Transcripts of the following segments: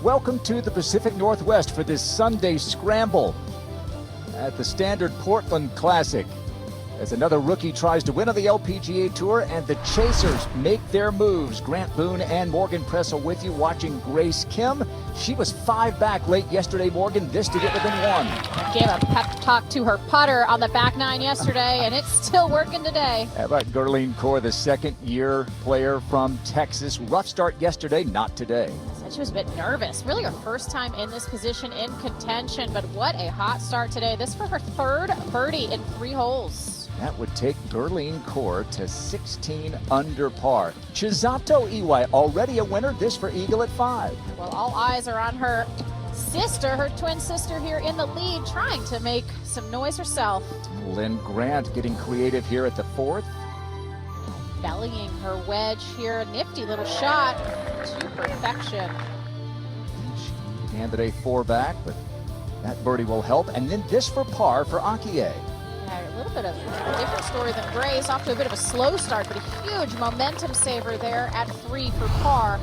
Welcome to the Pacific Northwest for this Sunday scramble at the Standard Portland Classic, as another rookie tries to win on the LPGA Tour and the Chasers make their moves. Grant Boone and Morgan Pressel with you, watching Grace Kim. She was 5 back late yesterday, Morgan. This to get within 1. Gave a pep talk to her putter on the back 9 yesterday, and it's still working today. How about Gurleen Kaur, the second-year player from Texas? Rough start yesterday, not today. Said she was a bit nervous. Really her first time in this position in contention, but what a hot start today. This for her 3rd birdie in 3 holes. That would take Gurleen Kaur to 16 under par. Chisato Iwai already a winner. This for Eagle at 5. Well, all eyes are on her sister, her twin sister here in the lead, trying to make some noise herself. Lynn Grant getting creative here at the 4th. Bellying her wedge here. A nifty little shot to perfection. She handed a 4 back, but that birdie will help. And then this for par for Akie. A little bit of a different story than Grace. Off to a bit of a slow start, but a huge momentum saver there at 3 for par.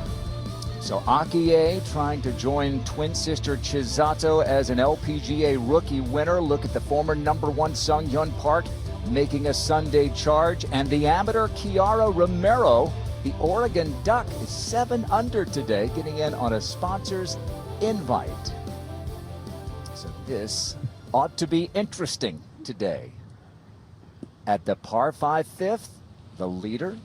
So Akie trying to join twin sister Chisato as an LPGA rookie winner. Look at the former #1 Sung Hyun Park making a Sunday charge. And the amateur Kiara Romero, the Oregon Duck, is 7 under today, getting in on a sponsor's invite. So this ought to be interesting today. At the par 5 5th, the leader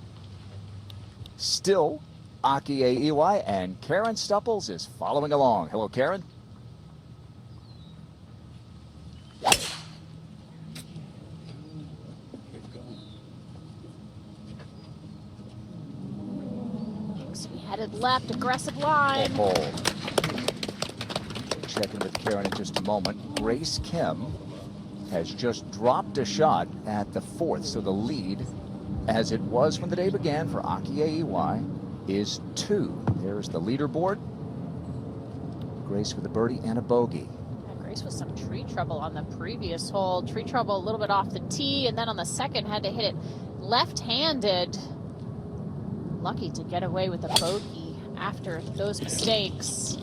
still Akie Iwai, and Karen Stupples is following along. Hello, Karen. So we headed left, aggressive line. Hole. Check in with Karen in just a moment. Grace Kim has just dropped a shot at the 4th, so the lead, as it was when the day began for Akie Iwai, is 2. There's the leaderboard. Grace with a birdie and a bogey. Grace with some tree trouble on the previous hole. Tree trouble a little bit off the tee, and then on the second had to hit it left-handed. Lucky to get away with a bogey after those mistakes.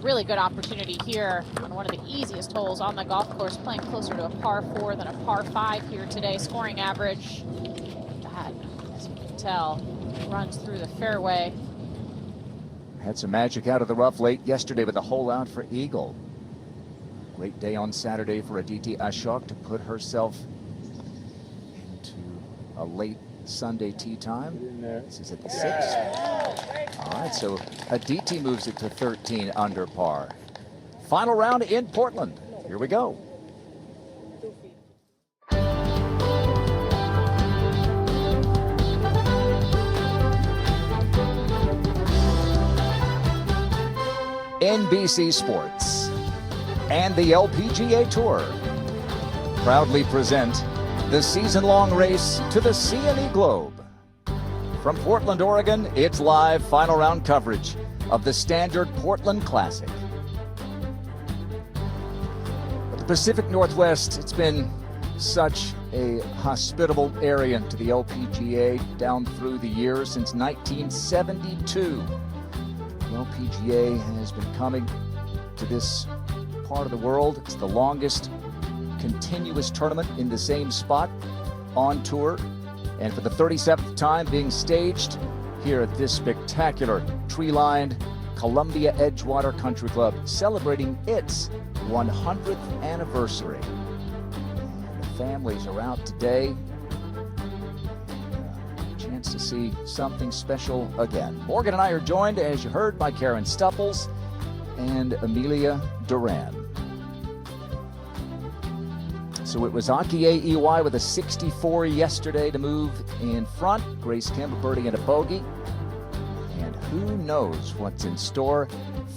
Really good opportunity here on one of the easiest holes on the golf course, playing closer to a par 4 than a par 5 here today. Scoring average, that, as you can tell, runs through the fairway. Had some magic out of the rough late yesterday with a hole out for Eagle. Great day on Saturday for Aditi Ashok to put herself into a late Sunday tee time. This is at the 6th. All right, so Aditi moves it to 13 under par. Final round in Portland. Here we go. NBC Sports and the LPGA Tour proudly present the season-long race to the CME Globe. From Portland, Oregon, it's live final round coverage of the Standard Portland Classic. But the Pacific Northwest, it's been such a hospitable area to the LPGA down through the years since 1972. The LPGA has been coming to this part of the world. It's the longest continuous tournament in the same spot on tour, and for the 37th time being staged here at this spectacular tree-lined Columbia Edgewater Country Club, celebrating its 100th anniversary. And the families are out today. Chance to see something special again. Morgan and I are joined, as you heard, by Karen Stupples and Amelia Duran. So it was Akie Iwai with a 64 yesterday to move in front. Grace Kim, a birdie and a bogey. And who knows what's in store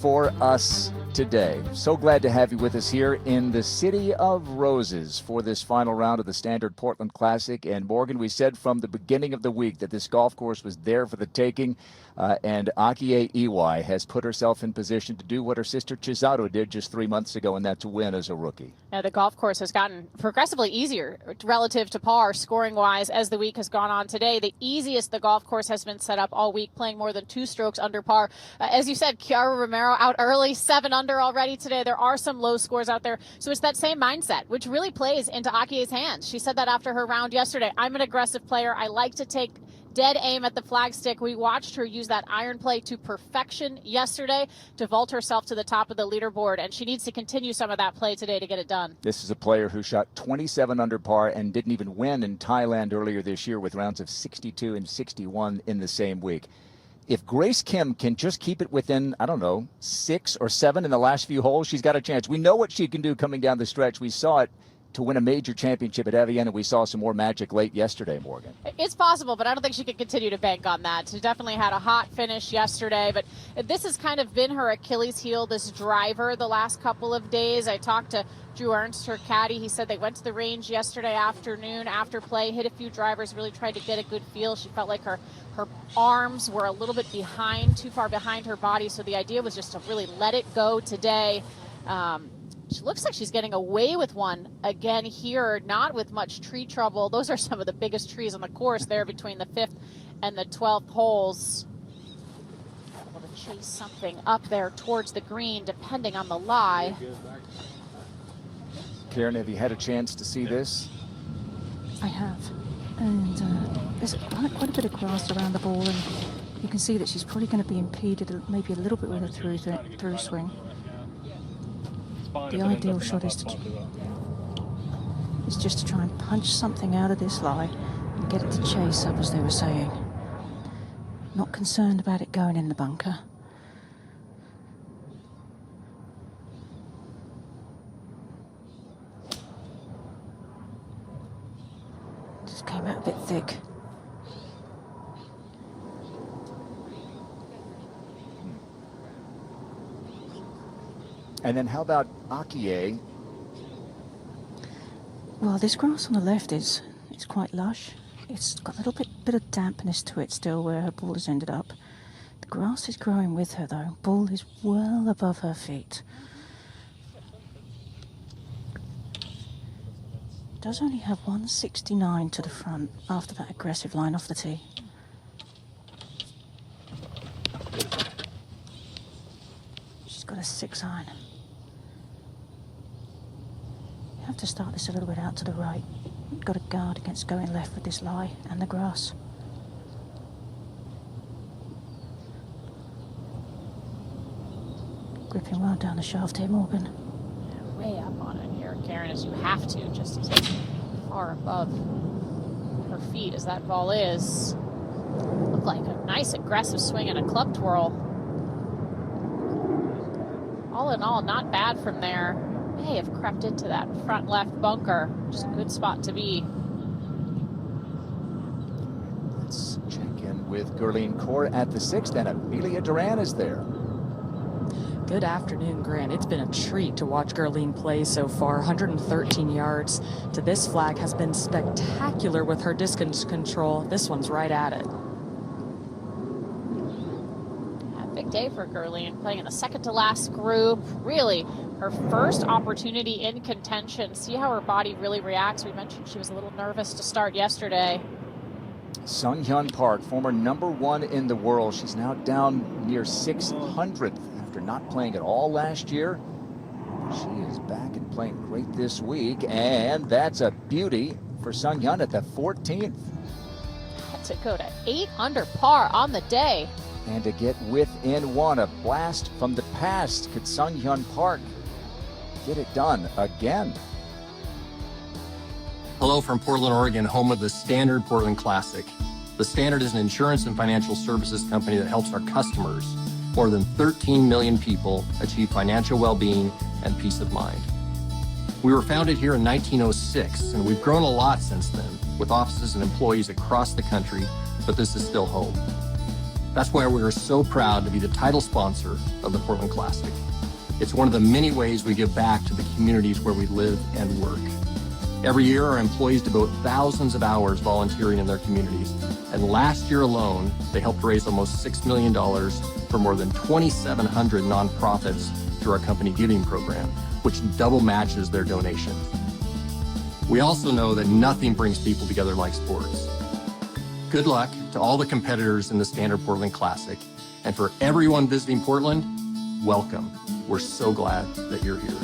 for us today. So glad to have you with us here in the City of Roses for this final round of the Standard Portland Classic. And Morgan, we said from the beginning of the week that this golf course was there for the taking. And Akie Iwai has put herself in position to do what her sister Chisato did just 3 months ago, and that's to win as a rookie. Now, the golf course has gotten progressively easier relative to par, scoring-wise, as the week has gone on today. The easiest the golf course has been set up all week, playing more than 2 strokes under par. As you said, Chiara Romero out early, 7 under already today. There are some low scores out there. So it's that same mindset, which really plays into Aki's hands. She said that after her round yesterday. I'm an aggressive player. I like to take dead aim at the flagstick. We watched her use that iron play to perfection yesterday to vault herself to the top of the leaderboard, and she needs to continue some of that play today to get it done. This is a player who shot 27 under par and didn't even win in Thailand earlier this year with rounds of 62 and 61 in the same week. If Grace Kim can just keep it within, I don't know, 6 or 7 in the last few holes, she's got a chance. We know what she can do coming down the stretch. We saw it to win a major championship at Evian, and we saw some more magic late yesterday, Morgan. It's possible, but I don't think she can continue to bank on that. She definitely had a hot finish yesterday, but this has kind of been her Achilles heel, this driver, the last couple of days. I talked to Drew Ernst, her caddy. He said they went to the range yesterday afternoon after play, hit a few drivers, really tried to get a good feel. She felt like her arms were a little bit behind, too far behind her body, so the idea was just to really let it go today. She looks like she's getting away with one again here, not with much tree trouble. Those are some of the biggest trees on the course there between the 5th and the 12th holes. Able to chase something up there towards the green, depending on the lie. Karen, have you had a chance to see this? I have. And there's quite a bit of grass around the ball, and you can see that she's probably going to be impeded maybe a little bit with a through swing. The ideal shot is just to try and punch something out of this lie and get it to chase up, as they were saying. Not concerned about it going in the bunker. Just came out a bit thick. And then how about Akie? Well, this grass on the left is quite lush. It's got a little bit of dampness to it still where her ball has ended up. The grass is growing with her though. Ball is well above her feet. Does only have 169 to the front after that aggressive line off the tee. She's got a 6-iron. Have to start this a little bit out to the right. Got to guard against going left with this lie and the grass. Gripping well down the shaft here, Morgan. Way up on it here, Karen, as you have to, just as far above her feet as that ball is. Looked like a nice aggressive swing and a club twirl. All in all, not bad from there. May have crept into that front left bunker. Just a good spot to be. Let's check in with Gurleen Kaur at the 6th, and Amelia Duran is there. Good afternoon, Grant. It's been a treat to watch Gurleen play so far. 113 yards to this flag has been spectacular with her distance control. This one's right at it. Big day for Gurleen, playing in the second to last group. Really, her first opportunity in contention. See how her body really reacts. We mentioned she was a little nervous to start yesterday. Sung Hyun Park, former #1 in the world. She's now down near 600th after not playing at all last year. She is back and playing great this week, and that's a beauty for Sung Hyun at the 14th. Had to go to 8 under par on the day. And to get within 1, a blast from the past. Could Sung Hyun Park get it done again? Hello from Portland, Oregon, home of the Standard Portland Classic. The Standard is an insurance and financial services company that helps our customers, more than 13 million people, achieve financial well-being and peace of mind. We were founded here in 1906, and we've grown a lot since then, with offices and employees across the country, but this is still home. That's why we are so proud to be the title sponsor of the Portland Classic. It's one of the many ways we give back to the communities where we live and work. Every year, our employees devote thousands of hours volunteering in their communities. And last year alone, they helped raise almost $6 million for more than 2,700 nonprofits through our company giving program, which double matches their donations. We also know that nothing brings people together like sports. Good luck to all the competitors in the Standard Portland Classic. And for everyone visiting Portland, welcome. We're so glad that you're here.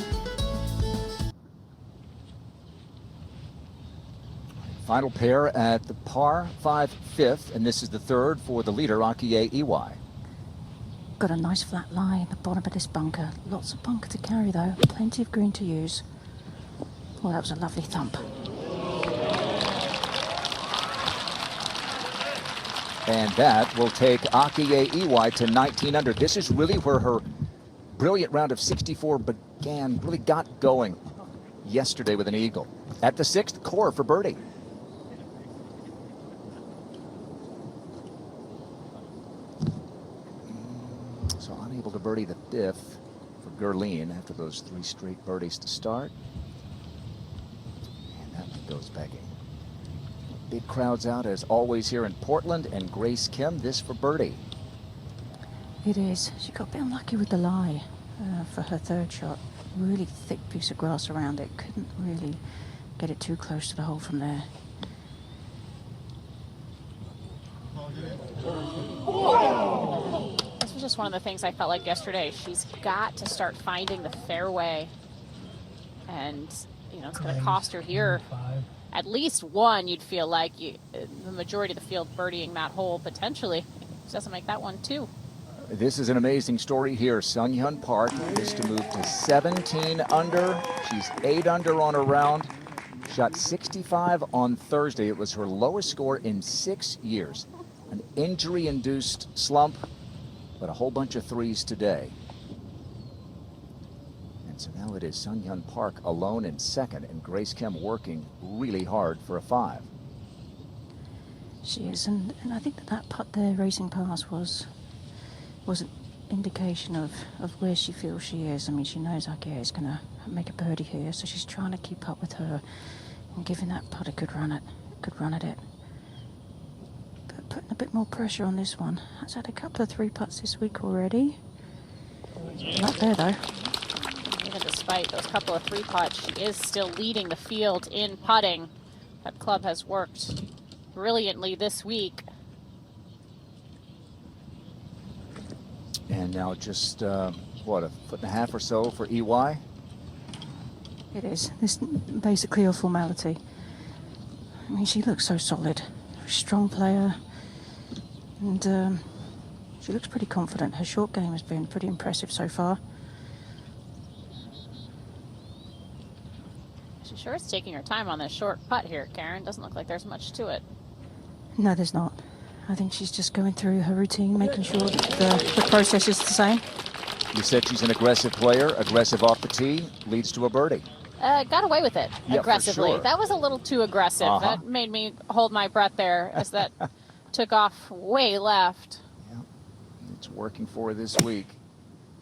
Final pair at the par 5 fifth, and this is the third for the leader, Iwai. Got a nice flat lie in the bottom of this bunker. Lots of bunker to carry though, plenty of green to use. Well, that was a lovely thump. And that will take Iwai to 19 under. This is really where her brilliant round of 64 began, really got going yesterday with an eagle. At the 6th, core for birdie. So unable to birdie the 5th for Gerline after those 3 straight birdies to start. And that one goes begging. Big crowds out as always here in Portland, and Grace Kim, this for birdie. It is. She got a bit unlucky with the lie for her third shot. Really thick piece of grass around it. Couldn't really get it too close to the hole from there. This was just one of the things I felt like yesterday. She's got to start finding the fairway. And, you know, it's going to cost her here. At least one, you'd feel like the majority of the field birdieing that hole potentially. She doesn't make that one too. This is an amazing story here. Sun Hyun Park is to move to 17 under. She's 8 under on her round. Shot 65 on Thursday. It was her lowest score in 6 years. An injury-induced slump, but a whole bunch of threes today. So now it is Sun Hyun Park alone in second, and Grace Kim working really hard for a 5. She is, and I think that putt there racing past was an indication of where she feels she is. I mean, she knows Akia is going to make a birdie here, so she's trying to keep up with her and giving that putt a good run at it. But putting a bit more pressure on this one. Has had a couple of 3 putts this week already. Not there though. Even despite those couple of 3 putts, she is still leading the field in putting. That club has worked brilliantly this week. And now just, what, a foot and a half or so for Iwai? It is. This basically a formality. I mean, she looks so solid. Strong player. And she looks pretty confident. Her short game has been pretty impressive so far. She sure is taking her time on this short putt here, Karen. Doesn't look like there's much to it. No, there's not. I think she's just going through her routine, making sure that the process is the same. You said she's an aggressive player, aggressive off the tee, leads to a birdie. Got away with it aggressively. For sure. That was a little too aggressive. That made me hold my breath there as that took off way left. Yeah, it's working for her this week.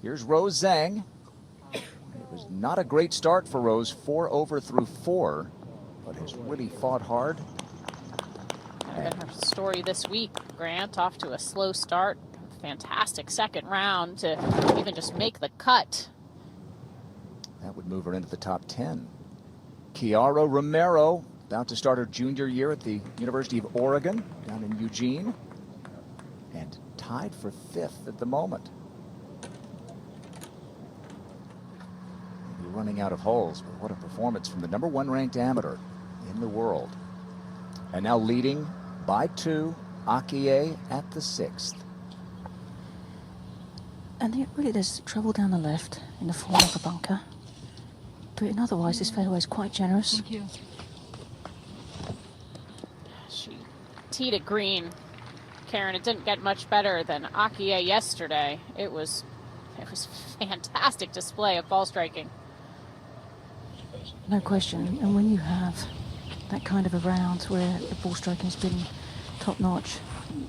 Here's Rose Zhang. It was not a great start for Rose, 4 over through 4, but has really fought hard. Kind of been her story this week. Grant off to a slow start. Fantastic second round to even just make the cut. That would move her into the top 10. Kiara Romero, about to start her junior year at the University of Oregon down in Eugene, and tied for 5th at the moment. Maybe running out of holes, but what a performance from the #1 ranked amateur in the world. And now leading by 2, Akie at the 6th. And really there's trouble down the left in the form of a bunker. But otherwise this fairway is quite generous. Thank you. She teed it green. Karen, it didn't get much better than Akie yesterday. It was fantastic display of ball striking. No question. And when you have that kind of a round where the ball striking has been top notch,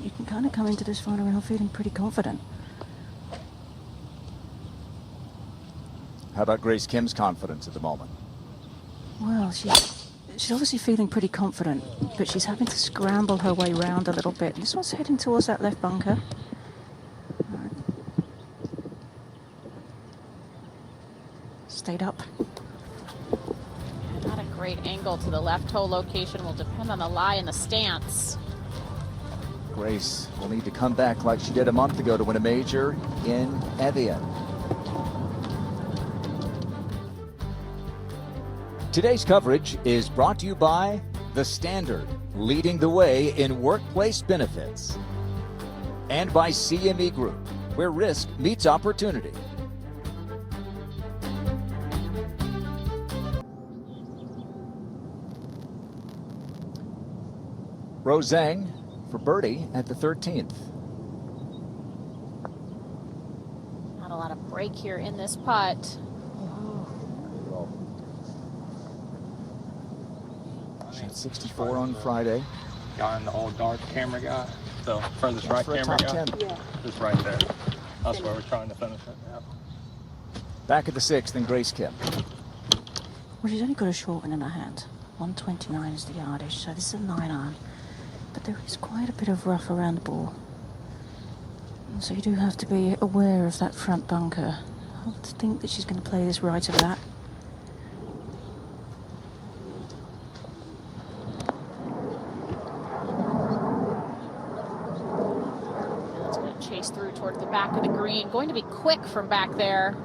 you can kind of come into this final round feeling pretty confident. How about Grace Kim's confidence at the moment? Well, she's obviously feeling pretty confident, but she's having to scramble her way around a little bit. This one's heading towards that left bunker. Right. Stayed up. Not a great angle to the left hole location. Will depend on the lie and the stance. Grace will need to come back like she did a month ago to win a major in Evian. Today's coverage is brought to you by The Standard, leading the way in workplace benefits, and by CME Group, where risk meets opportunity. Rose Zhang for birdie at the 13th. Not a lot of break here in this putt. Shot 64 on Friday. Guy in the all dark camera guy. So furthest right For a camera top guy. 10. Yeah. Just right there. That's where we're trying to finish it. Yeah. Back at the 6th in Grace Kim. Well, she's only got a short one in her hand. 129 is the yardage, so this is a 9-iron. But there is quite a bit of rough around the ball. And so you do have to be aware of that front bunker. I would think that she's going to play this right of that. It's going to chase through toward the back of the green. Going to be quick from back there.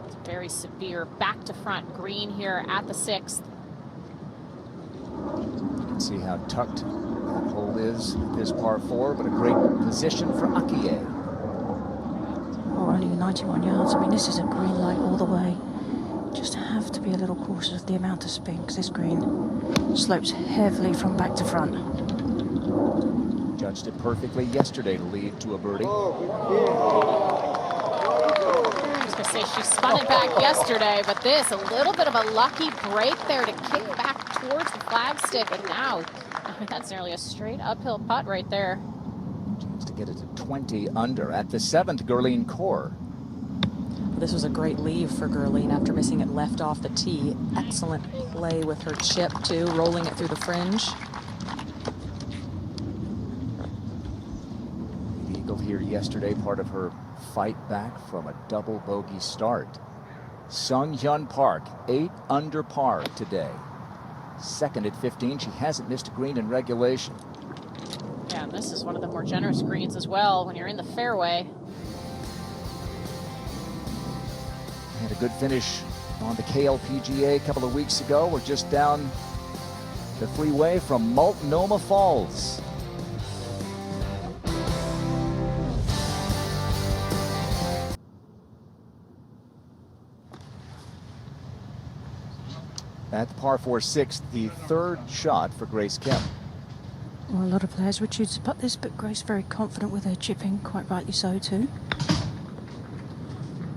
It's a very severe back to front green here at the 6th. See how tucked that hole is at this par 4, but a great position for Iwai. Oh, only 91 yards. I mean, this is a green light all the way. Just have to be a little cautious of the amount of spin, because this green slopes heavily from back to front. Judged it perfectly yesterday to lead to a birdie. I was going to say she spun it back yesterday, but this, a little bit of a lucky break there to kick back towards the flagstick, and now, I mean, that's nearly a straight uphill putt right there. Chance to get it to 20 under. At the 7th, Gurleen Kaur. This was a great leave for Gurleen after missing it left off the tee. Excellent play with her chip, too, rolling it through the fringe. The Eagle here yesterday, part of her fight back from a double bogey start. Sung Hyun Park, 8 under par today. Second at 15. She hasn't missed a green in regulation. Yeah, and this is one of the more generous greens as well when you're in the fairway. Had a good finish on the KLPGA a couple of weeks ago. We're just down the freeway from Multnomah Falls. At the par 4 6th, the 3rd shot for Grace Kim. Well, a lot of players would choose to putt this, but Grace very confident with her chipping, quite rightly so too.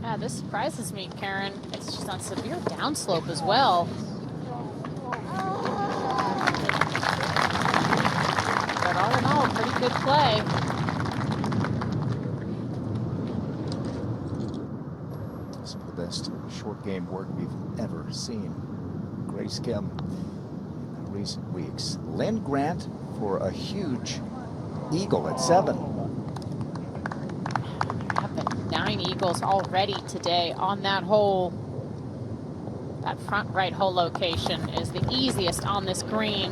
Yeah, this surprises me, Karen. It's just on severe downslope as well. But all in all, pretty good play. Some of the best short game work we've ever seen. Grace Kim in recent weeks. Lynn Grant for a huge eagle at 7. Up at 9 eagles already today on that hole. That front right hole location is the easiest on this green.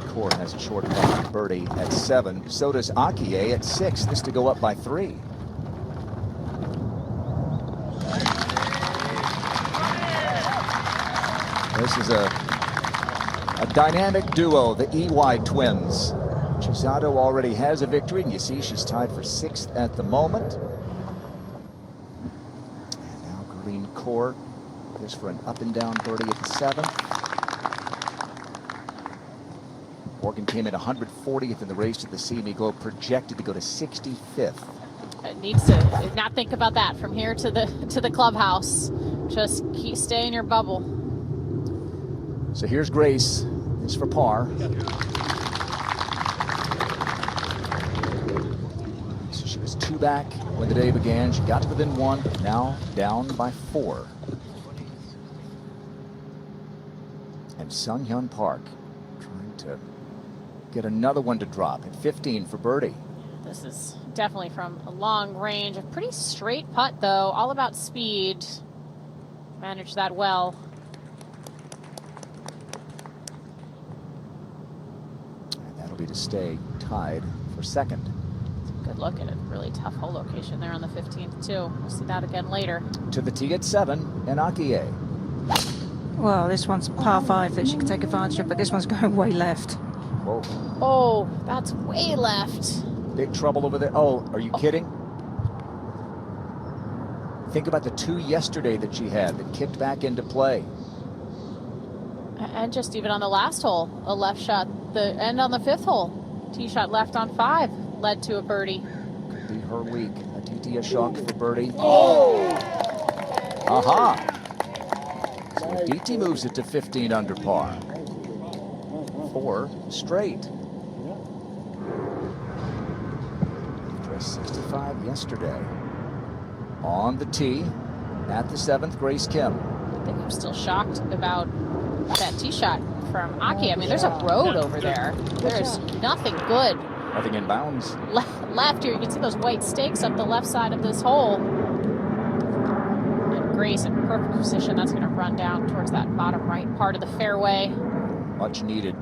Kaur has a short putt birdie at 7. So does Iwai at 6. This to go up by 3. This is a dynamic duo, the Iwai twins. Chisato already has a victory, and you see she's tied for 6th at the moment. And now Gurleen Kaur goes for an up and down birdie at the 7th. Morgan came in 140th in the race to the CME Globe, projected to go to 65th. It needs to not think about that from here to the clubhouse. Just stay in your bubble. So here's Grace. It's for par. So she was 2 back when the day began. She got to within 1, but now down by 4. And Sung Hyun Park trying to get another one to drop at 15 for birdie. This is definitely from a long range. A pretty straight putt, though. All about speed. Managed that well. to stay tied for second. Good look at a really tough hole location there on the 15th too. We'll see that again later. To the tee at 7, and Akie. Well, this one's par 5 that she can take advantage of, but this one's going way left. Whoa. Oh, that's way left. Big trouble over there. Oh, are you kidding? Think about the 2 yesterday that she had that kicked back into play. And just even on the last hole, a left shot. The end on the 5th hole, tee shot left on 5 led to a birdie. Could be her week. A TT shock for birdie. Oh! Aha! So DT moves it to 15 under par. 4 straight. Dressed 65 yesterday. On the tee at the 7th, Grace Kim. I think I'm still shocked about that tee shot from Aki. I mean, there's a road over there. There's nothing good. Nothing in bounds. Left here, you can see those white stakes up the left side of this hole. And Grace in perfect position. That's going to run down towards that bottom right part of the fairway. Much needed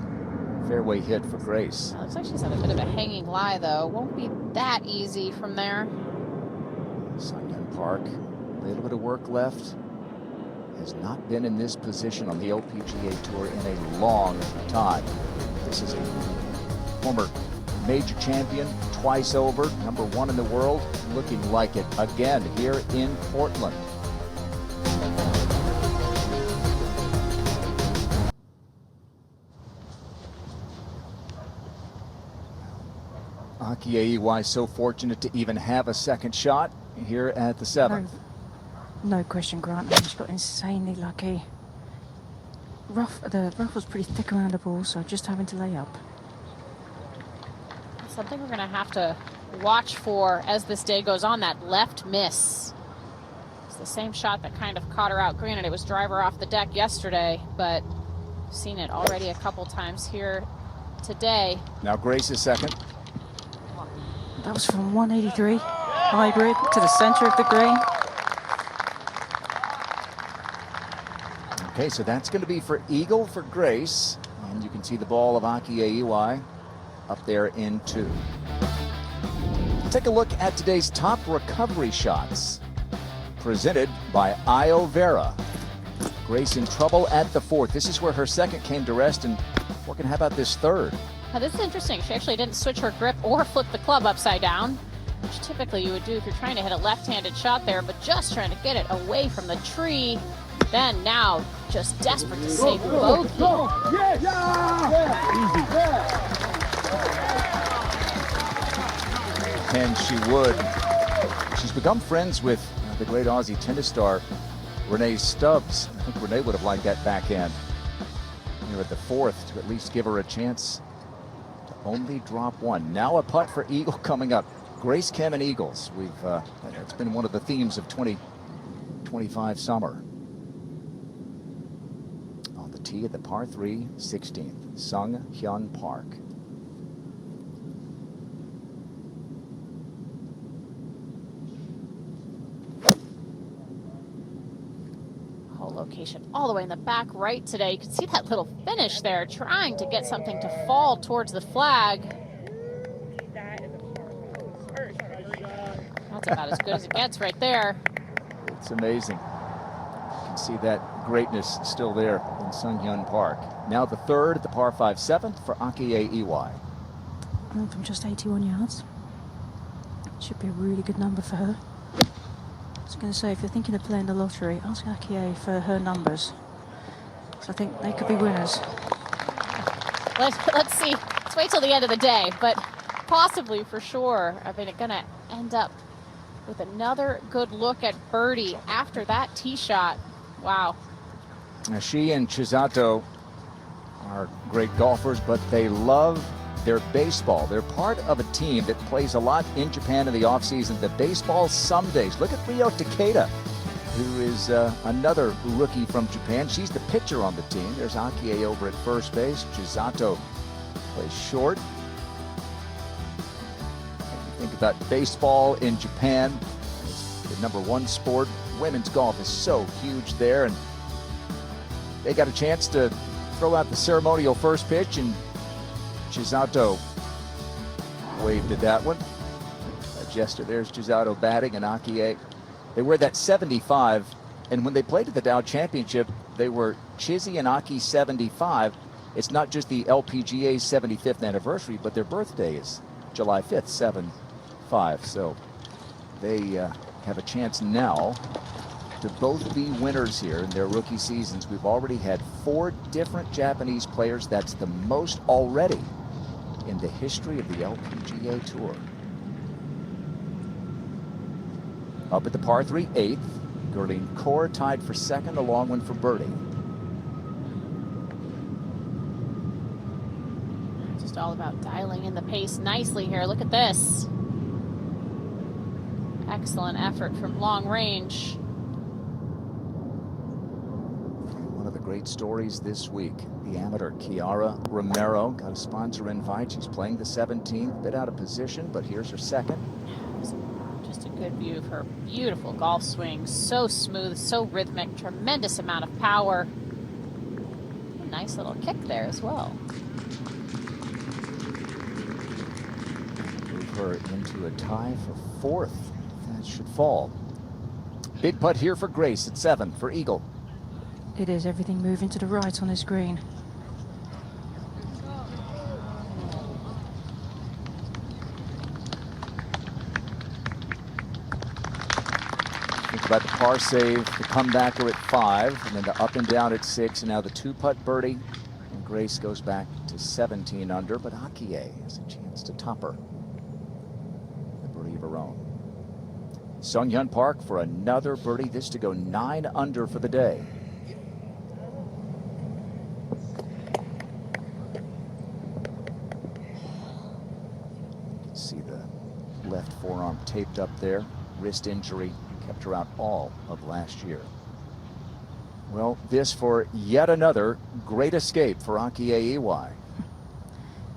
fairway hit for Grace. Looks like she's had a bit of a hanging lie, though. Won't be that easy from there. Sunyoung Park, a little bit of work left. Has not been in this position on the LPGA Tour in a long time. This is a former major champion, twice over, #1 in the world, looking like it again here in Portland. Akie Iwai so fortunate to even have a second shot here at the 7th. No question, Grant. She's got insanely lucky. The rough was pretty thick around the ball, so just having to lay up. Something we're going to have to watch for as this day goes on, that left miss. It's the same shot that kind of caught her out. Granted, it was driver off the deck yesterday, but I've seen it already a couple times here today. Now Grace is second. That was from 183, hybrid to the center of the green. Okay, so that's going to be for eagle for Grace. And you can see the ball of Akie Iwai up there in 2. Take a look at today's top recovery shots. Presented by Io Vera. Grace in trouble at the 4th. This is where her second came to rest, and working. How about this 3rd? Now this is interesting. She actually didn't switch her grip or flip the club upside down, which typically you would do if you're trying to hit a left-handed shot there, but just trying to get it away from the tree. Then now just desperate to save bogey. And she would. She's become friends with the great Aussie tennis star Renee Stubbs. I think Renee would have liked that backhand here at the 4th to at least give her a chance to only drop 1. Now a putt for eagle coming up. Grace Kim and eagles. It's been one of the themes of 2025 summer. On the tee at the par 3, 16th, Sunyoung Park. Location all the way in the back right today. You can see that little finish there, trying to get something to fall towards the flag. That's about as good as it gets right there. It's amazing. You can see that greatness still there in Sunyoung Park. Now the 3rd at the par 5, 7th for Akie Iwai. From just 81 yards. Should be a really good number for her. I was going to say, if you're thinking of playing the lottery, ask Akie for her numbers. So I think they could be winners. Let's see. Let's wait till the end of the day, but possibly for sure. I mean, it's going to end up with another good look at birdie after that tee shot. Wow. Now she and Chisato are great golfers, but they love their baseball. They're part of a team that plays a lot in Japan in the offseason, the Baseball Sundays. Look at Ryo Takeda, who is another rookie from Japan. She's the pitcher on the team. There's Akie over at first base. Chisato plays short. Think about baseball in Japan. It's the #1 sport. Women's golf is so huge there, and they got a chance to throw out the ceremonial first pitch, and Chisato waved at that one. A gesture. There's Chisato batting, and Akie. They wear that 75, and when they played at the Dow Championship, they were Chizzy and Aki 75. It's not just the LPGA 75th anniversary, but their birthday is July 5th, 7-5. So they have a chance now to both be winners here in their rookie seasons. We've already had 4 different Japanese players. That's the most already in the history of the LPGA Tour. Up at the par 3, 8th. Gurleen Kaur tied for second, a long one for birdie. Just all about dialing in the pace nicely here. Look at this. Excellent effort from long range. One of the great stories this week, the amateur Chiara Romero got a sponsor invite. She's playing the 17th, bit out of position, but here's her second. Just a good view of her beautiful golf swing. So smooth, so rhythmic, tremendous amount of power. A nice little kick there as well. Move her into a tie for 4th. That should fall. Big putt here for Grace at 7 for Eagle. It is everything moving to the right on this green. Think about the par save, the comebacker at 5, and then the up and down at 6, and now the 2-putt birdie. And Grace goes back to 17 under, but Akie has a chance to top her. The birdie of her own. Sunghyun Park for another birdie, this to go 9 under for the day. You can see the left forearm taped up there, wrist injury. Kept her out all of last year. Well, this for yet another great escape for Akie Iwai.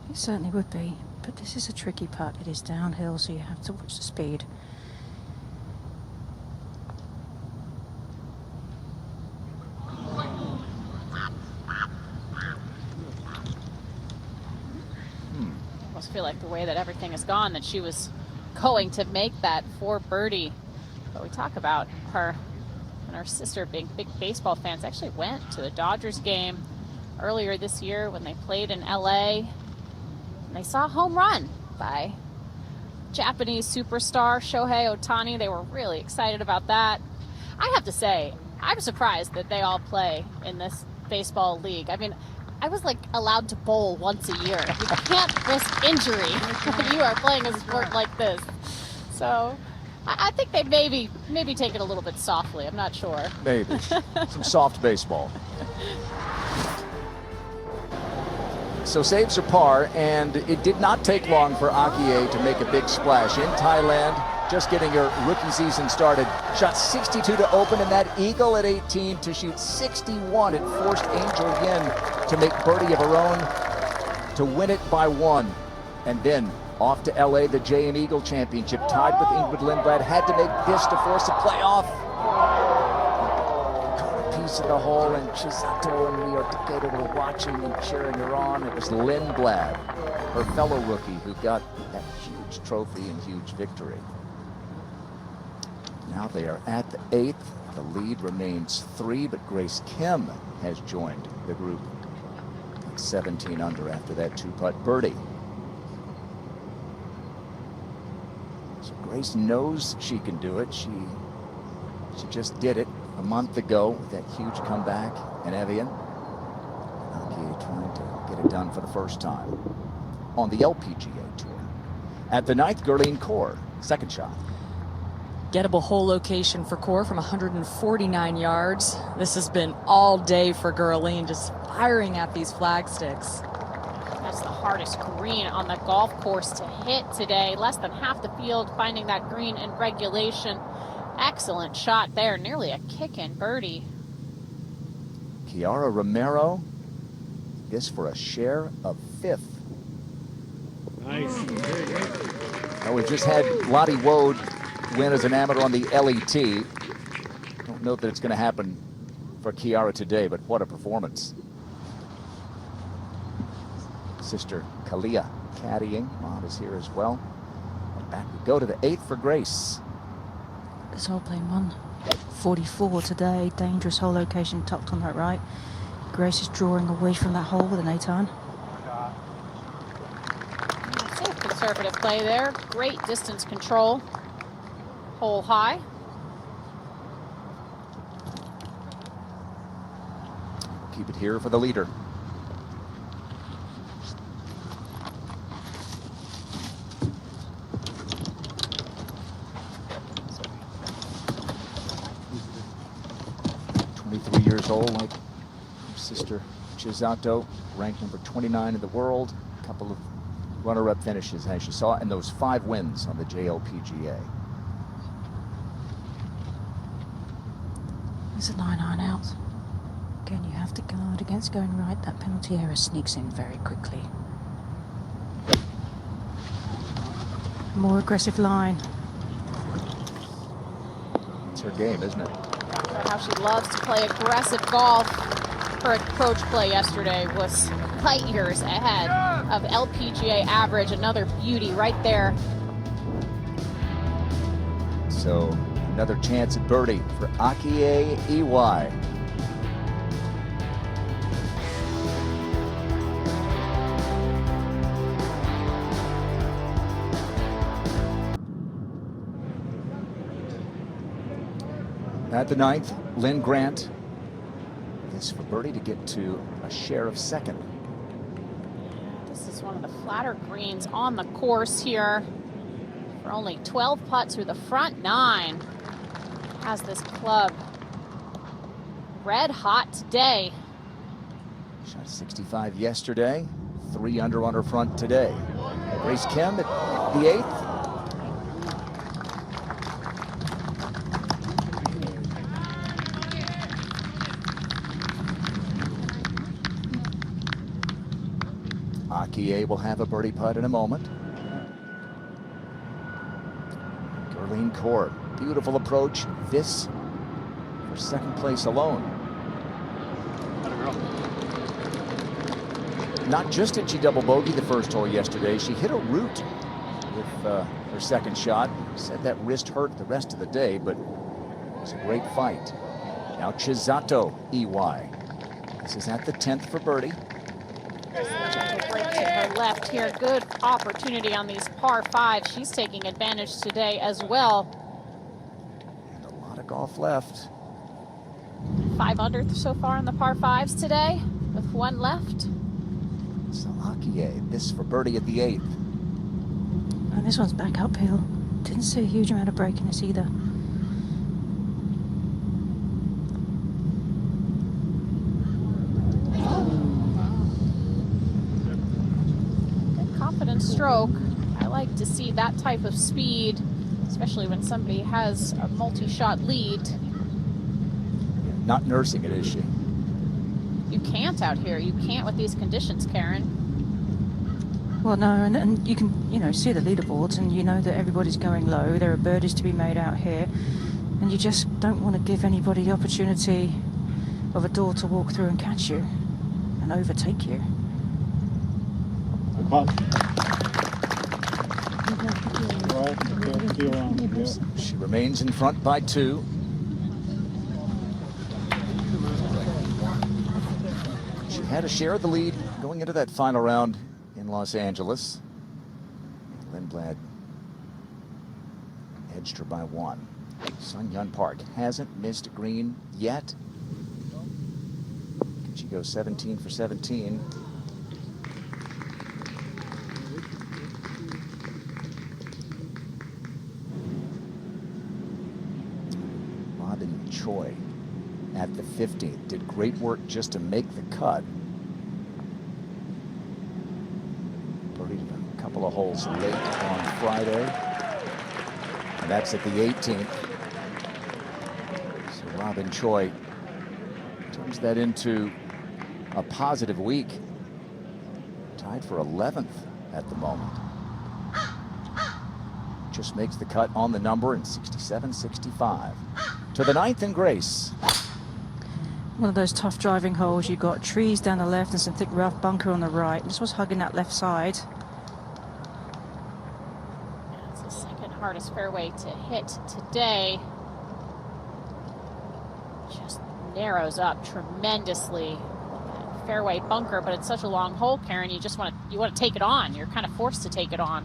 It certainly would be, but this is a tricky putt. It is downhill, so you have to watch the speed. I almost feel like the way that everything has gone, that she was going to make that for birdie. But we talk about her and her sister being big baseball fans. Actually went to the Dodgers game earlier this year when they played in LA, and they saw a home run by Japanese superstar Shohei Ohtani. They were really excited about that. I have to say, I'm surprised that they all play in this baseball league. I mean, I was like allowed to bowl once a year. You can't risk injury when you are playing a sport like this. So I think they maybe take it a little bit softly. I'm not sure. Maybe. Some soft baseball. So saves are par, and it did not take long for Akie to make a big splash in Thailand. Just getting her rookie season started. Shot 62 to open, and that eagle at 18 to shoot 61. It forced Angel Yin to make birdie of her own to win it by 1. And then off to LA, the JM Eagle Championship, tied with Ingrid Lindblad. Had to make this to force a playoff. Caught a piece of the hole, and Chisato and Leo Takeda were watching and cheering her on. It was Lindblad, her fellow rookie, who got that huge trophy and huge victory. Now they are at the 8th. The lead remains 3, but Grace Kim has joined the group at 17 under after that 2-putt birdie. So Grace knows she can do it. She just did it a month ago with that huge comeback in Evian. Akie trying to get it done for the first time on the LPGA Tour. At the 9th, Gurleen Kaur, second shot. Gettable hole location for Kaur from 149 yards. This has been all day for Gurleen, just firing at these flag sticks. That's the hardest green on the golf course to hit today. Less than half the field finding that green in regulation. Excellent shot there, nearly a kick-in birdie. Chiara Romero, this for a share of 5th. Nice. Now we've just had Lottie Wode win as an amateur on the LET. Don't know that it's going to happen for Chiara today, but what a performance. Sister Kalia caddying. Bob is here as well. And back we go to the 8th for Grace. This hole playing 144 today. Dangerous hole location tucked on that right. Grace is drawing away from that hole with an 8-iron. Safe conservative play there. Great distance control. Hole high. Keep it here for the leader. Years old, like her sister Chisato, ranked number 29 in the world. A couple of runner-up finishes, as you saw, and those 5 wins on the LPGA. There's a 9-iron out. Again, you have to guard against going right. That penalty error sneaks in very quickly. More aggressive line. It's her game, isn't it? How she loves to play aggressive golf. Her approach play yesterday was light years ahead of LPGA average. Another beauty right there. So another chance at birdie for Iwai. At the 9th, Lynn Grant. This for birdie to get to a share of 2nd. This is one of the flatter greens on the course here. For only 12 putts through the front 9. Has this club red hot today. Shot 65 yesterday. 3 under on her front today. Grace Kim at the 8th. Akie will have a birdie putt in a moment. Gerline Court, beautiful approach. This for 2nd place alone. Not just did she double bogey the first hole yesterday, she hit a root with her 2nd shot. Said that wrist hurt the rest of the day, but it was a great fight. Now Chisato Iwai. This is at the 10th for birdie. Her left here, good opportunity on these par 5s. She's taking advantage today as well. And a lot of golf left. 5 under so far in the par 5s today, with 1 left. Salakie, this for birdie at the 8th. And this one's back uphill. Didn't see a huge amount of break in this either. Stroke. I like to see that type of speed, especially when somebody has a multi-shot lead. Not nursing it, is she? You can't out here. You can't with these conditions, Karen. Well, no, and you can, see the leaderboards, and you know that everybody's going low. There are birdies to be made out here, and you just don't want to give anybody the opportunity of a door to walk through and catch you and overtake you. She remains in front by 2. She had a share of the lead going into that final round in Los Angeles. Lindblad edged her by 1. Sun Yun Park hasn't missed a green yet. Can she go 17 for 17? Choi at the 15th did great work just to make the cut. Birdied a couple of holes late on Friday, and that's at the 18th. So Robin Choi turns that into a positive week, tied for 11th at the moment. Just makes the cut on the number in 67-65. To the 9th and Grace. One of those tough driving holes. You've got trees down the left and some thick rough bunker on the right. This was hugging that left side. hardest fairway to hit today. Just narrows up tremendously. Fairway bunker, but it's such a long hole, Karen. You want to take it on. You're kind of forced to take it on.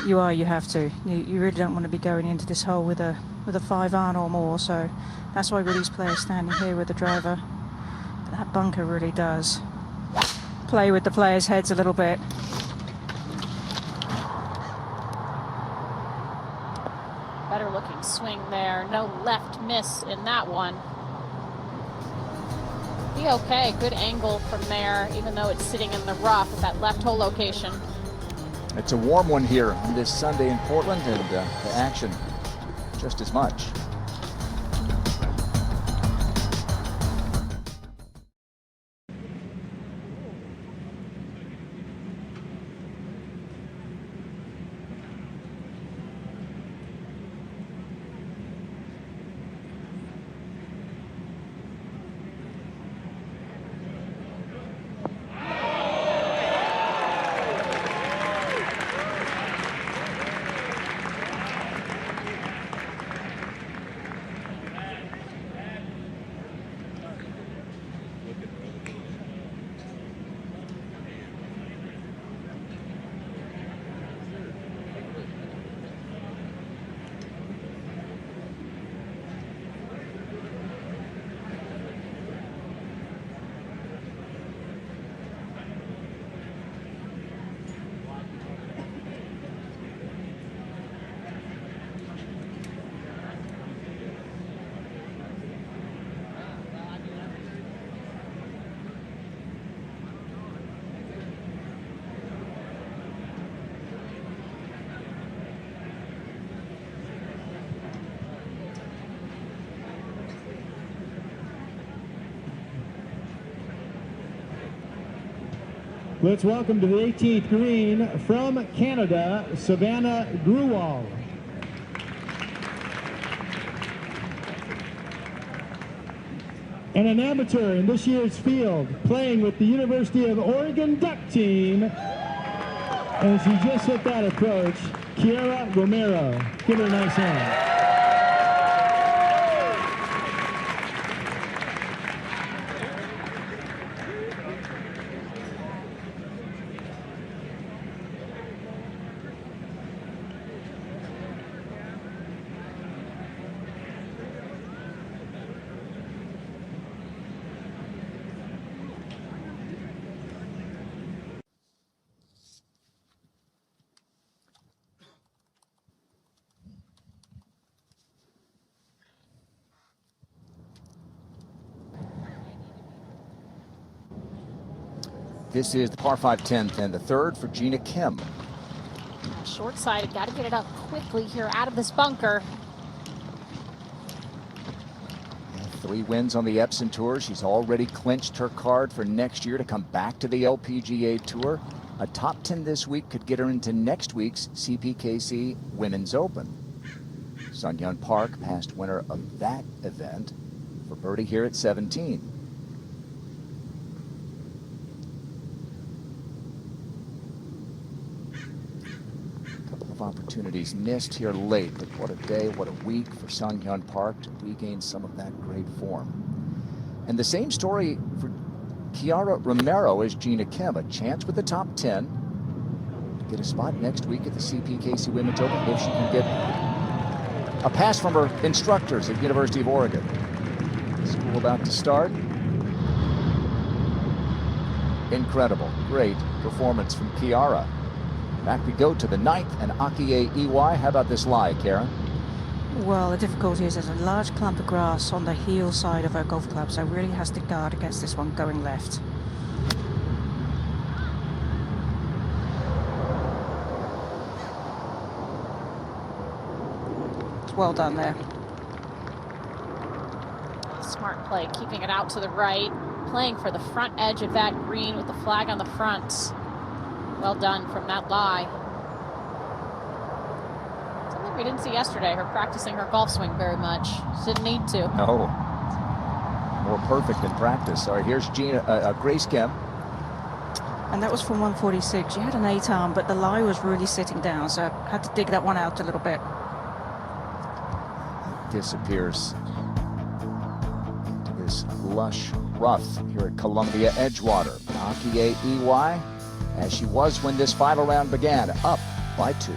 You are. You have to. You really don't want to be going into this hole with a 5-iron or more. So that's why with these players standing here with the driver, that bunker really does play with the players' heads a little bit. Better looking swing there. No left miss in that one. Be okay. Good angle from there, even though it's sitting in the rough at that left hole location. It's a warm one here on this Sunday in Portland, and the action just as much. Let's welcome to the 18th green from Canada, Savannah Gruwal. And an amateur in this year's field, playing with the University of Oregon Duck Team. And she just hit that approach, Kiara Romero. Give her a nice hand. This is the par 5 10th and the third for Gina Kim. Short-sided, got to get it up quickly here out of this bunker. 3 wins on the Epson Tour. She's already clinched her card for next year to come back to the LPGA Tour. A top 10 this week could get her into next week's CPKC Women's Open. Sun Hyun Park, past winner of that event, for birdie here at 17. Opportunities missed here late, but what a day, what a week for Sun Hyun Park to regain some of that great form. And the same story for Kiara Romero as Gina Kim. A chance with the top 10 to get a spot next week at the CPKC Women's Open if she can get a pass from her instructors at University of Oregon. School about to start. Incredible, great performance from Kiara. Back we go to the 9th and Akie Iwai. How about this lie, Karen? Well, the difficulty is there's a large clump of grass on the heel side of her golf club, so really has to guard against this one going left. Well done there. Smart play, keeping it out to the right, playing for the front edge of that green with the flag on the front. Well done from that lie. Something we didn't see yesterday, her practicing her golf swing very much. She didn't need to. No. More perfect in practice. All right, here's Gina, Grace Kim. And that was from 146. She had an 8-arm, but the lie was really sitting down, so I had to dig that one out a little bit. Disappears to this lush rough here at Columbia Edgewater. Akie Iwai, as she was when this final round began, up by 2.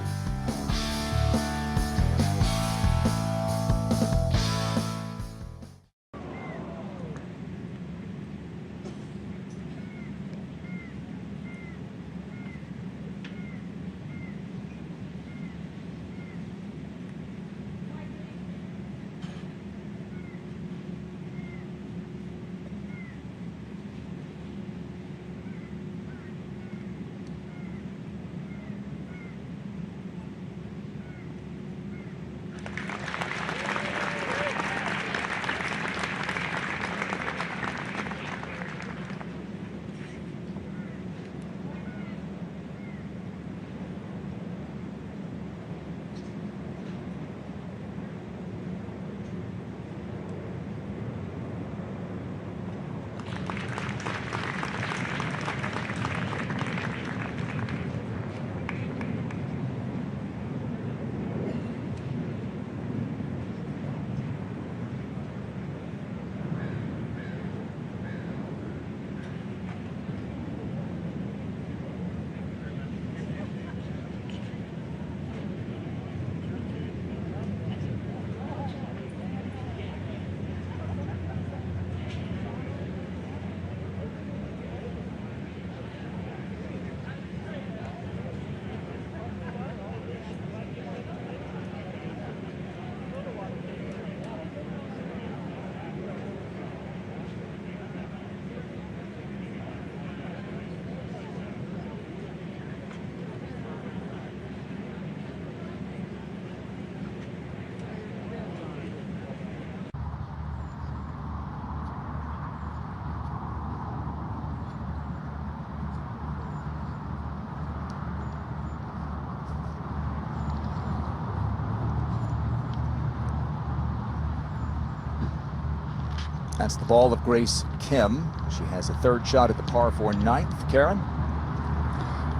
That's the ball of Grace Kim. She has a third shot at the par 4 9th. Karen?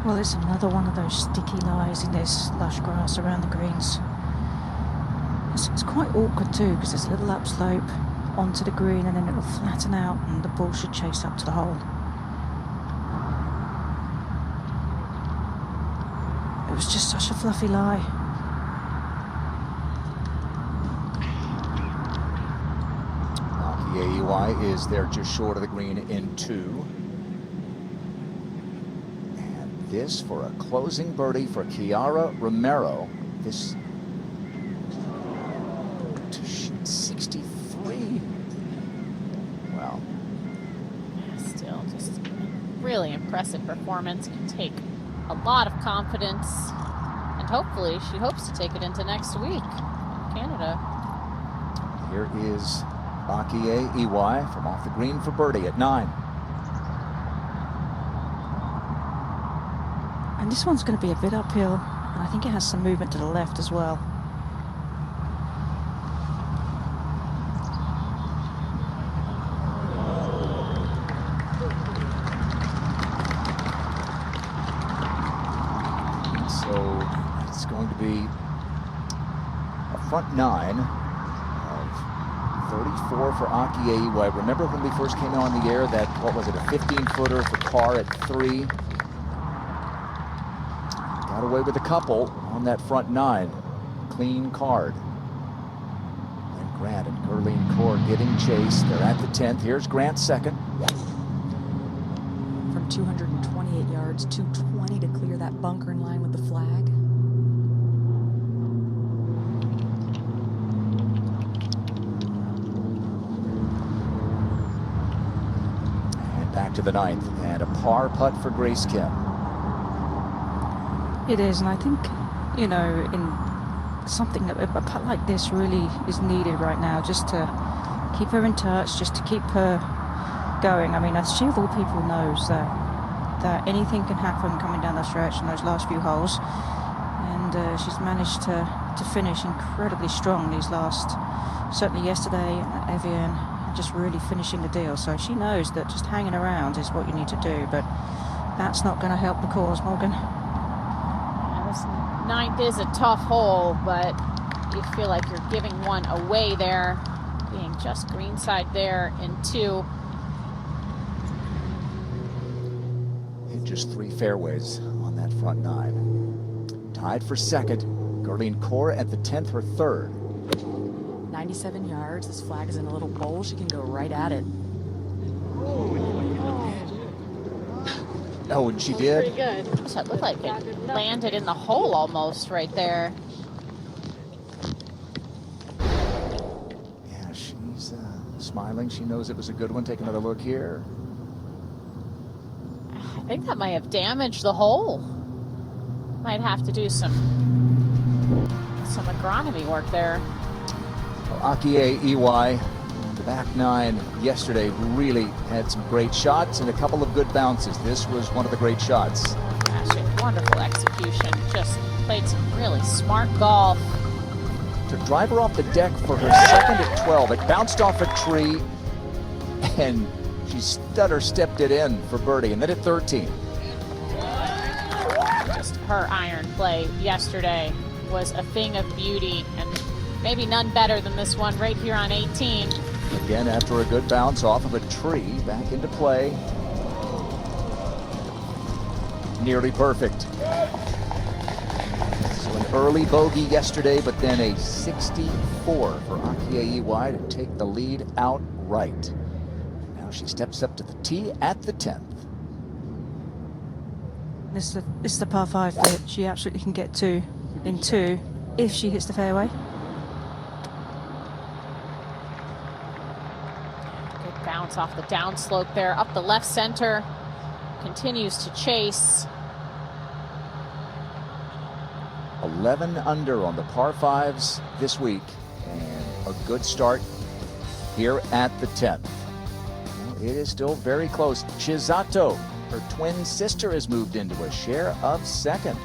Well, it's another one of those sticky lies in this lush grass around the greens. It's quite awkward too, because there's a little upslope onto the green and then it'll flatten out and the ball should chase up to the hole. It was just such a fluffy lie. Akie Iwai is there just short of the green in 2. And this for a closing birdie for Kiara Romero. This to shoot 63. Wow. Still just really impressive performance. Can take a lot of confidence, and hopefully she hopes to take it into next week in Canada. Here is Akie Iwai from off the green for birdie at 9. And this one's going to be a bit uphill, and I think it has some movement to the left as well. So it's going to be a front 9 of 34 for Akie Iwai. Remember when we first came on the air that, what was it, a 15-footer for par at 3? Got away with a couple on that front 9. Clean card. And Grant and Gurleen Cord getting chased. They're at the 10th. Here's Grant second. From 228 yards, 220 to clear that bunkering line with the flag. And back to the 9th. And a par putt for Grace Kim. It is, and I think, you know, in something that a putt like this really is needed right now, just to keep her in touch, just to keep her going. I mean, she of all people knows that anything can happen coming down the stretch in those last few holes, and she's managed to finish incredibly strong these last, certainly yesterday at Evian, just really finishing the deal. So she knows that just hanging around is what you need to do, but That's not going to help the cause, Morgan. Yeah, this ninth is a tough hole, but you feel like you're giving one away there, being just greenside there in 2. Hit just 3 fairways on that front 9. Tied for second, Gerline Kaur at the 10th, her 3rd. 97 yards. This flag is in a little bowl. She can go right at it. Oh, and she did? Pretty good. So it looked like it landed in the hole almost right there. Yeah, she's smiling. She knows it was a good one. Take another look here. I think that might have damaged the hole. Might have to do some agronomy work there. Well, Iwai, the back 9 yesterday, really had some great shots and a couple of good bounces. This was one of the great shots. Actually, wonderful execution. Just played some really smart golf. To drive her off the deck for her second at 12. It bounced off a tree, and she stepped it in for birdie. And then at 13. Just her iron play yesterday was a thing of beauty, and maybe none better than this one right here on 18. Again, after a good bounce off of a tree, back into play. Nearly perfect. So an early bogey yesterday, but then a 64 for Iwai to take the lead outright. Now she steps up to the tee at the 10th. This is the par 5 that she absolutely can get to in 2 if she hits the fairway. Good bounce off the downslope there, up the left center. Continues to chase. 11 under on the par 5s this week, and a good start here at the 10th. Well, it is still very close. Chisato, her twin sister, has moved into a share of second.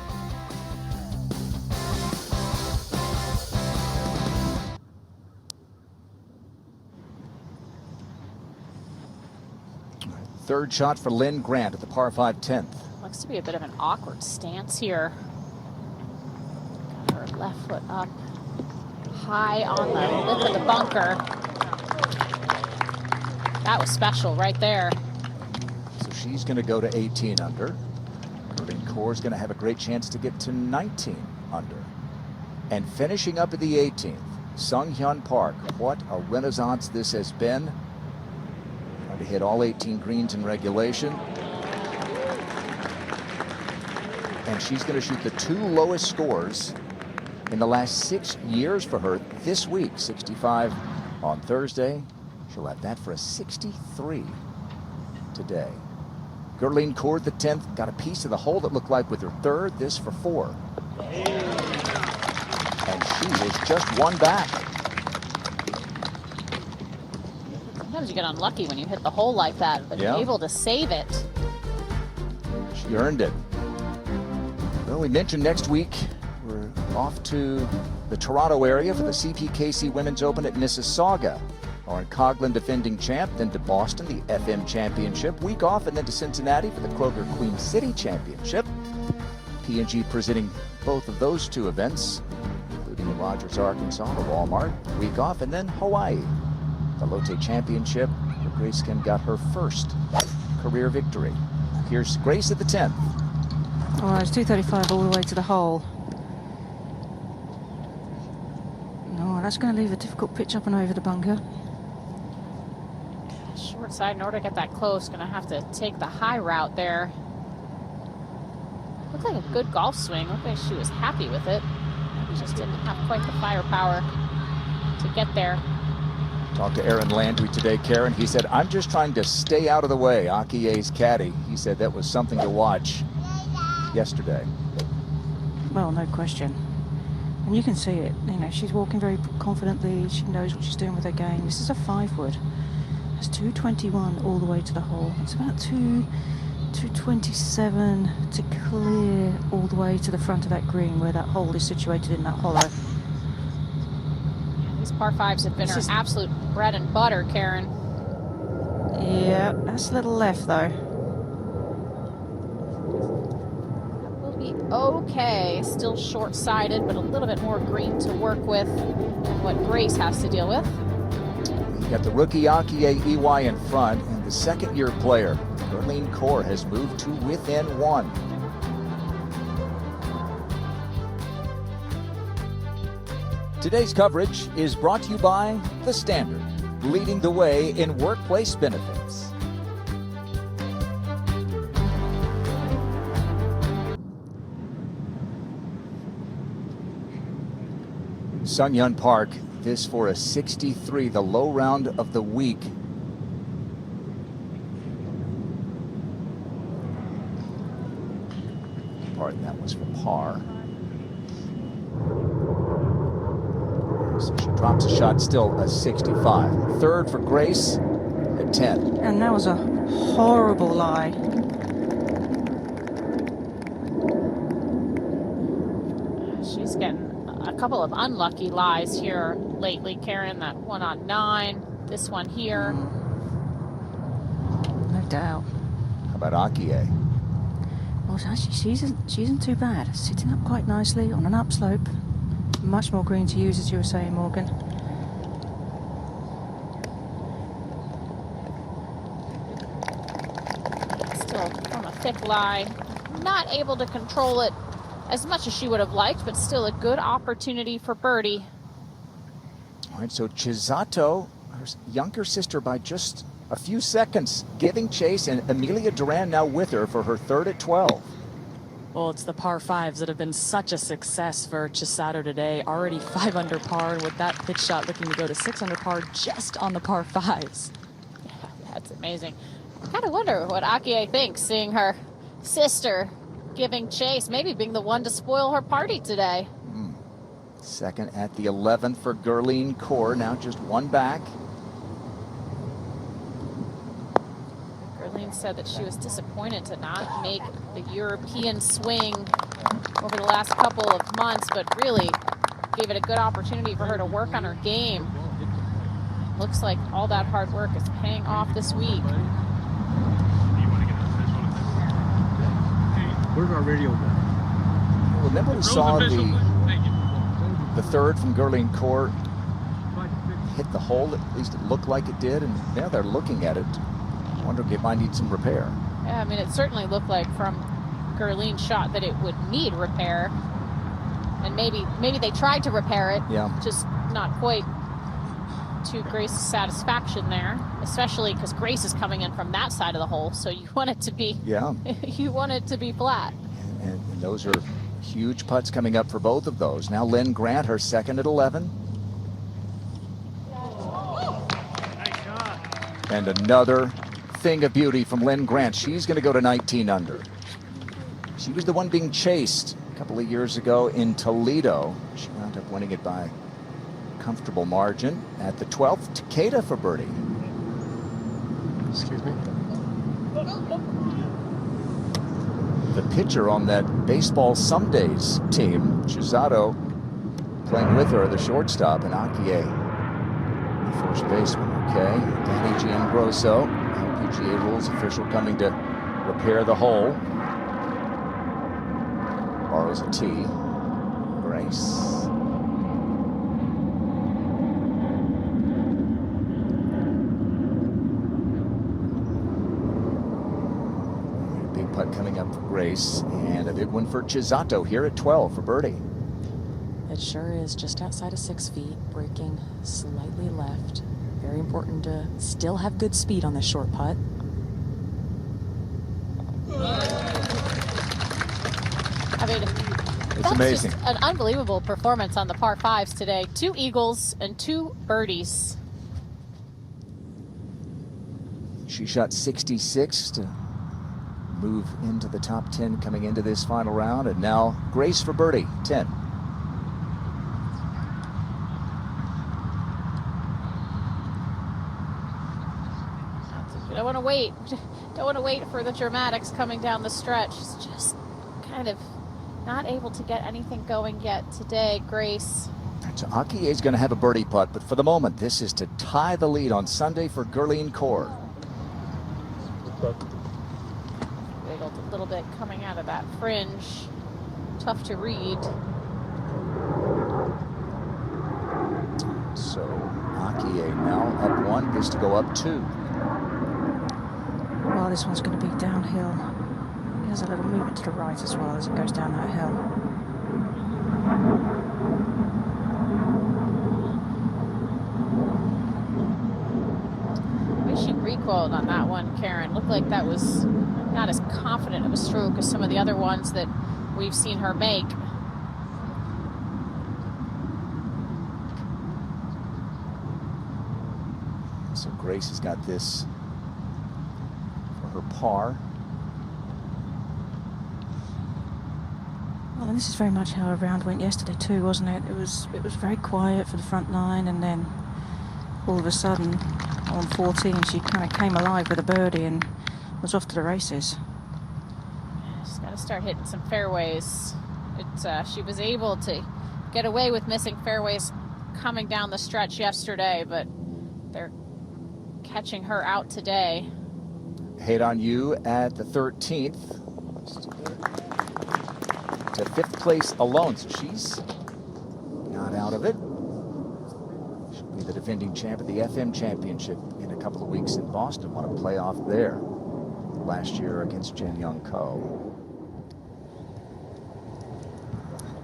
Third shot for Lynn Grant at the par 5 10th. Looks to be a bit of an awkward stance here. Got her left foot up high on the lip of the bunker. That was special right there. So she's going to go to 18 under. Gerline Kaur's going to have a great chance to get to 19 under. And finishing up at the 18th, Sung Hyun Park. What a renaissance this has been. Trying to hit all 18 greens in regulation. And she's going to shoot the 2 lowest scores in the last 6 years for her this week. 65 on Thursday. She'll have that for a 63 today. Gerline Kaur, the 10th, got a piece of the hole that looked like with her 3rd, this for 4. And she is just 1 back. Sometimes you get unlucky when you hit the hole like that, but you're able to save it. She earned it. Well, we mentioned next week we're off to the Toronto area for the CPKC Women's Open at Mississauga. Lauren Coughlin, defending champ, then to Boston, the FM Championship. Week off, and then to Cincinnati for the Kroger Queen City Championship. P&G presenting both of those 2 events, including in Rogers, Arkansas, the Walmart. Week off, and then Hawaii, the Lotte Championship, where Grace Kim got her first career victory. Here's Grace at the 10th. All right, it's 235 all the way to the hole. No, that's going to leave a difficult pitch up and over the bunker. Short side, in order to get that close, going to have to take the high route there. Looked like a good golf swing. Looked like she was happy with it. She just didn't have quite the firepower to get there. Talked to Aaron Landry today, Karen. He said, I'm just trying to stay out of the way. Akiye's caddy. He said that was something to watch yesterday. Well, no question. And you can see it. You know, she's walking very confidently. She knows what she's doing with her game. This is a 5-wood. It's 221 all the way to the hole. It's about 227 to clear all the way to the front of that green where that hole is situated in that hollow. These par 5s have been her absolute bread and butter, Karen. Yeah, that's a little left though. okay. Still short-sided, but a little bit more green to work with than what Grace has to deal with. You got the rookie Akie Iwai in front, and the second-year player, Gerline Kaur, has moved to within 1. Today's coverage is brought to you by The Standard, leading the way in workplace benefits. Sungyun Park, this for a 63, the low round of the week. Pardon, that was for par. So she drops a shot, still a 65. Third for Grace at 10. And that was a horrible lie. She's getting a couple of unlucky lies here lately, Karen. That one on 9, this one here. No doubt. How about Akie? Well, actually, she isn't too bad. Sitting up quite nicely on an upslope. Much more green to use, as you were saying, Morgan. Still from a thick lie. Not able to control it as much as she would have liked, but still a good opportunity for birdie. All right, so Chisato, her younger sister by just a few seconds, giving chase, and Amelia Duran now with her for her third at 12. Well, it's the par 5s that have been such a success for Chisato today. Already 5 under par, and with that pitch shot looking to go to 6 under par just on the par 5s. Yeah, that's amazing. I kind of wonder what Akie thinks, seeing her sister giving chase, maybe being the one to spoil her party today. Second at the 11th for Gerline Kaur, now just 1 back. Gerline said that she was disappointed to not make the European swing over the last couple of months, but really gave it a good opportunity for her to work on her game. Looks like all that hard work is paying off this week. Where's our radio guy? Remember we saw the third from Gerline Kaur hit the hole, at least it looked like it did, and now they're looking at it. I wonder if it might need some repair. Yeah, I mean, it certainly looked like from Gerline's shot that it would need repair. And maybe they tried to repair it, just not quite to Grace's satisfaction there, especially because Grace is coming in from that side of the hole, so you want it to be you want it to be flat. And those are huge putts coming up for both of those. Now Lynn Grant, her second at 11. And another thing of beauty from Lynn Grant. She's going to go to 19 under. She was the one being chased a couple of years ago in Toledo. She wound up winning it by a comfortable margin. At the 12th, Takeda for birdie. Excuse me? The pitcher on that Baseball Some Days team, Chisato, playing with her, the shortstop, and Akie, the first baseman. Okay, Danny Giangrosso, LPGA rules official, coming to repair the hole. Borrows a tee. Grace. Big putt coming up for Grace, and a big one for Chisato here at 12 for birdie. It sure is, just outside of 6 feet, breaking slightly left. Very important to still have good speed on this short putt. I mean, it's amazing. Just an unbelievable performance on the par 5s today. 2 eagles and 2 birdies. She shot 66 to move into the top 10 coming into this final round, and now Grace for birdie, 10. Don't want to wait. Don't want to wait for the dramatics coming down the stretch. She's just kind of not able to get anything going yet today, Grace. So Akie is going to have a birdie putt, but for the moment, this is to tie the lead on Sunday for Gerline Kaur. Wiggled a little bit coming out of that fringe. tough to read. So Akie now up 1, gets to go up 2. Well, this one's going to be downhill. There's a little movement to the right as well as it goes down that hill. The way she recoiled on that one, Karen, looked like that was not as confident of a stroke as some of the other ones that we've seen her make. So Grace has got this for her par. Well, and this is very much how our round went yesterday too, wasn't it? It was very quiet for the front nine, and then all of a sudden on 14 she kind of came alive with a birdie and was off to the races. She's got to start hitting some fairways. She was able to get away with missing fairways coming down the stretch yesterday, but they're catching her out today. Hate on you at the 13th. To 5th place alone, so she's not out of it. She'll be the defending champ at the FM Championship in a couple of weeks in Boston. Want to play off there last year against Jen Young Ko.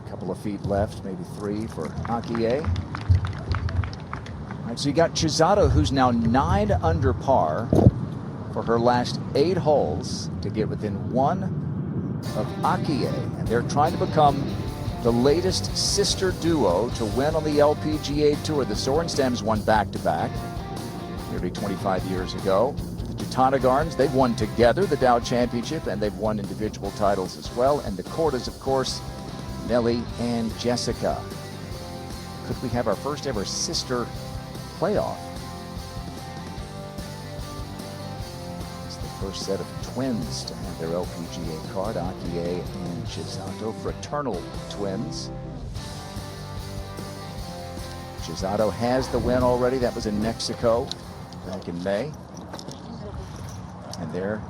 A couple of feet left, maybe 3 for Akie. All right, so you got Chisato, who's now 9 under par for her last 8 holes to get within 1 of Akie, and they're trying to become the latest sister duo to win on the LPGA Tour. The Sorenstams won back-to-back nearly 25 years ago. The Tanagarns, they've won together the Dow Championship, and they've won individual titles as well. And the Cordas, of course, Nelly and Jessica. Could we have our first ever sister playoff? It's the first set of twins to have their LPGA card. Akie and Chisato, fraternal twins. Chisato has the win already. That was in Mexico back in May. And there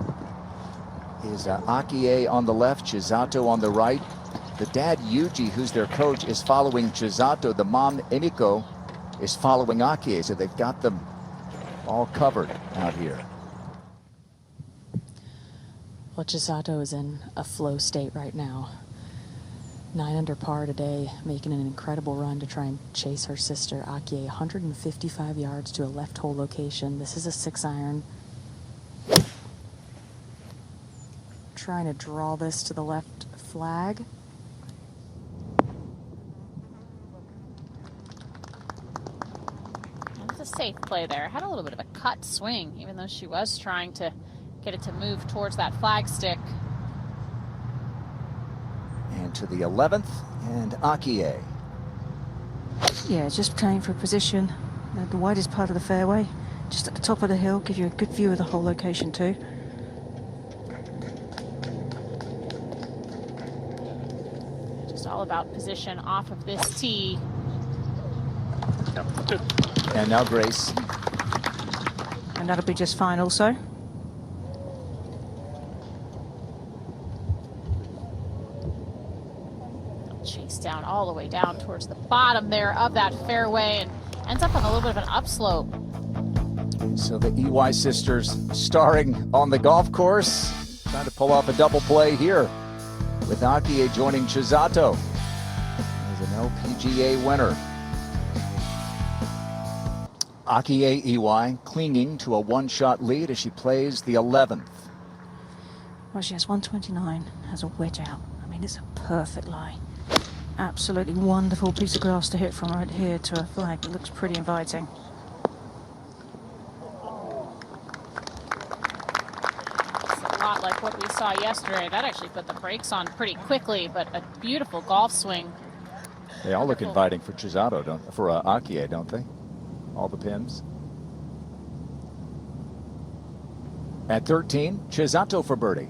is Akie on the left, Chisato on the right. The dad, Yuji, who's their coach, is following Chisato. The mom, Emiko, is following Akie. So they've got them all covered out here. Well, Chisato is in a flow state right now. 9 under par today, making an incredible run to try and chase her sister, Akie, 155 yards to a left hole location. This is a 6-iron. Trying to draw this to the left flag. That's a safe play there. Had a little bit of a cut swing, even though she was trying to get it to move towards that flag stick. And to the 11th, and Akie. Yeah, just playing for a position, the widest part of the fairway, just at the top of the hill, give you a good view of the whole location too. Just all about position off of this tee. And now Grace. And that'll be just fine also. Chase down all the way down towards the bottom there of that fairway and ends up on a little bit of an upslope. So the Iwai sisters starring on the golf course, trying to pull off a double play here with Akie joining Chisato as an LPGA winner. Akie Iwai clinging to a 1-shot lead as she plays the 11th. Well, she has 129, has a wedge out. I mean, it's a perfect lie. Absolutely wonderful piece of grass to hit from right here to a flag. It looks pretty inviting. It's a lot like what we saw yesterday. That actually put the brakes on pretty quickly, but a beautiful golf swing. They all look inviting for Chisato, for Akie, don't they? All the pins. At 13, Chisato for birdie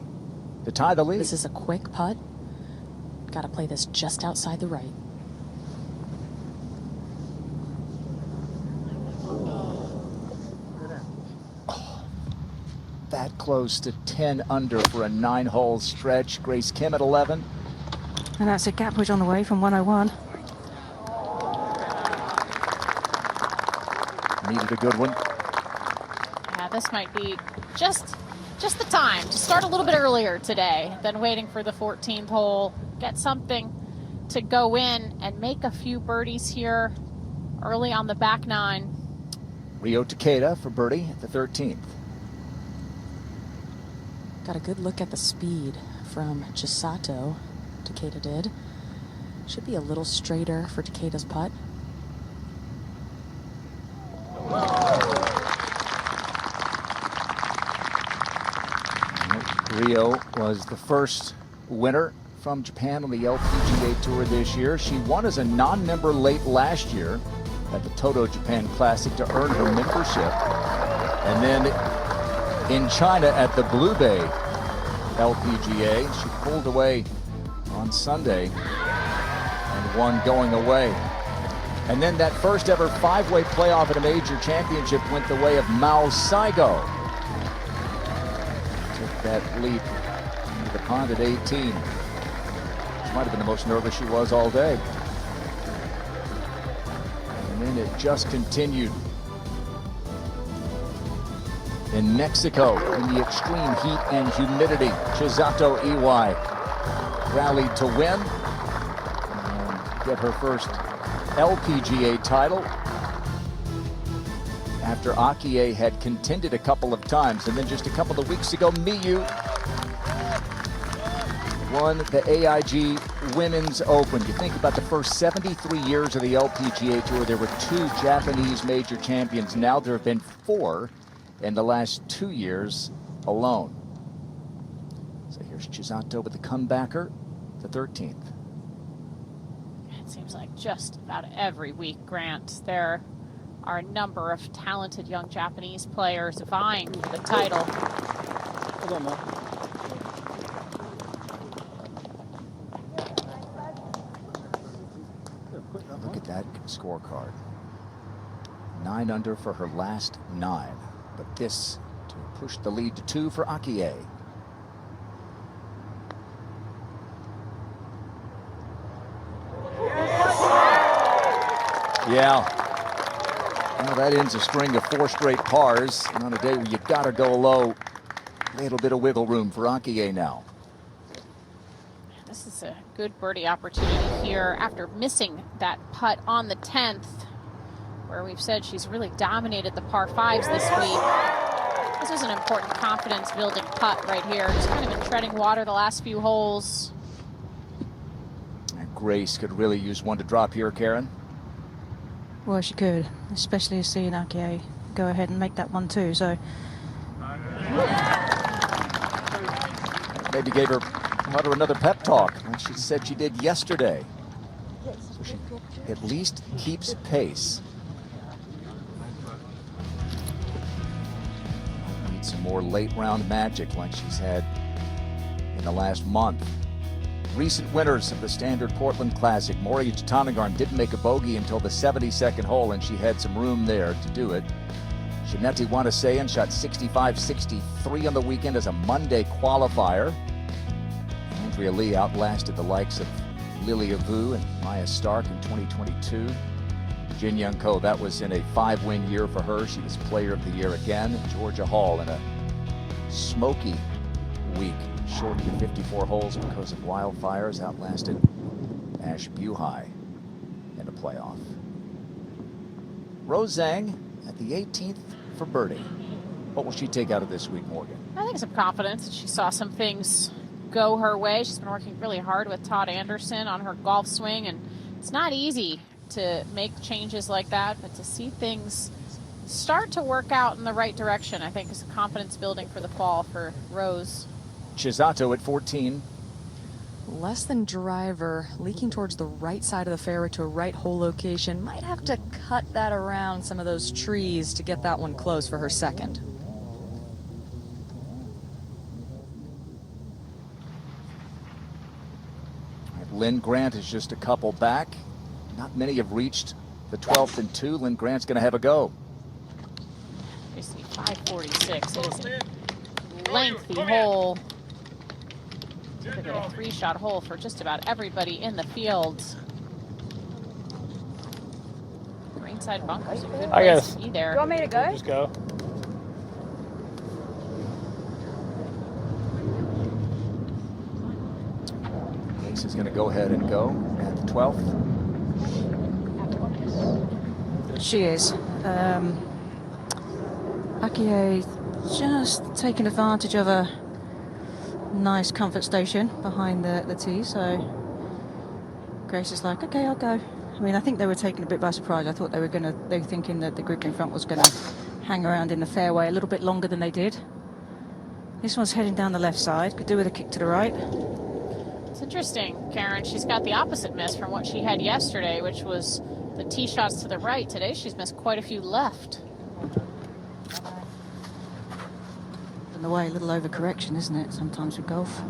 to tie the lead. This is a quick putt. Got to play this just outside the right. Oh, that close to 10 under for a 9-hole stretch. Grace Kim at 11. And that's a gap wedge on the way from 101. Needed a good one. Yeah, this might be just the time to start a little bit earlier today than waiting for the 14th hole. Get something to go in and make a few birdies here early on the back nine. Rio Takeda for birdie at the 13th. Got a good look at the speed from Chisato. Takeda did. Should be a little straighter for Takeda's putt. Rio was the first winner from Japan on the LPGA Tour this year. She won as a non-member late last year at the Toto Japan Classic to earn her membership. And then in China at the Blue Bay LPGA, she pulled away on Sunday and won going away. And then that first ever five-way playoff at a major championship went the way of Mao Saigo. Took that leap into the pond at 18. She might have been the most nervous she was all day. And then it just continued. In Mexico, in the extreme heat and humidity, Chisato Iwai rallied to win and get her first LPGA title after Akie had contended a couple of times. And then just a couple of weeks ago, Miyu won the AIG Women's Open. You think about the first 73 years of the LPGA Tour, there were 2 Japanese major champions. Now there have been 4 in the last 2 years alone. So here's Chisato with the comebacker, the 13th. It seems like just about every week, Grant, there are a number of talented young Japanese players vying for the title. Hold on, man. Look at that scorecard. 9 under for her last 9. But this to push the lead to 2 for Akie. Yeah. Well, that ends a string of 4 straight pars. And on a day where you gotta go low, a little bit of wiggle room for Akie now. This is a good birdie opportunity here after missing that putt on the 10th, where we've said she's really dominated the par 5s this week. This is an important confidence building putt right here. Just kind of been treading water the last few holes. And Grace could really use one to drop here, Karen. Well, she could, especially seeing Akie go ahead and make that one too. So maybe gave her another pep talk, like she said she did yesterday. So she at least keeps pace. Need some more late round magic like she's had in the last month. Recent winners of the Standard Portland Classic, Moriya Jitanagarn didn't make a bogey until the 72nd hole, and she had some room there to do it. Shineti Wanaseyan shot 65-63 on the weekend as a Monday qualifier. Andrea Lee outlasted the likes of Lilia Vu and Maya Stark in 2022. Jin Young Ko, that was in a 5-win year for her. She was Player of the Year again. Georgia Hall in a smoky week, shortened to 54 holes because of wildfires, outlasted Ash Buhai in a playoff. Rose Zhang at the 18th for birdie. What will she take out of this week, Morgan? I think some confidence. She saw some things go her way. She's been working really hard with Todd Anderson on her golf swing, and it's not easy to make changes like that, but to see things start to work out in the right direction, I think is confidence building for the fall for Rose. Chisato at 14. Less than driver, leaking towards the right side of the fairway to a right hole location. Might have to cut that around some of those trees to get that one close for her second. Lynn Grant is just a couple back. Not many have reached the 12th and 2. Lynn Grant's going to have a go. You see 546. It is a lengthy hole. Typically a 3-shot hole for just about everybody in the field. Greenside bunker's a good place to be there. You want me to go? Just go. Ace is going to go ahead and go at the 12th. She is. Akie just taking advantage of a nice comfort station behind the tee, so Grace is like, okay, I'll go. I mean, I think they were taken a bit by surprise. I thought they were thinking that the group in front was going to hang around in the fairway a little bit longer than they did. This one's heading down the left side, could do with a kick to the right. It's interesting, Karen. She's got the opposite miss from what she had yesterday, which was the tee shots to the right. Today she's missed quite a few left. In the way, a little overcorrection, isn't it, sometimes with golf?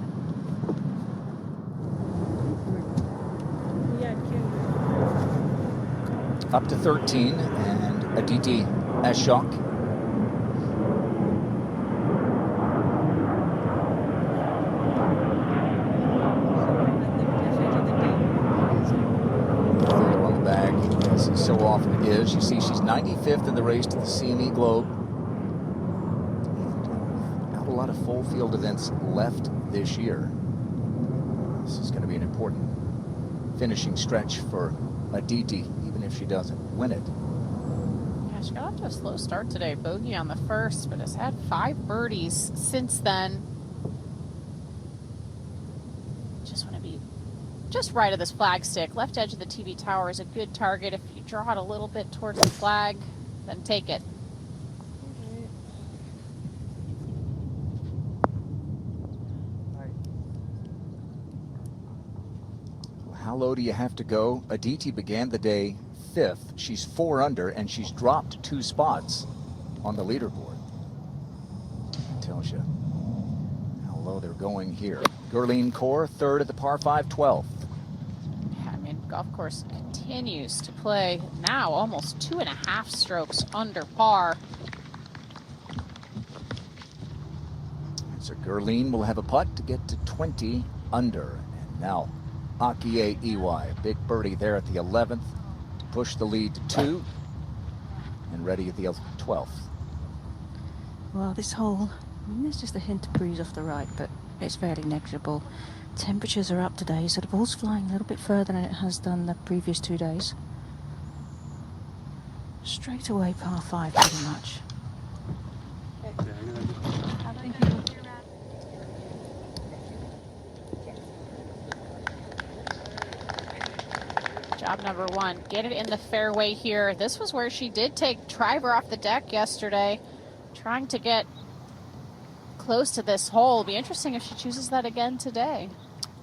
Up to 13, and Aditi Ashok. On the bag, as it so often is. You see she's 95th in the race to the CME Globe. Not a lot of full field events left this year. This is going to be an important finishing stretch for Aditi, even if she doesn't win it. Yeah, she got off to a slow start today. Bogey on the first, but has had 5 birdies since then. Just want to be just right of this flag stick. Left edge of the TV tower is a good target. If you draw it a little bit towards the flag, then take it. How low do you have to go? Aditi began the day 5th. She's 4 under, and she's dropped 2 spots on the leaderboard. That tells you how low they're going here. Gurleen Kaur, 3rd at the par 5, 12th. Yeah, I mean, golf course continues to play now almost 2.5 strokes under par. So Gurleen will have a putt to get to 20 under. And now Akie Iwai, a big birdie there at the 11th to push the lead to 2, and ready at the 12th. Well, this hole, I mean, there's just a hint of breeze off the right, but it's fairly negligible. Temperatures are up today, so the ball's flying a little bit further than it has done the previous 2 days. Straight away, par 5 pretty much. Job number 1, get it in the fairway here. This was where she did take driver off the deck yesterday, trying to get close to this hole. Be interesting if she chooses that again today.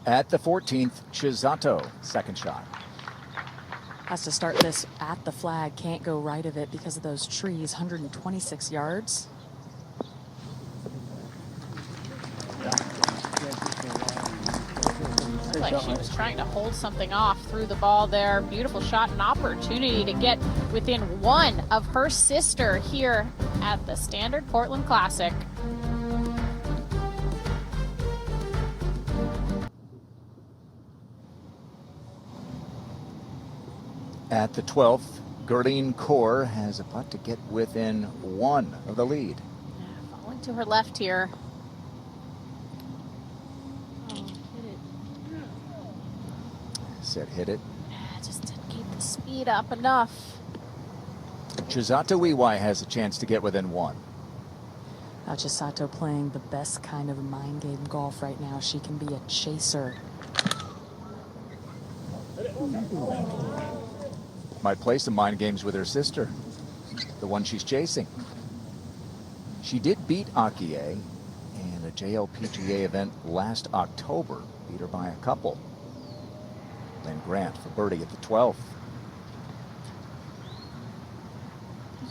At the 14th, Chisato, second shot. Has to start this at the flag, can't go right of it because of those trees. 126 yards. Looked like she was trying to hold something off through the ball there. Beautiful shot, an opportunity to get within 1 of her sister here at the Standard Portland Classic. At the 12th, Gurleen Kaur has a putt to get within 1 of the lead. Yeah, falling to her left here. Said hit it. Just didn't keep the speed up enough. Chisato Iwai has a chance to get within 1. Chisato playing the best kind of mind game golf right now. She can be a chaser. Might play some mind games with her sister, the one she's chasing. She did beat Akie in a JLPGA event last October. Beat her by a couple. Lynn Grant for birdie at the 12th.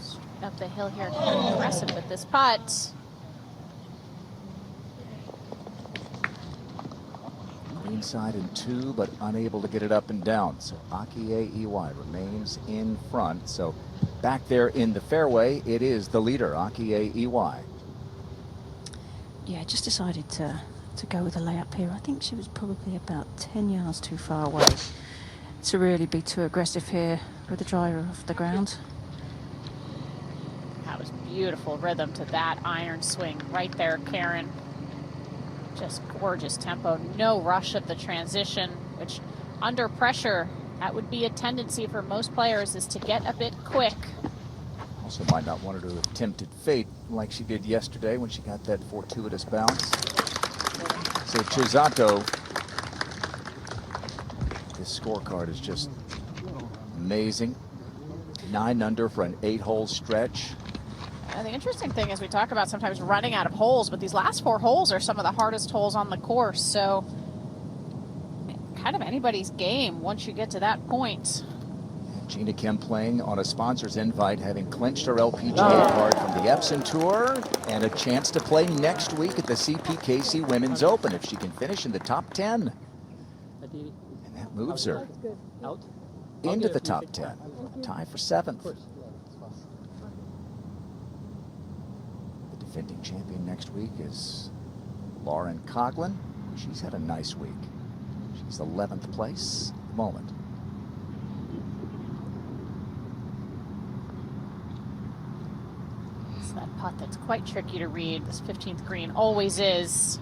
Straight up the hill here. Aggressive with this putt. Inside in 2, but unable to get it up and down. So Akie Iwai remains in front. So back there in the fairway, it is the leader, Akie Iwai. Yeah, just decided to to go with a layup here. I think she was probably about 10 yards too far away to really be too aggressive here with the driver off the ground. That was beautiful rhythm to that iron swing right there, Karen. Just gorgeous tempo, no rush of the transition, which under pressure, that would be a tendency for most players, is to get a bit quick. Also might not want her to have tempted fate like she did yesterday when she got that fortuitous bounce. So Chisato, this scorecard is just amazing. 9 under for an 8-hole stretch. The interesting thing is we talk about sometimes running out of holes, but these last 4 holes are some of the hardest holes on the course. So kind of anybody's game once you get to that point. Gina Kim playing on a sponsor's invite, having clinched her LPGA card from the Epson Tour, and a chance to play next week at the CPKC Women's Open if she can finish in the top 10. And that moves her into the top 10. Tie for 7th. The defending champion next week is Lauren Coughlin. She's had a nice week. She's 11th place at the moment. It's that putt that's quite tricky to read. This 15th green always is.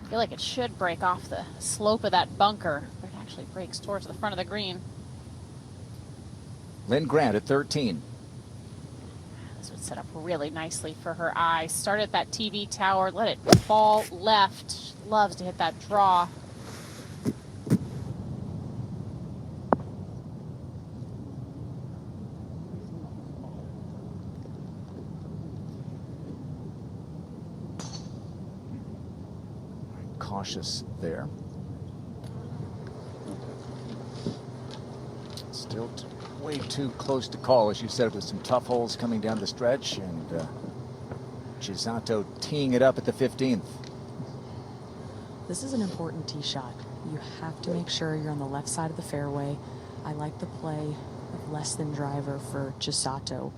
I feel like it should break off the slope of that bunker, but it actually breaks towards the front of the green. Lynn Grant at 13. This would set up really nicely for her eye. Start at that TV tower, let it fall left. She loves to hit that draw. Cautious there. Still way too close to call, as you said, with some tough holes coming down the stretch, and Chisato teeing it up at the 15th. This is an important tee shot. You have to make sure you're on the left side of the fairway. I like the play of less than driver for Chisato.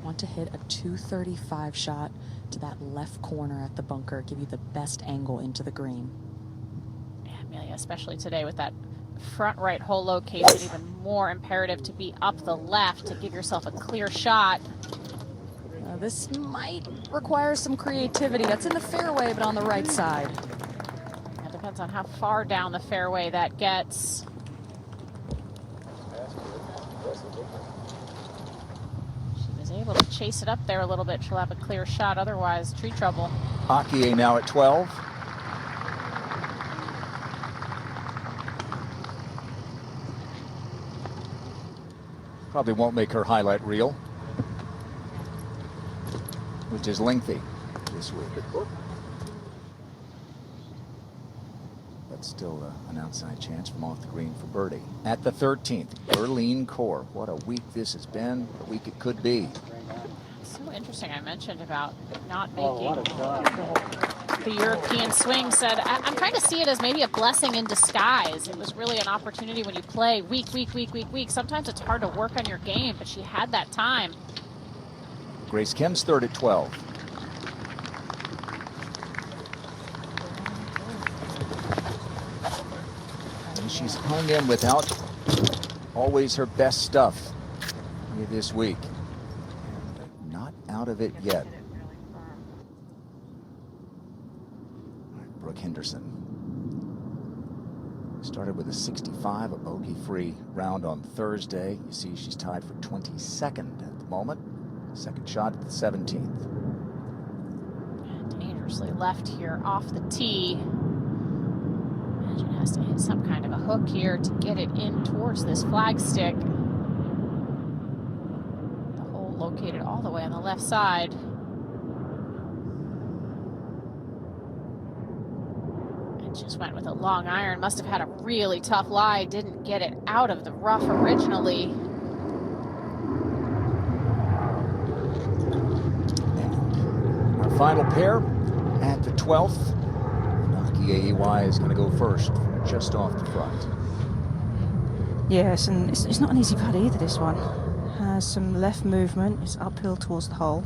Want to hit a 235 shot to that left corner at the bunker, give you the best angle into the green. Yeah, Amelia, especially today with that front right hole location, even more imperative to be up the left to give yourself a clear shot. This might require some creativity. That's in the fairway, but on the right side. It depends on how far down the fairway that gets. She was able to chase it up there a little bit. She'll have a clear shot, otherwise tree trouble. Akie now at 12. Probably won't make her highlight reel, which is lengthy this week. But still an outside chance from off the green for birdie. At the 13th, Berlin Core. What a week this has been, what a week it could be. So interesting, I mentioned about not making the European swing. Said, I'm trying to see it as maybe a blessing in disguise. It was really an opportunity when you play week. Sometimes it's hard to work on your game, but she had that time. Grace Kim's third at 12. And she's hung in without always her best stuff this week. And not out of it yet. Brooke Henderson started with a 65, a bogey-free round on Thursday. You see she's tied for 22nd at the moment. Second shot at the 17th. Dangerously left here off the tee. Imagine has to hit some kind of a hook here to get it in towards this flagstick. The hole located all the way on the left side. Just went with a long iron. Must have had a really tough lie. Didn't get it out of the rough originally. And our final pair at the 12th. Akie Iwai is going to go first, just off the front. Yes, and it's not an easy putt either, this one. Has some left movement. It's uphill towards the hole.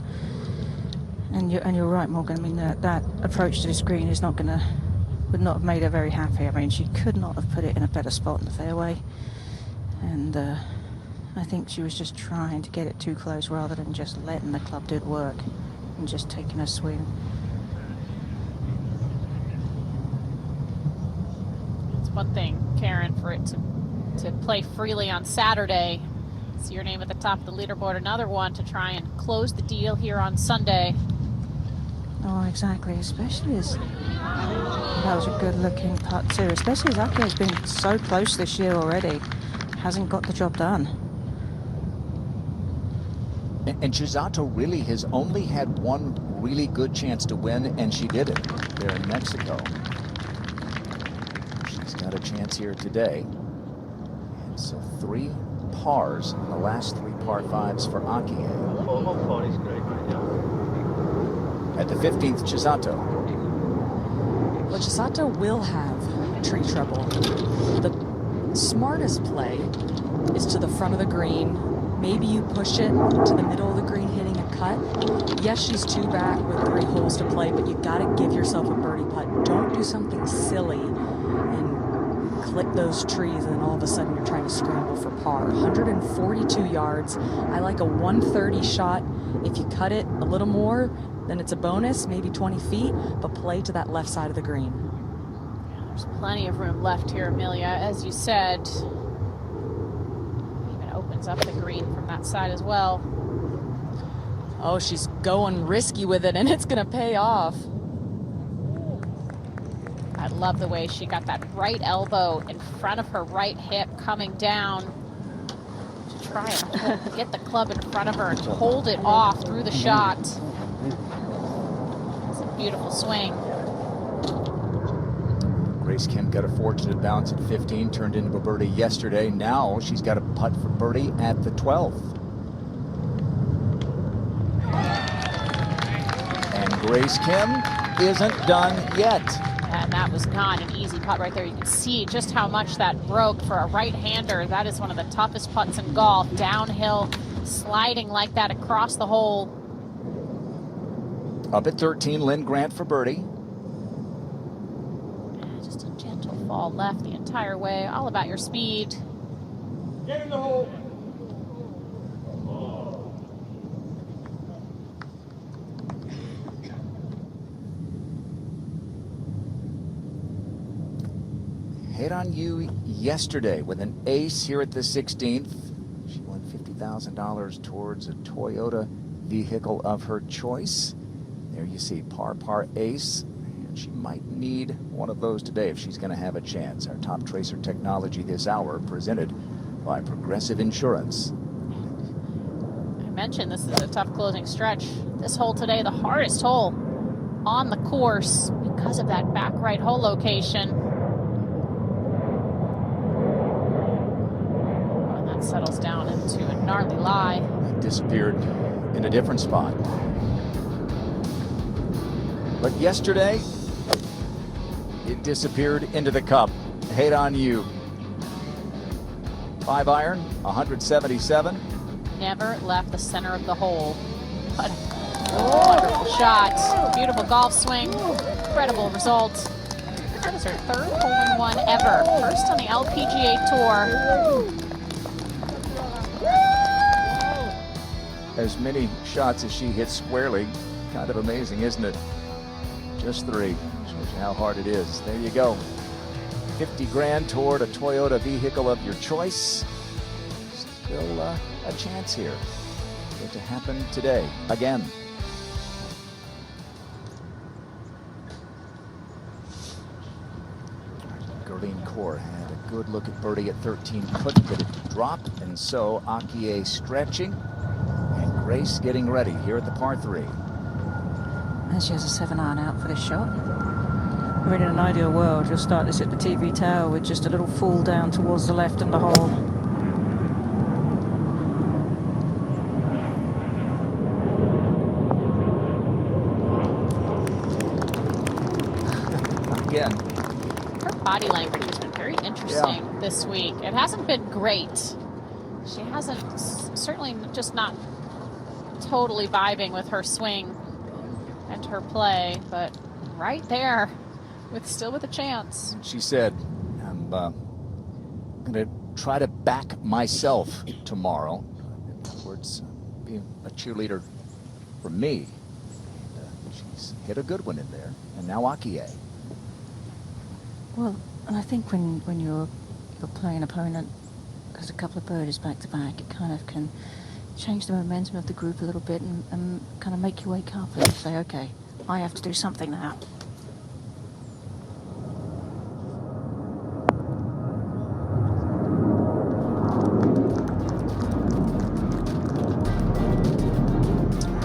And you're right, Morgan. I mean, that approach to this green is would not have made her very happy. I mean, she could not have put it in a better spot in the fairway. And I think she was just trying to get it too close rather than just letting the club do the work and just taking a swing. It's one thing, Karen, for it to play freely on Saturday. See your name at the top of the leaderboard. Another one to try and close the deal here on Sunday. Oh, exactly. Especially as that was a good-looking putt too. Especially as Aki has been so close this year already, hasn't got the job done. And Chisato really has only had one really good chance to win, and she did it there in Mexico. She's got a chance here today. And so 3 pars in the last 3 par 5s for Aki. At the 15th, Chisato. Well, Chisato will have tree trouble. The smartest play is to the front of the green. Maybe you push it to the middle of the green, hitting a cut. Yes, she's 2 back with 3 holes to play, but you got to give yourself a birdie putt. Don't do something silly and clip those trees, and then all of a sudden you're trying to scramble for par. 142 yards. I like a 130 shot. If you cut it a little more, then it's a bonus, maybe 20 feet, but play to that left side of the green. There's plenty of room left here, Amelia. As you said, even opens up the green from that side as well. Oh, she's going risky with it, and it's going to pay off. I love the way she got that right elbow in front of her right hip coming down to try and get the club in front of her and hold it off through the shot. It's a beautiful swing. Grace Kim got a fortunate bounce at 15, turned into a birdie yesterday. Now she's got a putt for birdie at the 12th. And Grace Kim isn't done yet. And that was not an easy putt right there. You can see just how much that broke for a right-hander. That is one of the toughest putts in golf. Downhill, sliding like that across the hole. Up at 13, Lynn Grant for birdie. Just a gentle fall left the entire way. All about your speed. Get in the hole. Hit on you yesterday with an ace here at the 16th. She won $50,000 towards a Toyota vehicle of her choice. There you see par ace, and she might need one of those today if she's going to have a chance. Our top tracer technology this hour presented by Progressive Insurance. I mentioned this is a tough closing stretch. This hole today, the hardest hole on the course because of that back right hole location. Settles down into a gnarly lie. It disappeared in a different spot. But yesterday, it disappeared into the cup. Hate on you. 5-iron, 177. Never left the center of the hole. What a wonderful shot. Beautiful golf swing. Incredible result. That is her 3rd hole-in-one ever. First on the LPGA Tour. As many shots as she hits squarely. Kind of amazing, isn't it? Just 3. Shows you how hard it is. There you go. 50 grand toward a Toyota vehicle of your choice. Still a chance here. Going to happen today again. Gerline Kaur had a good look at birdie at 13. Couldn't get it to drop, and so Akie stretching. And Grace getting ready here at the par 3. And she has a 7-iron out for this shot. I mean, in an ideal world, you'll start this at the TV tower with just a little fall down towards the left in the hole. Again. Her body language has been very interesting this week. It hasn't been great. She hasn't, certainly just not totally vibing with her swing. and her play, but right there, still with a chance. She said, I'm going to try to back myself tomorrow. In other words, being a cheerleader for me. She's hit a good one in there. And now Akie. Well, and I think when you're playing an opponent has a couple of birdies back to back, it kind of can change the momentum of the group a little bit and kind of make you wake up and say, okay, I have to do something now.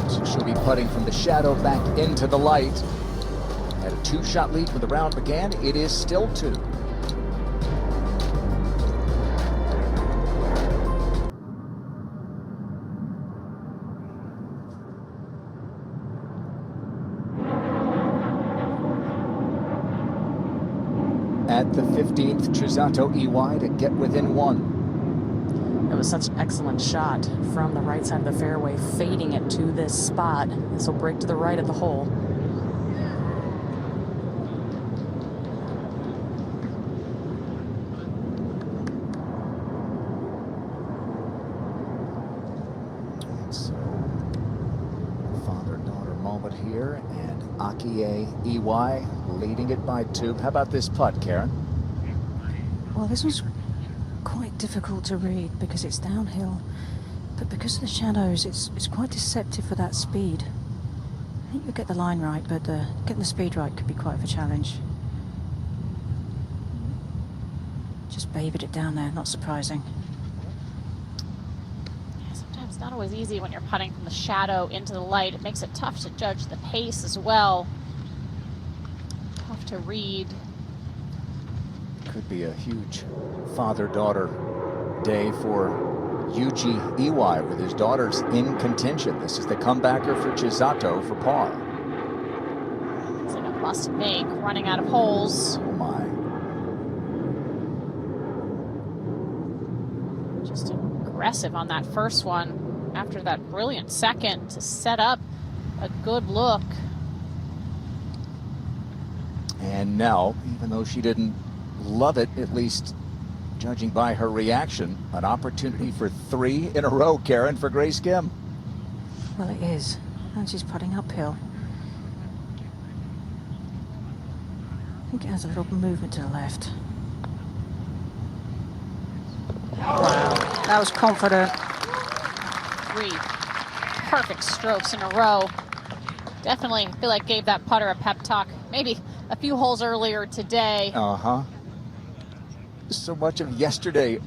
So she'll be putting from the shadow back into the light. Had a 2-shot lead when the round began. It is still 2. At the 15th, Chisato Iwai to get within 1. It was such an excellent shot from the right side of the fairway, fading it to this spot. This will break to the right of the hole. So, father-daughter moment here, and Akie Iwai leading it by 2. How about this putt, Karen? Well, this was quite difficult to read because it's downhill, but because of the shadows, it's quite deceptive for that speed. I think you'll get the line right, but getting the speed right could be quite of a challenge. Just babied it down there, not surprising. Yeah, sometimes not always easy when you're putting from the shadow into the light. It makes it tough to judge the pace as well. Tough to read. Could be a huge father-daughter day for Yuji Iwai with his daughters in contention. This is the comebacker for Chisato for par. It's like a must make, running out of holes. Oh my. Just aggressive on that first one after that brilliant second to set up a good look. And now, even though she didn't love it, at least judging by her reaction, an opportunity for 3 in a row, Karen, for Grace Kim. Well, it is, and she's putting uphill. I think it has a little movement to the left. Wow, that was confident. 3 perfect strokes in a row. Definitely feel like gave that putter a pep talk. Maybe a few holes earlier today. So much of yesterday,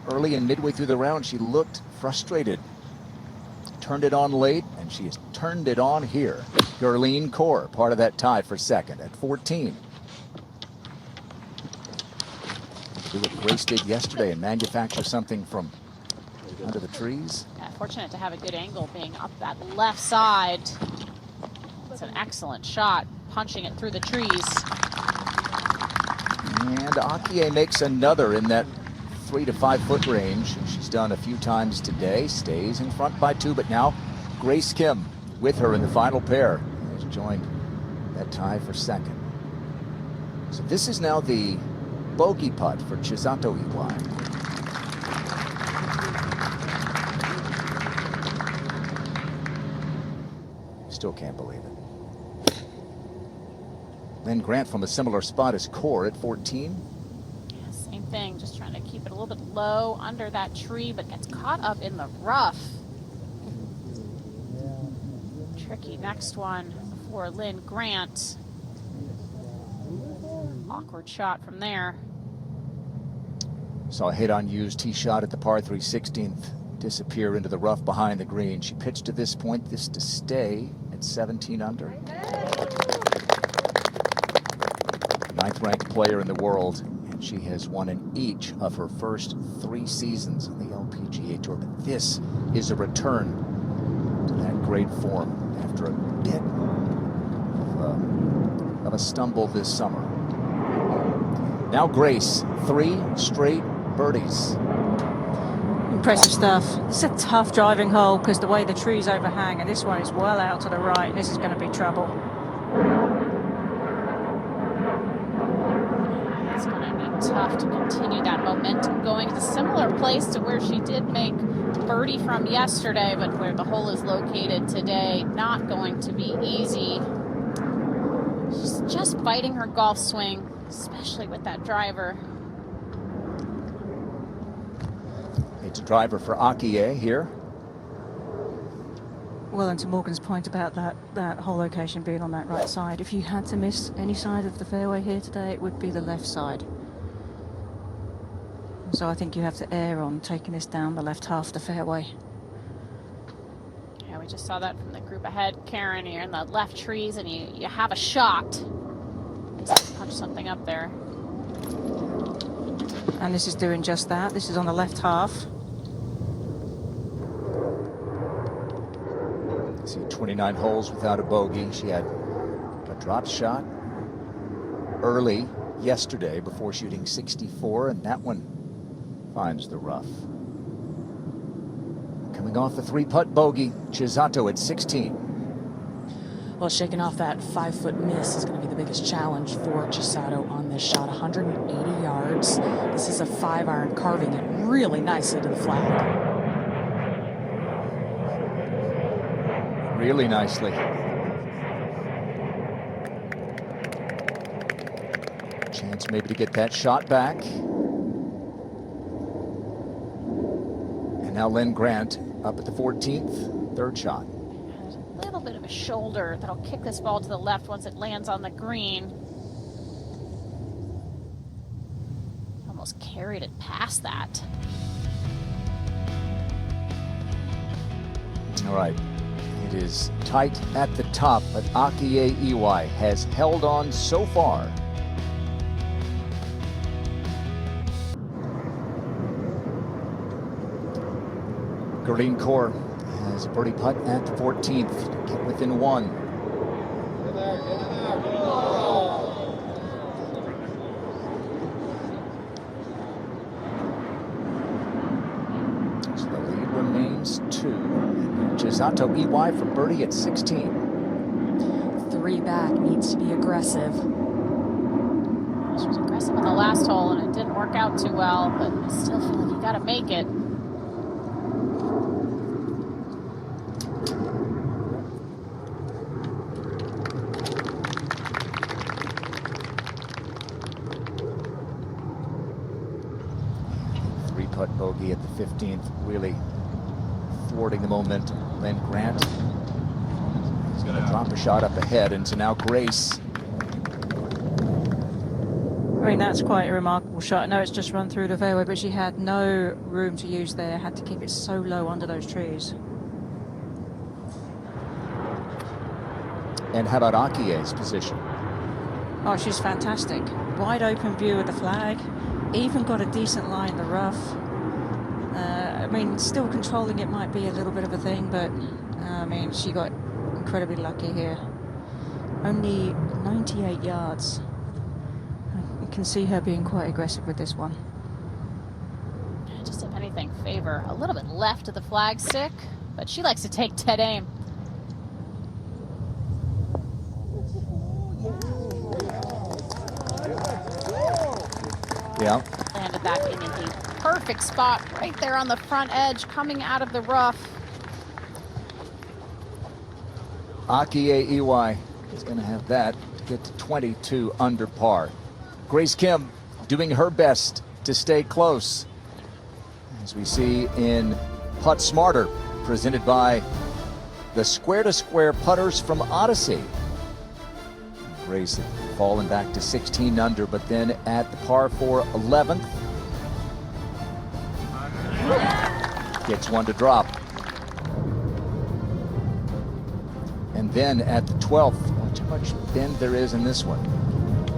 early and midway through the round, she looked frustrated. Turned it on late, and she has turned it on here. Gerline Kaur, part of that tie for second at 14. Do what Grace did yesterday and manufacture something from under the trees. Yeah, fortunate to have a good angle being up that left side. It's an excellent shot, punching it through the trees. And Akie makes another in that 3 to 5 foot range. She's done a few times today. Stays in front by 2, but now Grace Kim with her in the final pair has joined that tie for second. So this is now the bogey putt for Chisato Iwai. Still can't believe it. Lynn Grant from a similar spot as Kaur at 14. Yeah, same thing, just trying to keep it a little bit low under that tree, but gets caught up in the rough. Tricky next one for Lynn Grant. Awkward shot from there. Saw a hit on used tee shot at the par 3 16th disappear into the rough behind the green. She pitched to this point, this to stay at 17 under. 9th ranked player in the world, and she has won in each of her first 3 seasons on the LPGA Tour. But this is a return to that great form after a bit of a stumble this summer. Now Grace, 3 straight birdies. Impressive stuff. It's a tough driving hole because the way the trees overhang, and this one is well out to the right. This is going to be trouble. It's going to be tough to continue that momentum going. It's a similar place to where she did make birdie from yesterday, but where the hole is located today, not going to be easy. She's just fighting her golf swing, especially with that driver. It's a driver for Akie here. Well, and to Morgan's point about that hole location being on that right side, if you had to miss any side of the fairway here today, it would be the left side. So I think you have to err on taking this down the left half of the fairway. Yeah, we just saw that from the group ahead. Karen, you're in the left trees and you have a shot. Punch something up there. And this is doing just that. This is on the left half. See, 29 holes without a bogey. She had a drop shot early yesterday before shooting 64, and that one finds the rough. Coming off the 3-putt bogey, Chisato at 16. Well, shaking off that 5-foot miss is going to be the biggest challenge for Chisato on this shot. 180 yards. This is a 5-iron, carving it really nicely to the flag. Really nicely. Chance maybe to get that shot back. And now Lynn Grant up at the 14th, third shot. A little bit of a shoulder that'll kick this ball to the left once it lands on the green. Almost carried it past that. All right. It is tight at the top, but Akie Iwai has held on so far. Gurleen Kaur has a birdie putt at the 14th to get within one. Get in there, get in there, get in there. So the lead remains 2. Chisato Iwai for birdie at 16. 3 back, needs to be aggressive. She was aggressive on the last hole and it didn't work out too well, but I still feel like you gotta make it. Three-putt bogey at the 15th, really thwarting the momentum. Lynn Grant is going to drop a shot up ahead, and so now Grace. I mean, that's quite a remarkable shot. I know it's just run through the fairway, but she had no room to use there. Had to keep it so low under those trees. And how about Akie's position? Oh, she's fantastic. Wide open view of the flag. Even got a decent lie in the rough. I mean, still controlling it might be a little bit of a thing, but I mean, she got incredibly lucky here. Only 98 yards. You can see her being quite aggressive with this one. Just if anything, favor a little bit left of the flag stick, but she likes to take dead aim. Yeah. Landed that in the perfect spot right there on the front edge coming out of the rough. Akie Iwai is going to have that to get to 22 under par. Grace Kim doing her best to stay close. As we see in Putt Smarter, presented by the Square to Square putters from Odyssey. Grace had fallen back to 16 under, but then at the par 4 11th, gets one to drop. And then at the 12th, watch how much bend there is in this one.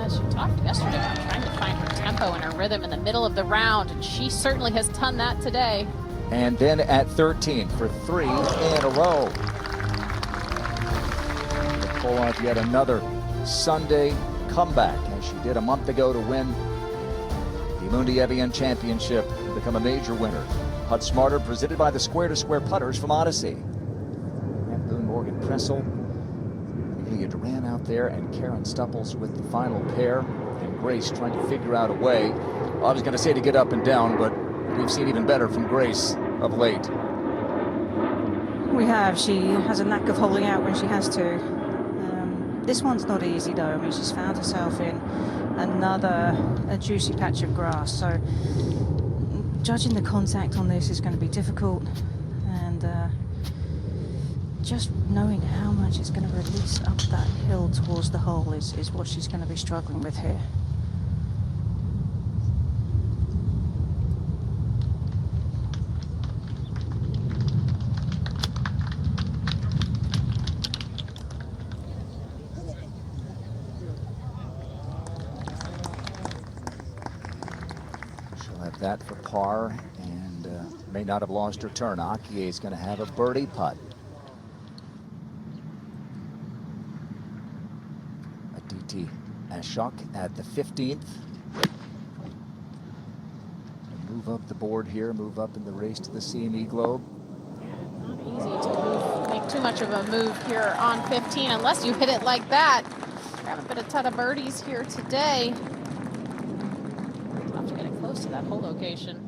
As she talked yesterday about trying to find her tempo and her rhythm in the middle of the round, and she certainly has done that today. And then at 13 for 3 in a row. To pull off yet another Sunday comeback, as she did a month ago to win the Amundi Evian Championship and become a major winner. Putt Smarter, presented by the Square to Square putters from Odyssey. And Boone, Morgan Pressel, Amelia Duran out there, and Karen Stupples with the final pair. And Grace trying to figure out a way. I was going to say to get up and down, but we've seen even better from Grace of late. We have. She has a knack of holding out when she has to. This one's not easy though. I mean, she's found herself in a juicy patch of grass. So judging the contact on this is going to be difficult, and just knowing how much it's going to release up that hill towards the hole is what she's going to be struggling with here. That for par, and may not have lost her turn. Akie is going to have a birdie putt. Aditi Ashok at the 15th. Move up the board here, move up in the race to the CME Globe. Not easy to make too much of a move here on 15 unless you hit it like that. Haven't been a ton of birdies here today. Close to that hole location.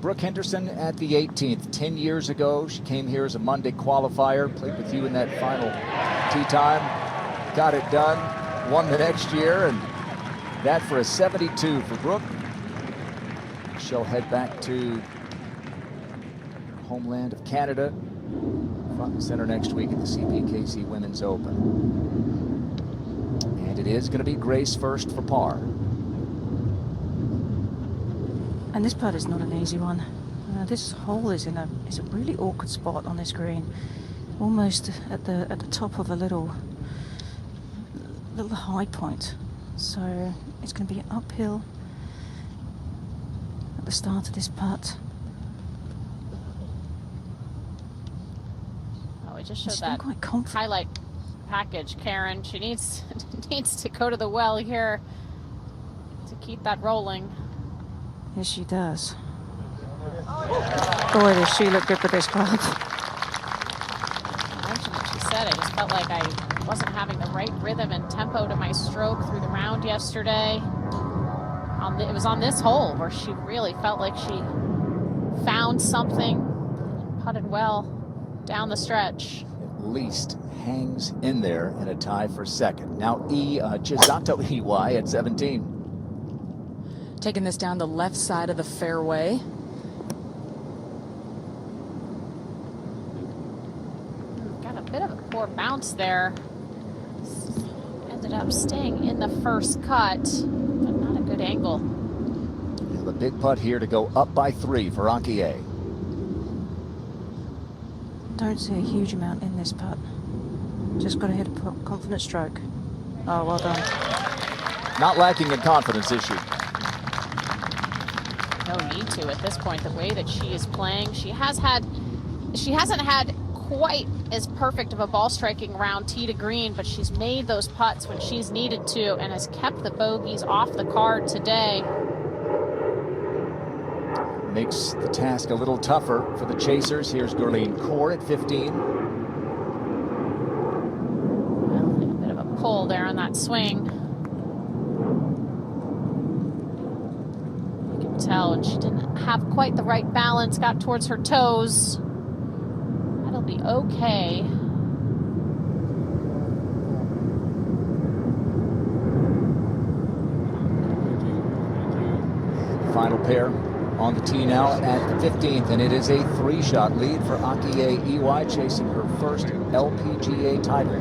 Brooke Henderson at the 18th. 10 years ago, she came here as a Monday qualifier, played with you in that final tee time, got it done, won the next year, and that for a 72 for Brooke. She'll head back to homeland of Canada, front and center next week at the CPKC Women's Open. And it is going to be Grace first for par. And this putt is not an easy one. This hole is in a really awkward spot on this green, almost at the top of a little high point. So it's going to be uphill at the start of this putt. Oh, we just showed She's that quite confident. highlight package, Karen. She needs to go to the well here to keep that rolling. Yes, she does. Boy, does she look good with this club. I mentioned what she said. I just felt like I wasn't having the right rhythm and tempo to my stroke through the round yesterday. It was on this hole where she really felt like she found something and putted well down the stretch. At least hangs in there in a tie for second. Now Chisato Iwai at 17. Taking this down the left side of the fairway. Got a bit of a poor bounce there. Ended up staying in the first cut, but not a good angle. The big putt here to go up by 3 for Akie. Don't see a huge amount in this putt. Just got to hit a confident stroke. Oh, well done. Not lacking in confidence, is she? No need to at this point. The way that she is playing, she hasn't had quite as perfect of a ball striking round tee to green, but she's made those putts when she's needed to and has kept the bogeys off the card today. Makes the task a little tougher for the chasers. Here's Gurleen Kaur at 15. Well, a bit of a pull there on that swing. You can tell, and she didn't have quite the right balance, got towards her toes. That'll be okay. Final pair on the tee now at the 15th, and it is a 3-shot lead for Akie Iwai, chasing her first LPGA title.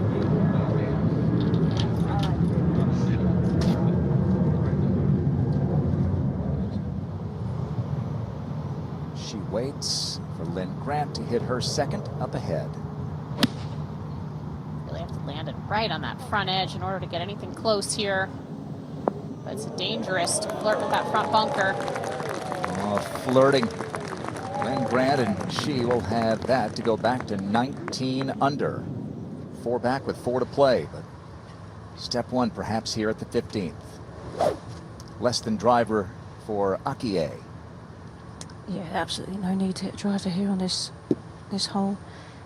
She waits for Lynn Grant to hit her second up ahead. Really have to land it right on that front edge in order to get anything close here. But it's dangerous to flirt with that front bunker. Flirting. Lynn Grant and she will have that to go back to 19 under. 4 back with 4 to play, but step 1 perhaps here at the 15th. Less than driver for Akie. Yeah, absolutely no need to hit driver here on this hole.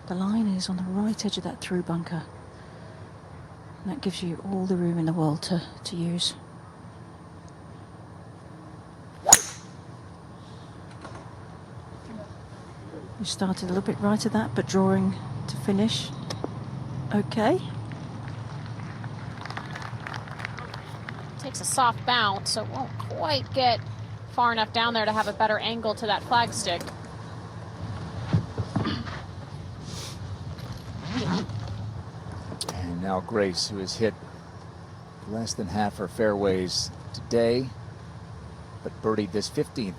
The line is on the right edge of that through bunker. And that gives you all the room in the world to use. We started a little bit right of that, but drawing to finish. Okay. Takes a soft bounce, so it won't quite get far enough down there to have a better angle to that flagstick. And now Grace, who has hit less than half her fairways today, but birdied this 15th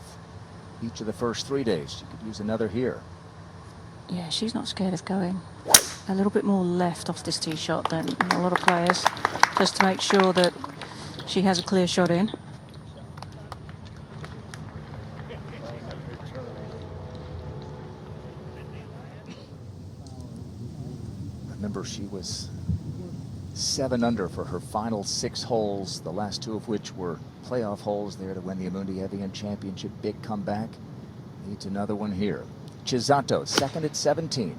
each of the first 3 days. She could use another here. Yeah, she's not scared of going a little bit more left off this tee shot than a lot of players, just to make sure that she has a clear shot in. Remember, she was 7 under for her final 6 holes, the last 2 of which were playoff holes there to win the Amundi Evian Championship. Big comeback. Needs another one here. Chisato, second at 17.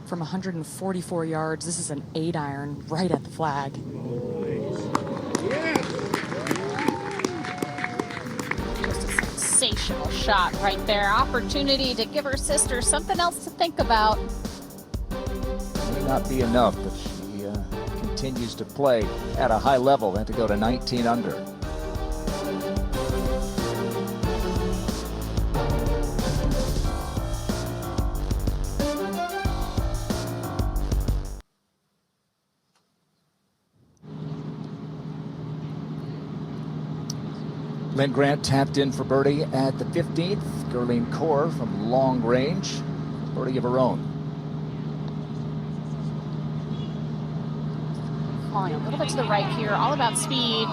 From 144 yards, this is an 8-iron right at the flag. Just a sensational shot right there. Opportunity to give her sister something else to think about. May not be enough, but she continues to play at a high level and to go to 19 under. Lynn Grant tapped in for birdie at the 15th. Gerline Kaur from long range, birdie of her own. Falling a little bit to the right here, all about speed.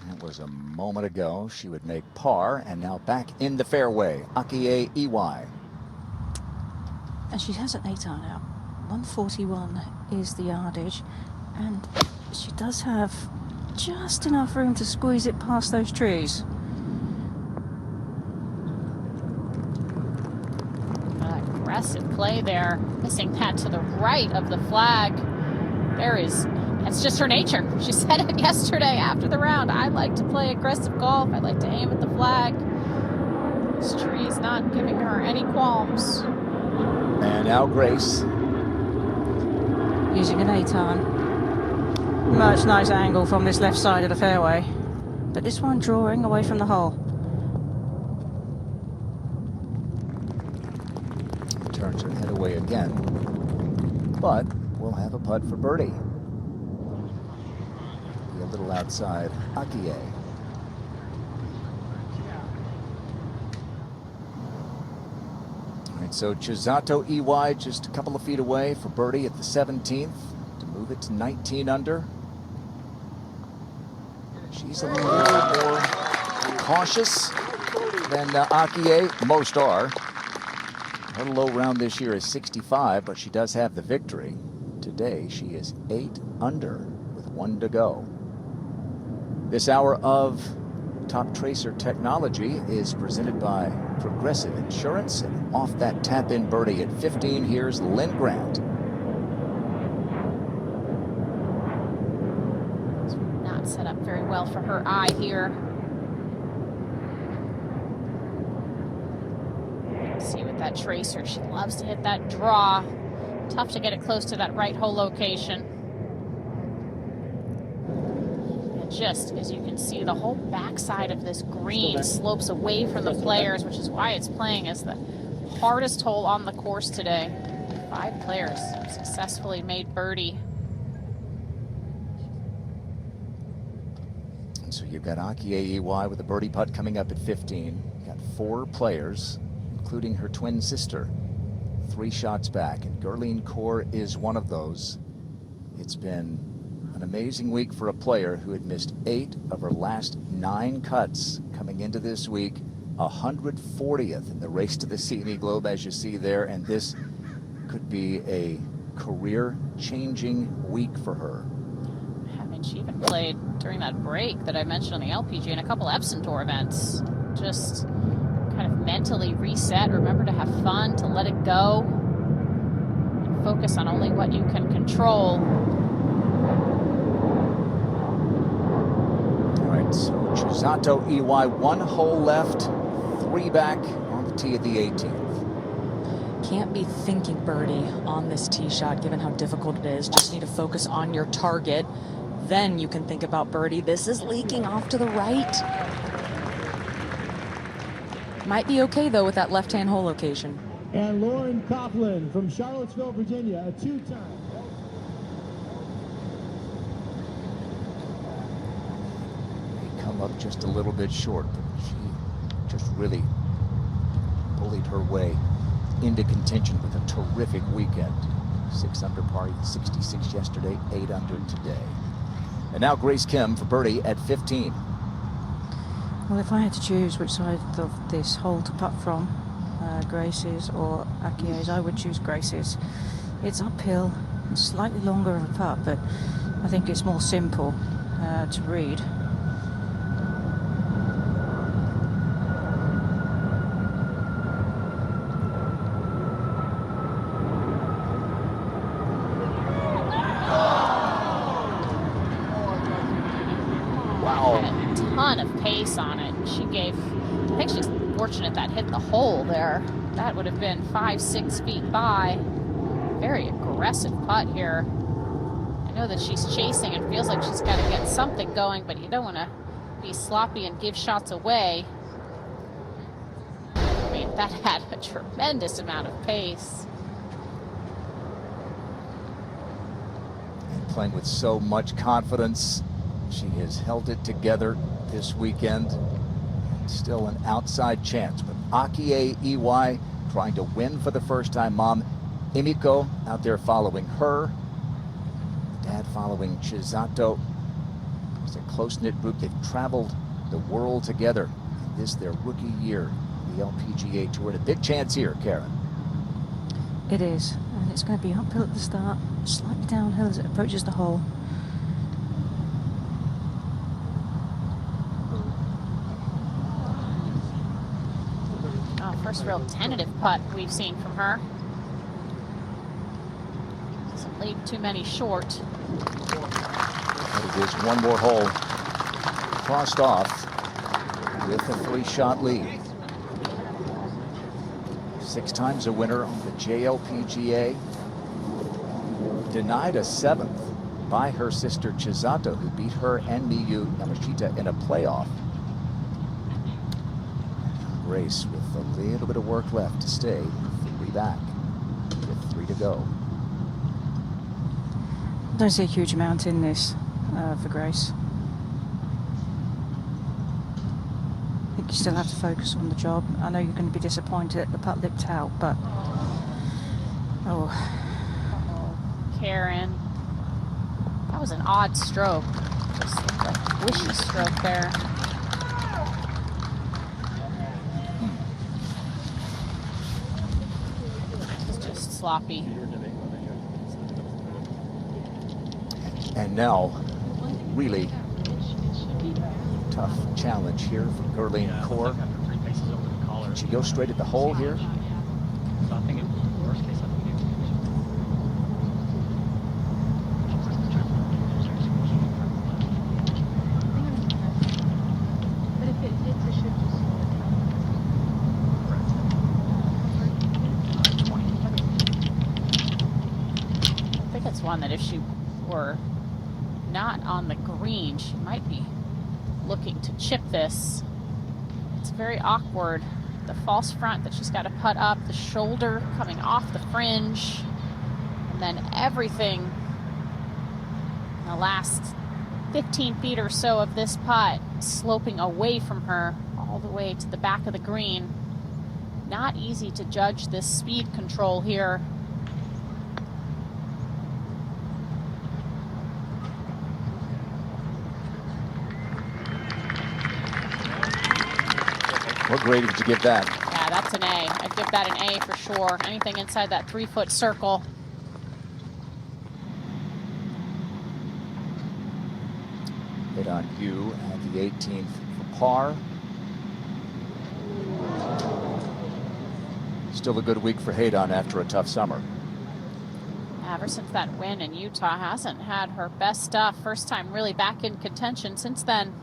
That was a moment ago. She would make par, and now back in the fairway. Akie Iwai. And she has an 8-iron out. 141 is the yardage, and she does have just enough room to squeeze it past those trees. Aggressive play there, missing that to the right of the flag. That's just her nature. She said it yesterday after the round. I like to play aggressive golf. I like to aim at the flag. This tree is not giving her any qualms. And now Grace. Using an 8-iron. Much nice angle from this left side of the fairway. But this one drawing away from the hole. Turns her head away again. But we'll have a putt for birdie. Be a little outside Akie. All right, so Chisato Iwai just a couple of feet away for birdie at the 17th to move it to 19 under. She's a little more cautious than Akie. Most are. Her low round this year is 65, but she does have the victory. Today, she is 8 under with 1 to go. This hour of Top Tracer Technology is presented by Progressive Insurance. And off that tap-in birdie at 15, here's Lynn Grant. Not set up very well for her eye here. See with that tracer, she loves to hit that draw. Tough to get it close to that right hole location. And just as you can see, the whole backside of this green slopes away from the players, which is why it's playing as the hardest hole on the course today. 5 players successfully made birdie. And so you've got Akie Iwai with a birdie putt coming up at 15. You've got 4 players, including her twin sister, 3 shots back, and Gerline Kaur is one of those. It's been an amazing week for a player who had missed 8 of her last 9 cuts coming into this week. 140th in the race to the CME Globe, as you see there, and this could be a career-changing week for her. Having mean, she even played during that break that I mentioned on the LPGA and a couple Epson Tour events. Just kind of mentally reset, remember to have fun, to let it go, and focus on only what you can control. All right, so Chisato, Iwai, 1 hole left, 3 back on the tee of the 18th. Can't be thinking birdie on this tee shot given how difficult it is. Just need to focus on your target. Then you can think about birdie. This is leaking off to the right. Might be okay though with that left-hand hole location. And Lauren Coughlin from Charlottesville, Virginia, a 2-time. They come up just a little bit short, but she just really bullied her way into contention with a terrific weekend. 6 under par, 66 yesterday, 8 under today. And now Grace Kim for birdie at 15. Well, if I had to choose which side of this hole to putt from, Grace's or Akia's, I would choose Grace's. It's uphill, it's slightly longer of a putt, but I think it's more simple to read. On it. She gave, I think she's fortunate that hit the hole there. That would have been 5-6 feet by. Very aggressive putt here. I know that she's chasing and feels like she's got to get something going, but you don't want to be sloppy and give shots away. I mean, that had a tremendous amount of pace. And playing with so much confidence, she has held it together this weekend. Still an outside chance, but Akie Iwai trying to win for the first time. Mom Emiko out there following her. Dad following Chisato. It's a close-knit group. They've traveled the world together in this their rookie year, the LPGA Tour. A big chance here, Karen. It is, and it's going to be uphill at the start, slightly downhill as it approaches the hole. First real tentative putt we've seen from her. Doesn't leave too many short. It is one more hole crossed off with a 3-shot lead. 6 times a winner on the JLPGA. Denied a 7th by her sister Chisato, who beat her and Miyu Yamashita in a playoff. Grace with a little bit of work left to stay 3 back with 3 to go. Don't see a huge amount in this for Grace. I think you still have to focus on the job. I know you're going to be disappointed that the putt lipped out, but Karen, that was an odd stroke. Just a wishy stroke there. Sloppy. And now, really tough challenge here for Gerline Kaur. Can she go straight at the hole here? So I think in worst case, I think one that if she were not on the green, she might be looking to chip this. It's very awkward. The false front that she's got to putt up, the shoulder coming off the fringe, and then everything in the last 15 feet or so of this putt sloping away from her all the way to the back of the green. Not easy to judge this speed control here. What grade would you give that? Yeah, that's an A. I'd give that an A for sure. Anything inside that 3-foot circle. Hit on you at the 18th for par. Still a good week for Hayden after a tough summer. Ever since that win in Utah, hasn't had her best stuff. First time really back in contention since then.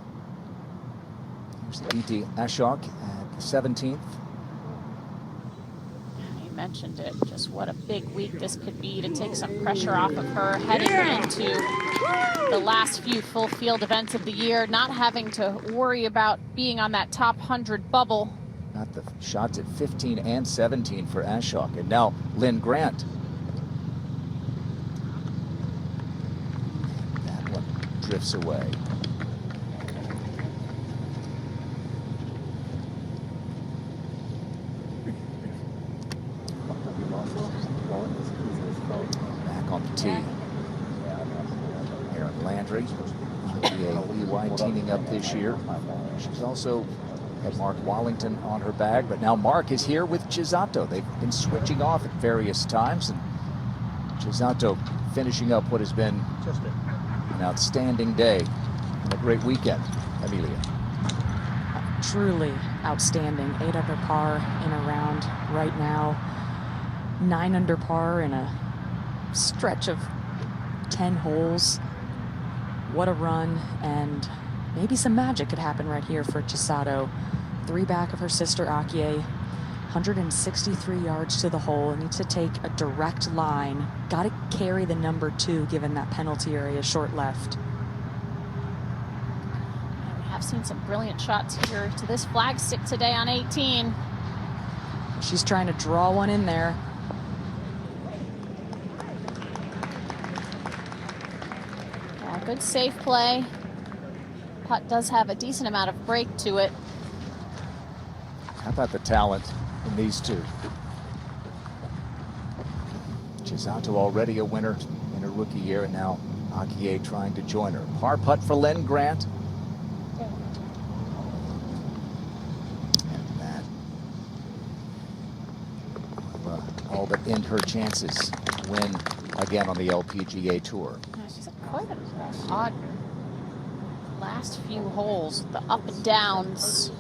Here's E.T. Ashok at the 17th. You mentioned it, just what a big week this could be to take some pressure off of her heading into the last few full field events of the year, not having to worry about being on that top 100 bubble. Got the shots at 15 and 17 for Ashok. And now Lynn Grant. That one drifts away. Back on the tee. Aaron Landry, Iwai teaming up this year. She's also had Mark Wallington on her bag, but now Mark is here with Chisato. They've been switching off at various times, and Chisato finishing up what has been an outstanding day and a great weekend. Amelia. Truly outstanding. 8 under par in a round right now. 9 under par in a stretch of 10 holes. What a run, and maybe some magic could happen right here for Chisato. 3 back of her sister Akie. 163 yards to the hole. Needs to take a direct line. Got to carry the number 2 given that penalty area short left. And we have seen some brilliant shots here to this flag stick today on 18. She's trying to draw one in there. Yeah, good safe play. Putt does have a decent amount of break to it. How about the talent in these two? Chisato already a winner in her rookie year, and now Akie trying to join her. Par putt for Lynn Grant. And that will all but end her chances to win again on the LPGA Tour. Yeah, she's had quite an odd last few holes, the up and downs.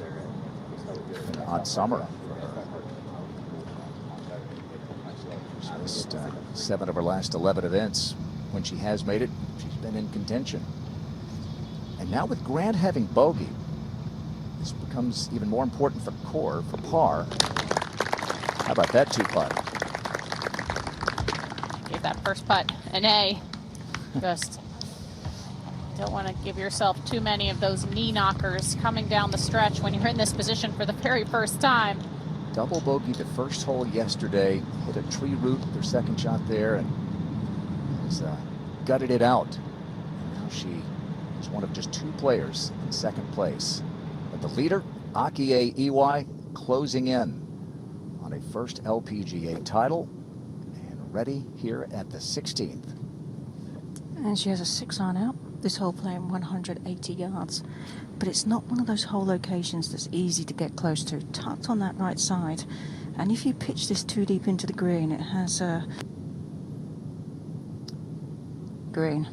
An odd summer. She's missed 7 of her last 11 events. When she has made it, she's been in contention. And now with Grant having bogey, this becomes even more important for par. How about that 2-putt? Gave that first putt an A. Just don't want to give yourself too many of those knee knockers coming down the stretch when you're in this position for the very first time. Double bogey the first hole yesterday, hit a tree root with her second shot there, and has gutted it out. And now she is one of just 2 players in second place. But the leader, Akie Iwai, closing in on a first LPGA title and ready here at the 16th. And she has a 6-iron out. This hole playing 180 yards, but it's not one of those hole locations that's easy to get close to. Tucked on that right side, and if you pitch this too deep into the green, it has a green.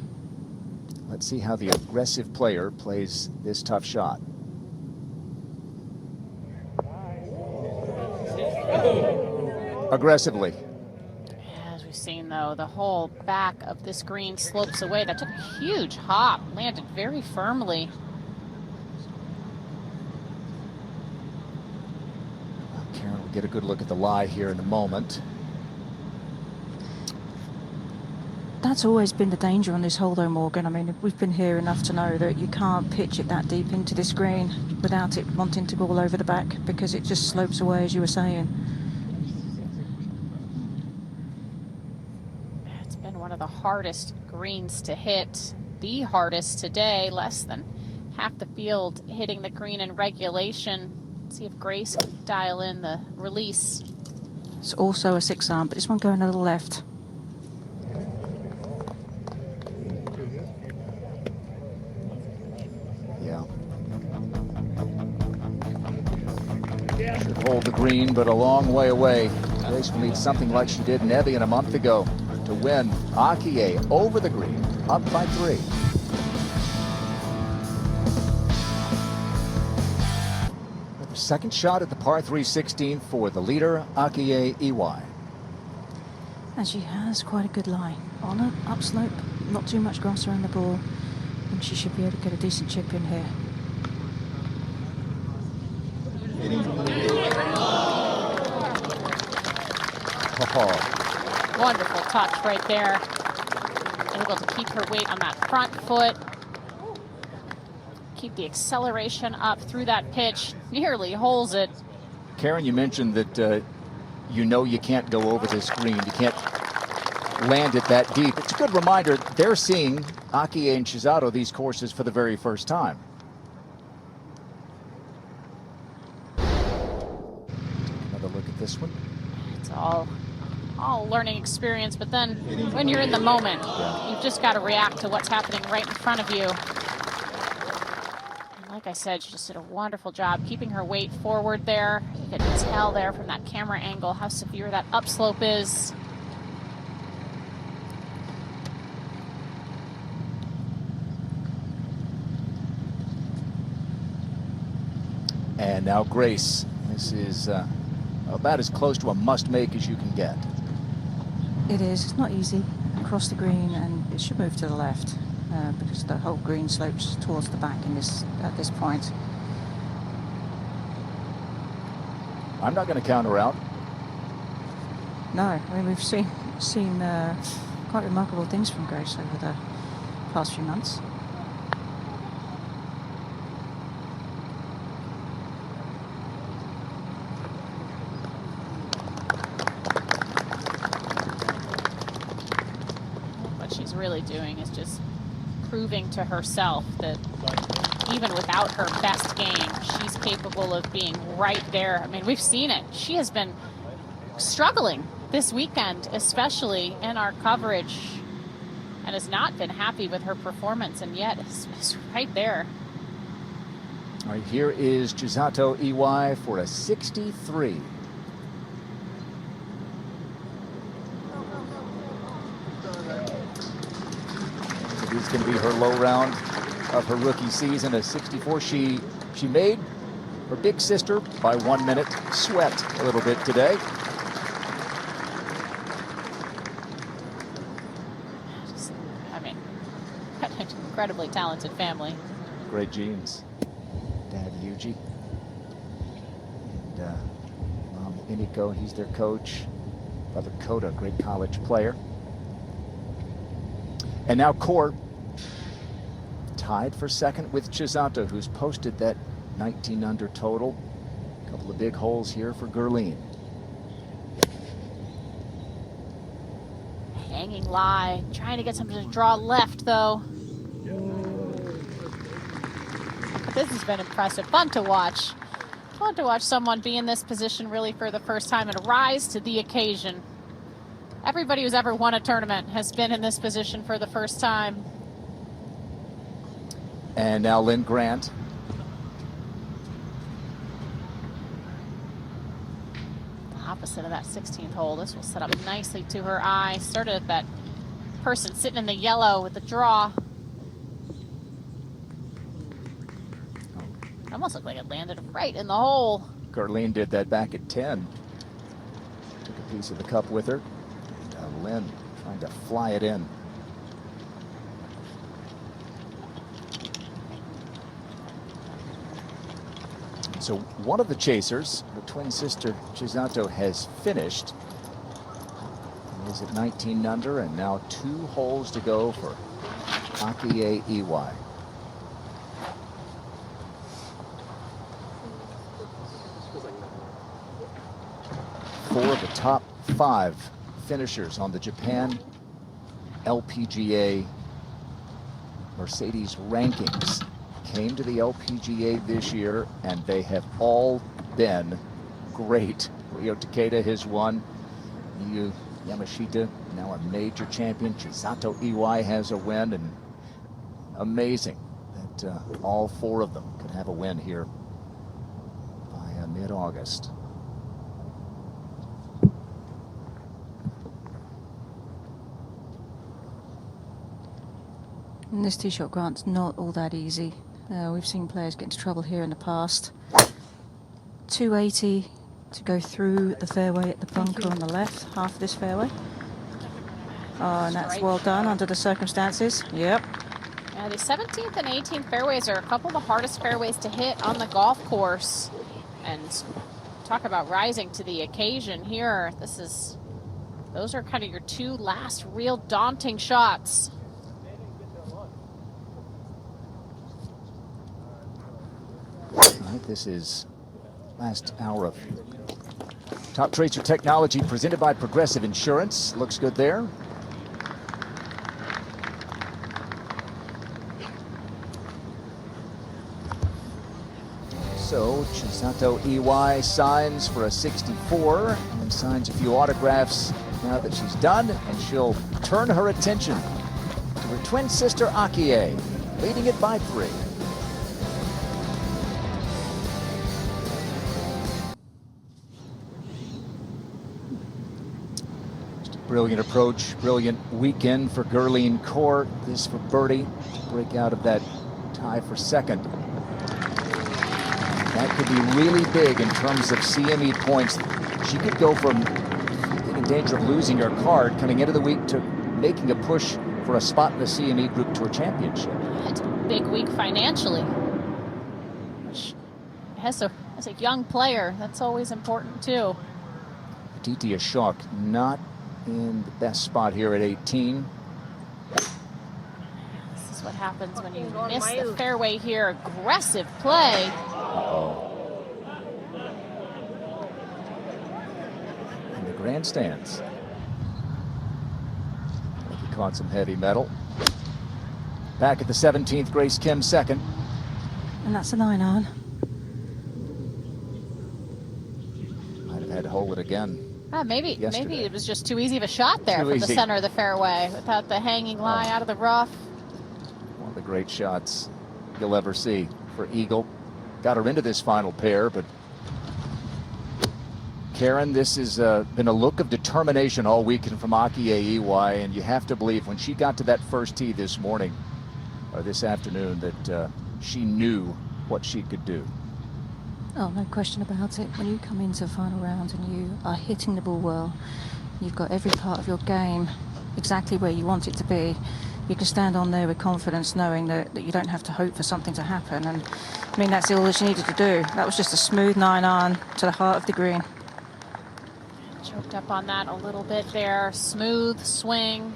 Let's see how the aggressive player plays this tough shot. Aggressively. As we've seen, though, the whole back of this green slopes away. That took a huge hop, landed very firmly. Karen will get a good look at the lie here in a moment. That's always been the danger on this hole, though, Morgan. I mean, we've been here enough to know that you can't pitch it that deep into this green without it wanting to go all over the back, because it just slopes away, as you were saying. It's been one of the hardest greens to hit. The hardest today. Less than half the field hitting the green in regulation. Let's see if Grace can dial in the release. It's also a 6-iron, but this one going a little left. Should hold the green, but a long way away. Grace will need something like she did in Evian a month ago to win. Akie over the green, up by 3. Second shot at the par 316 for the leader, Iwai. And she has quite a good lie. On an upslope, not too much grass around the ball, and she should be able to get a decent chip in here. Oh, Wonderful touch right there. Able to keep her weight on that front foot. Keep the acceleration up through that pitch. Nearly holes it. Karen, you mentioned that you know you can't go over this green. You can't land it that deep. It's a good reminder. They're seeing Akie and Chisato these courses for the very first time. Take another look at this one. It's all learning experience, but then when you're in the moment, you've just got to react to what's happening right in front of you. And like I said, she just did a wonderful job keeping her weight forward there. You can tell there from that camera angle how severe that upslope is. And now Grace. This is about as close to a must-make as you can get. It is. It's not easy. Across the green, and it should move to the left because the whole green slopes towards the back at this point. I'm not going to counter out. No, I mean, we've seen quite remarkable things from Grace over the past few months. Really doing is just proving to herself that even without her best game, she's capable of being right there. I mean, we've seen it. She has been struggling this weekend, especially in our coverage, and has not been happy with her performance, and yet it's right there. All right, here is Chisato Iwai for a 63. It's going to be her low round of her rookie season, a 64. She made her big sister by 1 minute sweat a little bit today. I mean, an incredibly talented family. Great genes. Dad Yuji and Mom Iniko, he's their coach. Brother Kota, great college player. And now Court tied for second with Chisato, who's posted that 19 under total. A couple of big holes here for Gerline. Hanging lie, trying to get something to draw left though. This has been impressive, fun to watch. Fun to watch someone be in this position really for the first time and rise to the occasion. Everybody who's ever won a tournament has been in this position for the first time. And now Lynn Grant. Opposite of that 16th hole. This will set up nicely to her eye. Started at that person sitting in the yellow with the draw. Almost looked like it landed right in the hole. Gerline did that back at 10. Took a piece of the cup with her. And Lynn trying to fly it in. So one of the chasers, the twin sister Chisato, has finished. He's at 19 under, and now 2 holes to go for Akie Iwai. Four of the top 5 finishers on the Japan LPGA Mercedes rankings came to the LPGA this year, and they have all been great. Ryo Takeda has won. Miyu Yamashita, now a major champion. Chisato Iwai has a win, and amazing that all 4 of them could have a win here by mid-August. And this tee shot, Grant's not all that easy. We've seen players get into trouble here in the past. 280 to go through the fairway at the bunker on the left half of this fairway. Oh, and that's well done under the circumstances. Yep. Yeah, the 17th and 18th fairways are a couple of the hardest fairways to hit on the golf course. And talk about rising to the occasion here. Those are kind of your two last real daunting shots. All right, this is last hour of Top Tracer Technology presented by Progressive Insurance. Looks good there. So Chisato Iwai signs for a 64 and signs a few autographs now that she's done, and she'll turn her attention to her twin sister Akie, leading it by 3. Just a brilliant approach, brilliant weekend for Gurleen Court. This for birdie to break out of that tie for second. That could be really big in terms of CME points. She could go from being in danger of losing her card coming into the week to making a push for a spot in the CME Group Tour Championship. It's a big week financially. As a young player, that's always important too. Aditi Ashok not in the best spot here at 18. This is what happens when you miss the fairway here. Aggressive play. In the grandstands. I think he caught some heavy metal. Back at the 17th, Grace Kim second. And that's a 9-iron. Might have had to hold it again. Maybe it was just too easy of a shot there Too from easy. the center of the fairway without the hanging lie out of the rough. One of the great shots you'll ever see for Eagle. Got her into this final pair, but Karen, this has been a look of determination all weekend from Akie Iwai, and you have to believe when she got to that first tee this morning or this afternoon that she knew what she could do. Oh, no question about it. When you come into the final round and you are hitting the ball well, you've got every part of your game exactly where you want it to be. You can stand on there with confidence knowing that you don't have to hope for something to happen. And I mean, that's all that she needed to do. That was just a smooth 9-iron to the heart of the green. Choked up on that a little bit there. Smooth swing.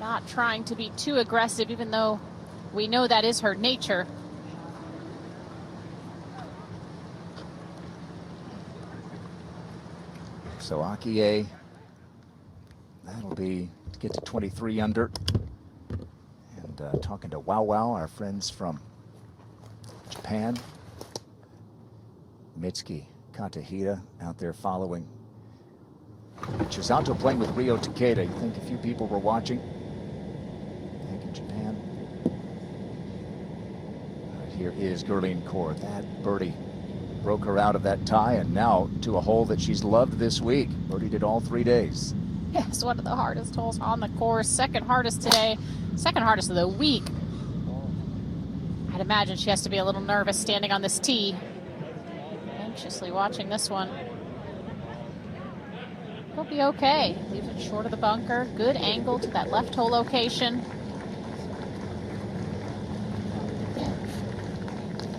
Not trying to be too aggressive, even though we know that is her nature. So Akie, that'll be to get to 23 under. And talking to Wow Wow, our friends from Japan. Mitsuki Katahita out there following. Chisato playing with Ryo Takeda. You think a few people were watching? Back in Japan. Right, here is Gurleen Court. That birdie broke her out of that tie, and now to a hole that she's loved this week. Birdied it all 3 days. Yes, one of the hardest holes on the course. Second hardest today. Second hardest of the week. I'd imagine she has to be a little nervous standing on this tee. Anxiously watching this one. He'll be okay. Leaves it short of the bunker. Good angle to that left hole location.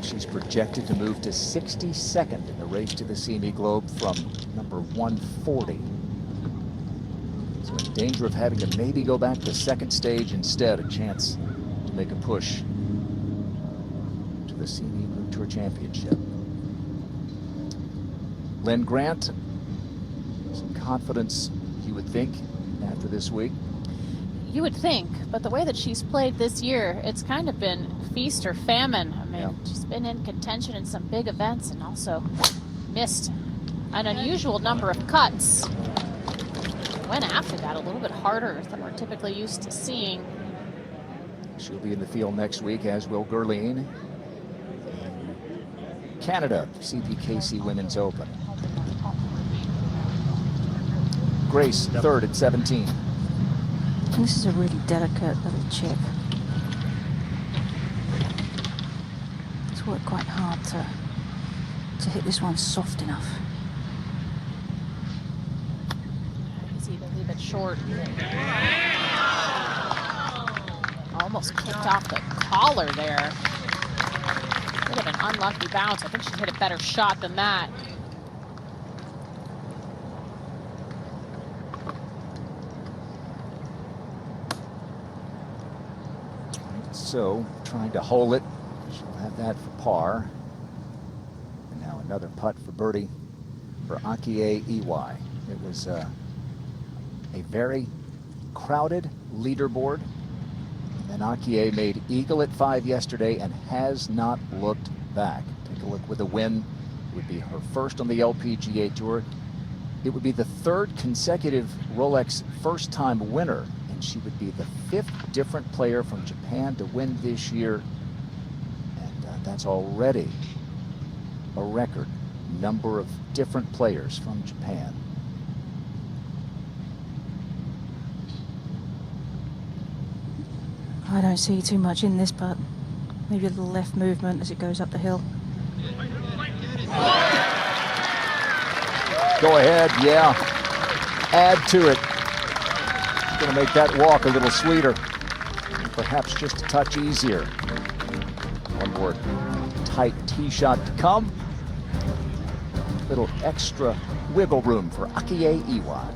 She's projected to move to 62nd in the race to the CME Globe from number 140. So in danger of having to maybe go back to second stage instead, a chance to make a push to the CME Group Tour Championship. Lynn Grant, some confidence, you would think, after this week. You would think, but the way that she's played this year, it's kind of been feast or famine. I mean, she's been in contention in some big events and also missed an unusual number of cuts. Went after that a little bit harder than we're typically used to seeing. She'll be in the field next week, as will Gurleen. In Canada, CPKC Women's Open. Grace, third at 17. And this is a really delicate little chip. It's worked quite hard to to hit this one soft enough. Easy to leave it short. Almost kicked off the collar there. Bit of an unlucky bounce. I think she hit a better shot than that. So, trying to hole it. She'll have that for par. And now another putt for birdie for Akie Iwai. It was a very crowded leaderboard. And Akie made eagle at 5 yesterday and has not looked back. Take a look with a win. It would be her first on the LPGA Tour. It would be the 3rd consecutive Rolex first-time winner. And she would be the 5th different player from Japan to win this year. And that's already a record number of different players from Japan. I don't see too much in this, but maybe a little left movement as it goes up the hill. Go ahead, yeah. Add to it. Going to make that walk a little sweeter. And perhaps just a touch easier. One more tight tee shot to come. Little extra wiggle room for Akie Iwai.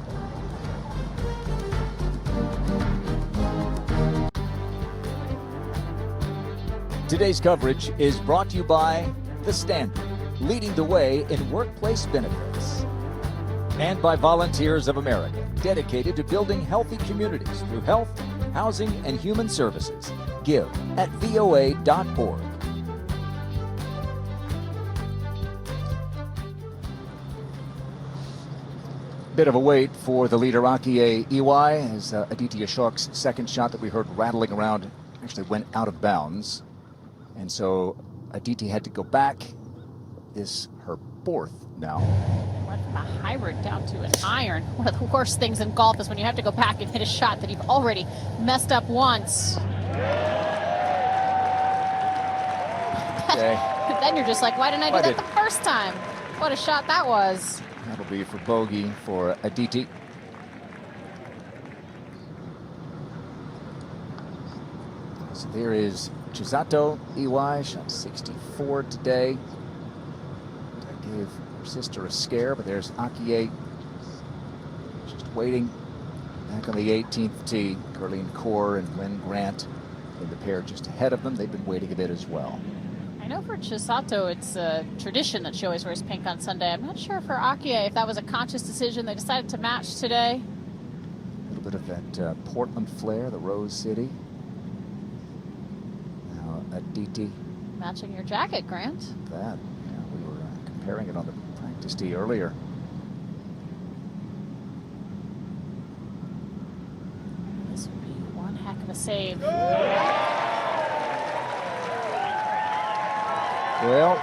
Today's coverage is brought to you by The Standard, leading the way in workplace benefits. And by Volunteers of America, dedicated to building healthy communities through health, housing, and human services. Give at VOA.org. Bit of a wait for the leader, Akie Iwai, as Aditya Ashok's second shot that we heard rattling around actually went out of bounds. And so Aditi had to go back. This her 4th now. Went from a hybrid down to an iron. One of the worst things in golf is when you have to go back and hit a shot that you've already messed up once. Okay. Then you're just like, why didn't I do that the first time? What a shot that was. That'll be for bogey for Aditi. So there is Chisato Iwai, shot 64 today. That gave her sister a scare, but there's Akie just waiting back on the 18th tee. Caroline Kaur and Lynn Grant in the pair just ahead of them. They've been waiting a bit as well. I know for Chisato, it's a tradition that she always wears pink on Sunday. I'm not sure for Akie if that was a conscious decision. They decided to match today. A little bit of that Portland flair, the Rose City. Now Aditi. Matching your jacket, Grant. That, yeah, we were comparing it on the practice tee earlier. This would be one heck of a save. Well,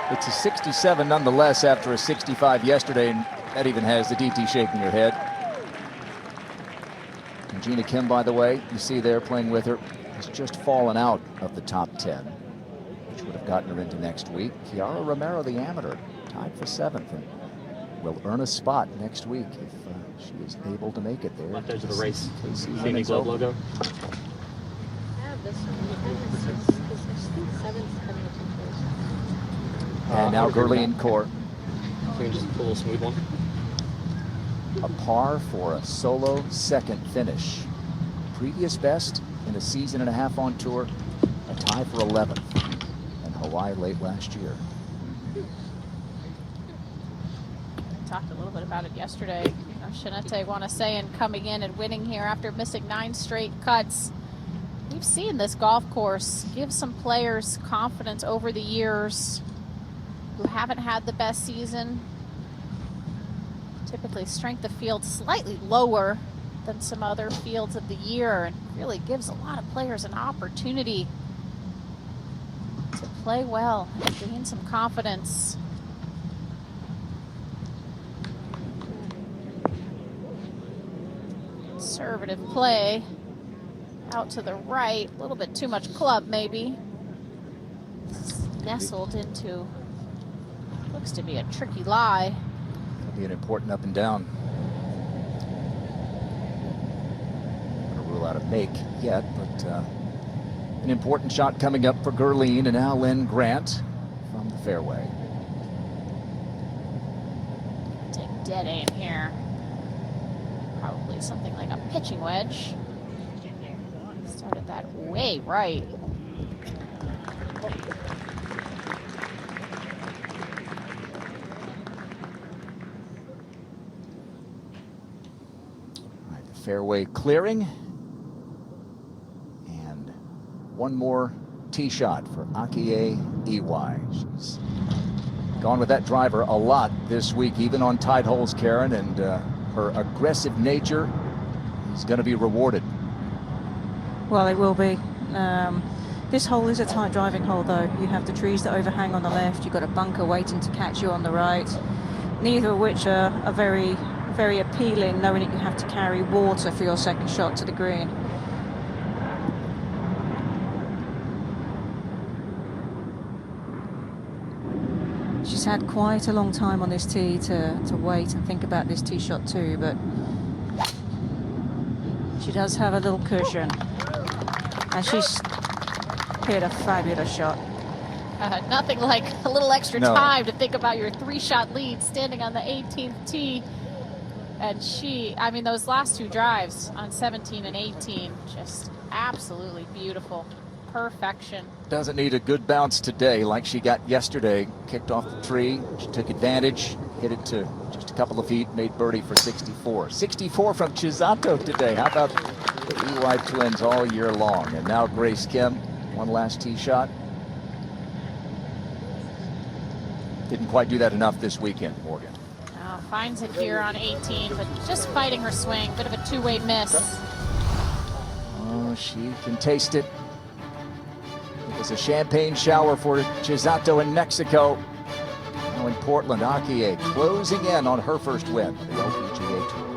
it's a 67 nonetheless after a 65 yesterday, and that even has the DT shaking her head. And Gina Kim, by the way, you see there playing with her, has just fallen out of the top 10, which would have gotten her into next week. Kiara Romero, the amateur, tied for 7th, and will earn a spot next week if she is able to make it there. Left edge of the race. Amy Globe logo. I have this one. I think 7's coming up. And now Caroline Kaur. So just a little smooth one. A par for a solo second finish. Previous best in a season and a half on tour. A tie for 11th in Hawaii late last year. We talked a little bit about it yesterday. Shinete Wanasean coming in and winning here after missing 9 straight cuts. We've seen this golf course give some players confidence over the years who haven't had the best season. Typically strength of field slightly lower than some other fields of the year, and really gives a lot of players an opportunity to play well and gain some confidence. Conservative play out to the right, a little bit too much club maybe. Nestled into Looks to be a tricky lie. Could be an important up and down. Not gonna rule out a make yet, but an important shot coming up for Gurleen, and now Lynn Grant from the fairway. Take dead aim here. Probably something like a pitching wedge. Started that way right. All right, the fairway clearing. And one more tee shot for Akie Iwai. She's gone with that driver a lot this week, even on tight holes, Karen, and her aggressive nature is going to be rewarded. Well, it will be. This hole is a tight driving hole, though. You have the trees that overhang on the left. You've got a bunker waiting to catch you on the right. Neither of which are very, very appealing, knowing that you have to carry water for your second shot to the green. She's had quite a long time on this tee to wait and think about this tee shot too, but she does have a little cushion. And she's hit a fabulous shot. Nothing like a little extra No. time to think about your 3-shot lead standing on the 18th tee. And she, I mean, those last two drives on 17 and 18, just absolutely beautiful. Perfection. Doesn't need a good bounce today like she got yesterday. Kicked off the tree. She took advantage, hit it to just a couple of feet, made birdie for 64. 64 from Chisato today. How about the Iwai twins all year long? And now Grace Kim, one last tee shot. Didn't quite do that enough this weekend, Morgan. Finds it here on 18, but just fighting her swing. Bit of a two-way miss. Oh, she can taste it. It was a champagne shower for Chisato in Mexico. Now in Portland, Akie closing in on her first win for the LPGA Tour.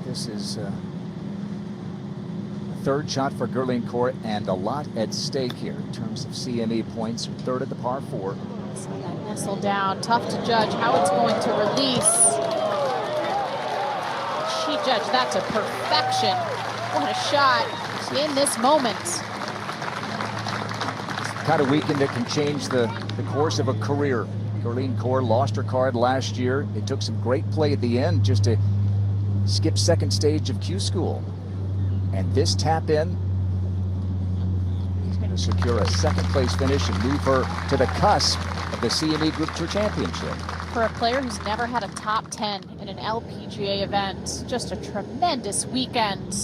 This is the third shot for Gurleen Kaur, and a lot at stake here in terms of CME points. Her third at the par 4. So that nestle down, tough to judge how it's going to release. She judged that to perfection. What a shot in this moment. Kind of weekend that can change the course of a career. Gurleen Kaur lost her card last year. It took some great play at the end just to skip second stage of Q School. And this tap in is going to secure a second place finish and move her to the cusp of the CME Group Tour Championship. For a player who's never had a top 10 in an LPGA event, just a tremendous weekend.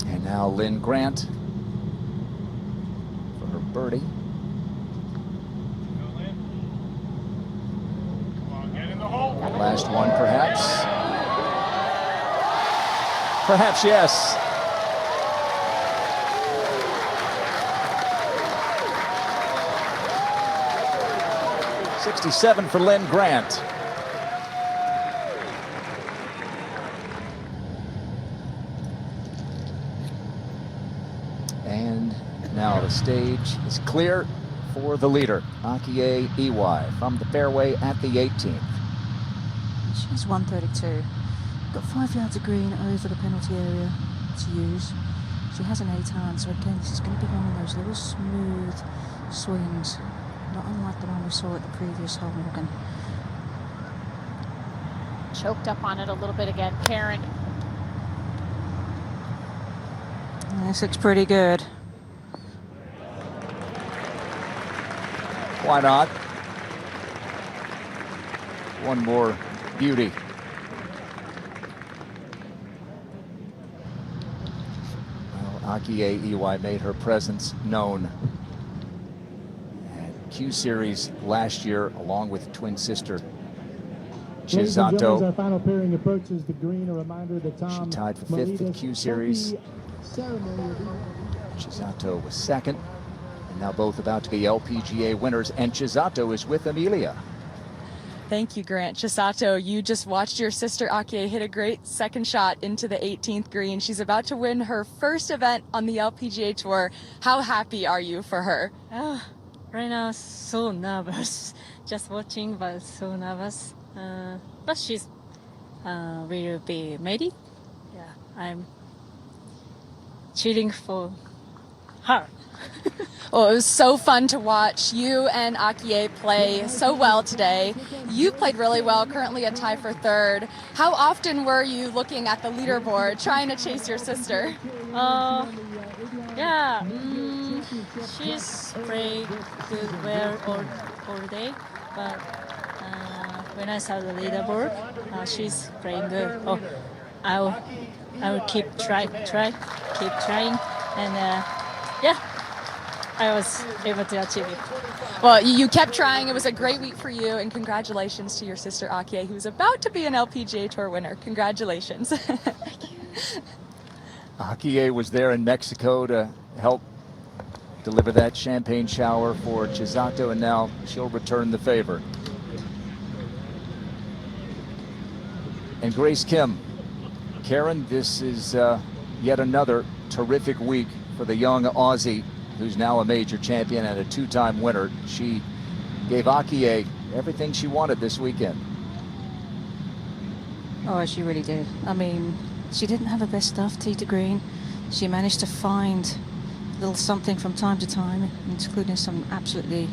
And now Lynn Grant for her birdie. That last one, perhaps. Perhaps, yes. '67 for Lynn Grant. And now the stage is clear for the leader, Akie Iwai, from the fairway at the 18th. She's 132. Got 5 yards of green over the penalty area to use. She has an 8-iron, so again, this is going to be one of those little smooth swings, not unlike the one we saw at the previous hole, Morgan. Choked up on it a little bit again, Karen. This looks pretty good. Why not? One more beauty. Well, Akie Iwai made her presence known at Q Series last year, along with twin sister Chisato. Our final pairing approaches the green. A reminder that Tom She tied for 5th at Q Series. Chisato was 2nd. And now both about to be LPGA winners, and Chisato is with Amelia. Thank you, Grant. Chisato, you just watched your sister Akie hit a great second shot into the 18th green. She's about to win her first event on the LPGA Tour. How happy are you for her? Right now, so nervous. Just watching, but so nervous. But she's will be ready. Yeah, I'm cheering for her. Well, it was so fun to watch you and Akie play so well today. You played really well, currently a tie for third. How often were you looking at the leaderboard, trying to chase your sister? Yeah, she's playing good well all day, but when I saw the leaderboard, she's playing good. Oh, I will keep trying, and yeah. I was able to achieve it. Well, you kept trying. It was a great week for you, and congratulations to your sister Akie, who's about to be an LPGA Tour winner. Congratulations. Akie was there in Mexico to help deliver that champagne shower for Chisato, and now she'll return the favor. And Grace Kim. Karen, this is yet another terrific week for the young Aussie, who's now a major champion and a two-time winner. She gave Akie everything she wanted this weekend. Oh, she really did. I mean, she didn't have her best stuff, tee to green. She managed to find a little something from time to time, including some absolutely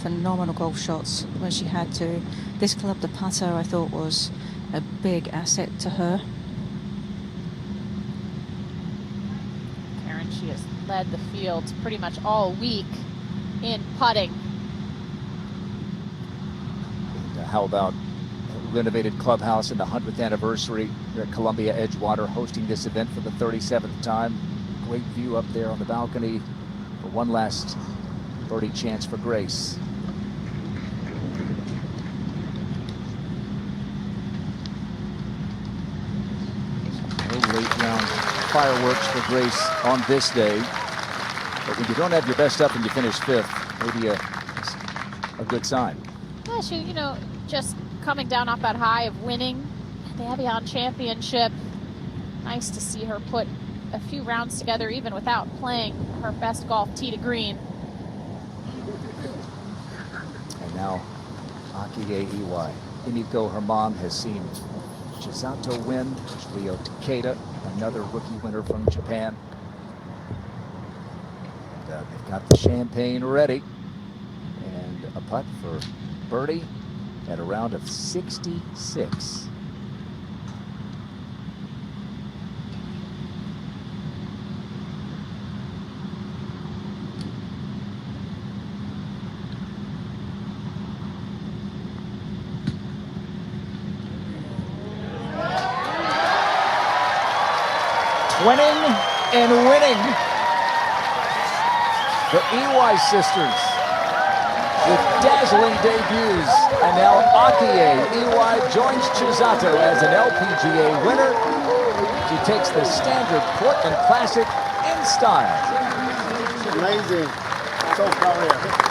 phenomenal golf shots when she had to. This club, the putter, I thought was a big asset to her. Karen, she has led the field pretty much all week in putting. And how about a renovated clubhouse in the 100th anniversary here at Columbia Edgewater, hosting this event for the 37th time. Great view up there on the balcony for one last birdie chance for Grace. No late round fireworks for Grace on this day. But when you don't have your best up and you finish fifth, maybe a good sign. Yeah, she, you know, just coming down off that high of winning the Evian Championship. Nice to see her put a few rounds together even without playing her best golf tee to green. And now Akie Iwai. Himiko, her mom, has seen Chisato win. Ryo Takeda, another rookie winner from Japan. They've got the champagne ready. And a putt for birdie at a round of 66. Winning and winning. The Iwai sisters with dazzling debuts. And now Akie Iwai joins Chisato as an LPGA winner. She takes the standard Portland Classic in style. Amazing. So proud of her.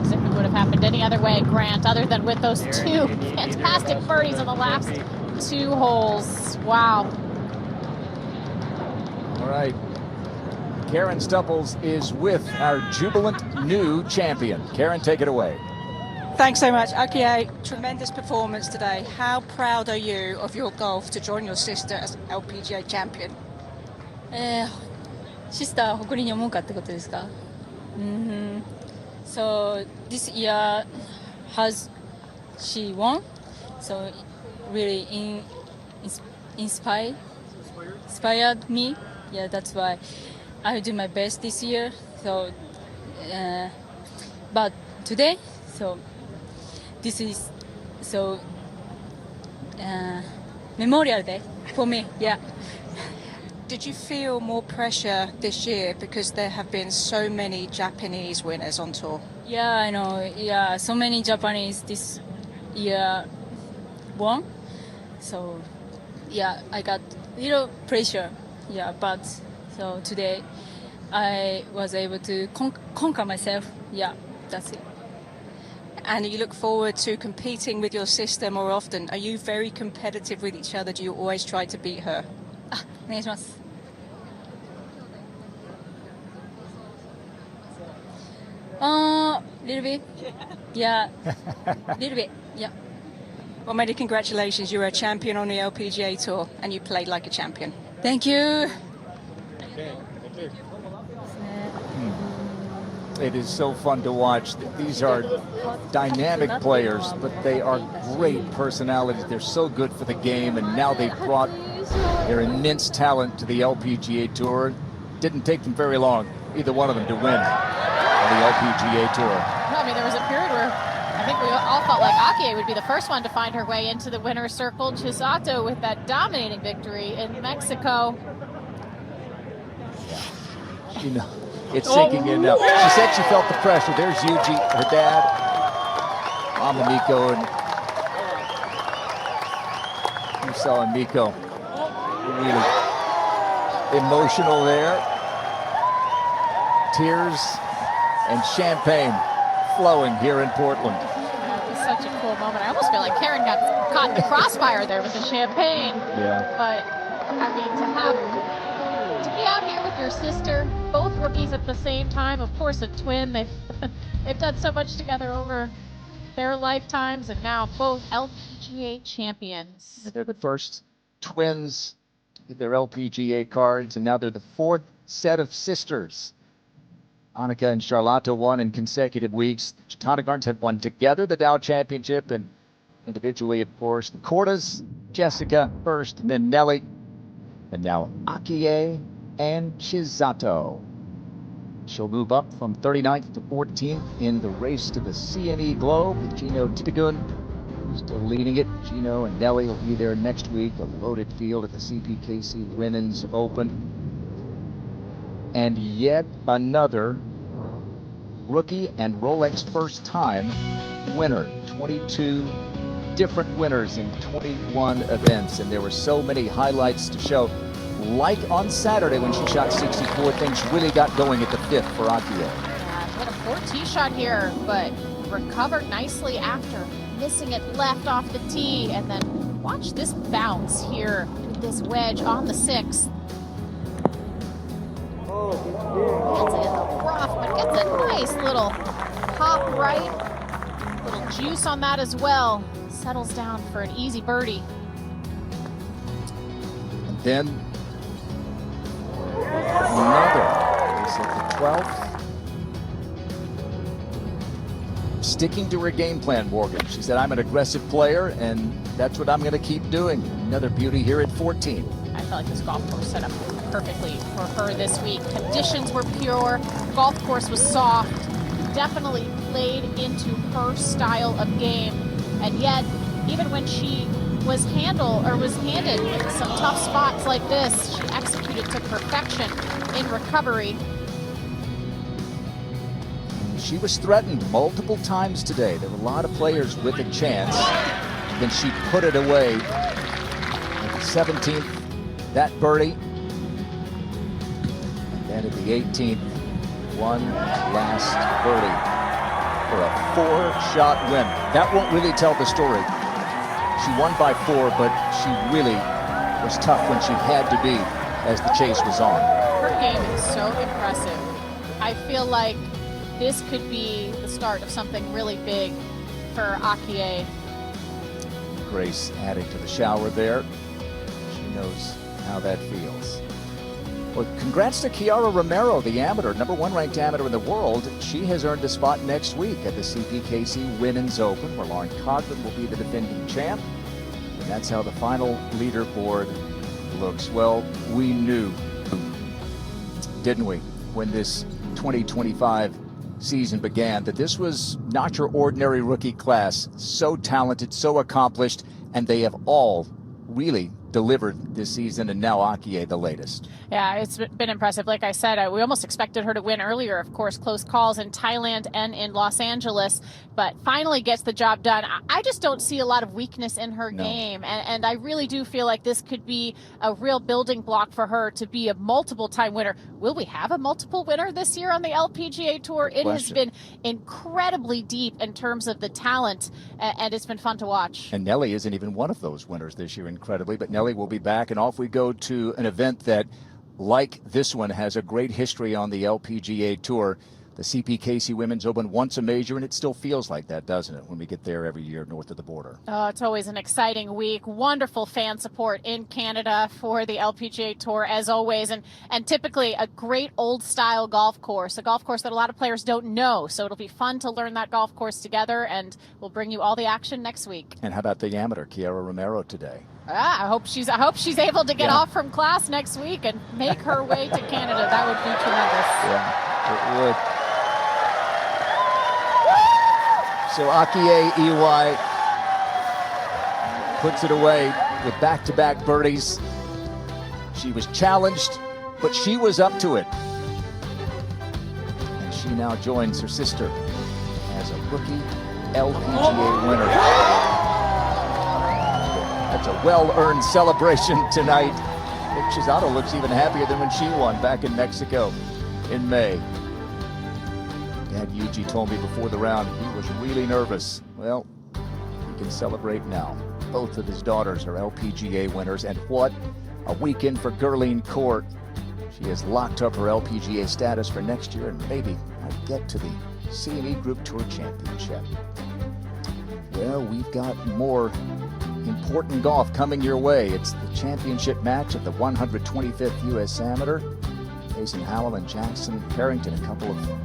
As if it would have happened any other way, Grant, other than with those two fantastic birdies on the last two holes. Wow. All right. Karen Stupples is with our jubilant new champion. Karen, take it away. Thanks so much, Akie. Tremendous performance today. How proud are you of your golf to join your sister as LPGA champion? シスターを誇りに思うかってことですか? So this year has she won? So really inspired me. Yeah, that's why I do my best this year. So, but today, so this is Memorial Day for me. Yeah. Did you feel more pressure this year because there have been so many Japanese winners on tour? Yeah, I know. Yeah, so many Japanese this year won. So, yeah, I got little pressure. Yeah, but so today I was able to conquer myself. Yeah, that's it. And you look forward to competing with your sister more often. Are you very competitive with each other? Do you always try to beat her? お願いします。Little bit. Yeah. Little bit. Yeah. Well, many congratulations. You were a champion on the LPGA Tour and you played like a champion. Thank you. It is so fun to watch. These are dynamic players, but they are great personalities. They're so good for the game, and now they've brought their immense talent to the LPGA Tour. Didn't take them very long, either one of them, to win on the LPGA Tour. I mean, there was a period where I think we all felt like Akie would be the first one to find her way into the winner's circle. Chisato with that dominating victory in Mexico. Yeah. You know, it's sinking in now. She said she felt the pressure. There's Yuji, her dad, Mama Miko, and you saw Miko really emotional there. Tears and champagne flowing here in Portland. It was such a cool moment. I almost feel like Karen got caught in the crossfire there with the champagne. Yeah. But, I mean, to be out here with your sister, both rookies at the same time, of course a twin, they've done so much together over their lifetimes, and now both LPGA champions. They're the first twins to get their LPGA cards, and now they're the fourth set of sisters. Annika and Charlotte won in consecutive weeks. Chisato had won together the Dow Championship, and individually, of course, the Cordas, Jessica first, and then Nelly, and now Akie and Chisato. She'll move up from 39th to 14th in the race to the CME Globe with Gino Titagun still leading it. Gino and Nelly will be there next week. A loaded field at the CPKC Women's Open. And yet another rookie and Rolex first time winner. 22 different winners in 21 events, and there were so many highlights to show. Like on Saturday when she shot 64, things really got going at the fifth for Akie. What a poor tee shot here, but recovered nicely after missing it left off the tee. And then watch this bounce here with this wedge on the sixth. Gets it in the rough, but gets a nice little pop right. Little juice on that as well. Settles down for an easy birdie. And then another. Is it the 12th? Sticking to her game plan, Morgan. She said, I'm an aggressive player, and that's what I'm going to keep doing. Another beauty here at 14. I felt like this golf course set up perfectly for her this week. Conditions were pure. Golf course was soft. Definitely played into her style of game. And yet, even when she was handed some tough spots like this, she executed to perfection in recovery. She was threatened multiple times today. There were a lot of players with a chance. Then she put it away. At the 17th, that birdie. And then at the 18th, one last birdie for a 4-shot win. That won't really tell the story. She won by 4, but she really was tough when she had to be as the chase was on. Her game is so impressive. I feel like this could be the start of something really big for Akie. Grace adding to the shower there. She knows how that feels. Well, congrats to Kiara Romero, the amateur, #1 ranked amateur in the world. She has earned a spot next week at the CPKC Women's Open, where Lauren Cogman will be the defending champ. And that's how the final leaderboard looks. Well, we knew, didn't we, when this 2025 season began, that this was not your ordinary rookie class. So talented, so accomplished, and they have all really delivered this season, and now Akie the latest. Yeah, it's been impressive. Like I said, we almost expected her to win earlier. Of course, close calls in Thailand and in Los Angeles, but finally gets the job done. I just don't see a lot of weakness in her game, and I really do feel like this could be a real building block for her to be a multiple-time winner. Will we have a multiple winner this year on the LPGA Tour? It has been incredibly deep in terms of the talent, and it's been fun to watch. And Nelly isn't even one of those winners this year, incredibly, but Nelly will be back, and off we go to an event that, like this one, has a great history on the LPGA Tour. The CPKC Women's Open, once a major, and it still feels like that, doesn't it, when we get there every year north of the border? Oh, it's always an exciting week. Wonderful fan support in Canada for the LPGA Tour, as always, and typically a great old-style golf course, a golf course that a lot of players don't know. So it'll be fun to learn that golf course together, and we'll bring you all the action next week. And how about the amateur, Kiara Romero, today? I hope she's able to get off from class next week and make her way to Canada. That would be tremendous. Yeah, it would. So Akie Iwai puts it away with back-to-back birdies. She was challenged, but she was up to it. And she now joins her sister as a rookie LPGA winner. That's a well-earned celebration tonight. I think Chisato looks even happier than when she won back in Mexico in May. Dad Yuji told me before the round he was really nervous. Well, he can celebrate now. Both of his daughters are LPGA winners, and what a weekend for Gerline Court. She has locked up her LPGA status for next year and maybe might get to the CME Group Tour Championship. Well, we've got more important golf coming your way. It's the championship match at the 125th U.S. Amateur, facing Howell and Jackson Harrington, a couple of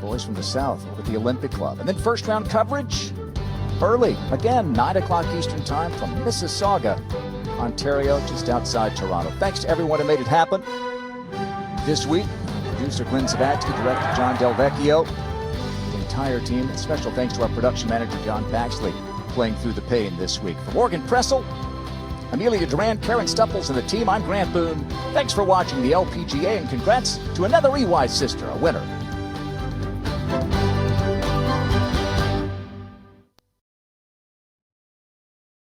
boys from the South over at the Olympic Club. And then first round coverage early, again, 9 o'clock Eastern Time from Mississauga, Ontario, just outside Toronto. Thanks to everyone who made it happen this week. Producer Glenn Zavatsky, director John Del Vecchio, the entire team. And special thanks to our production manager, John Baxley, playing through the pain this week. For Morgan Pressel, Amelia Duran, Karen Stupples, and the team, I'm Grant Boone. Thanks for watching the LPGA, and congrats to another Iwai sister, a winner.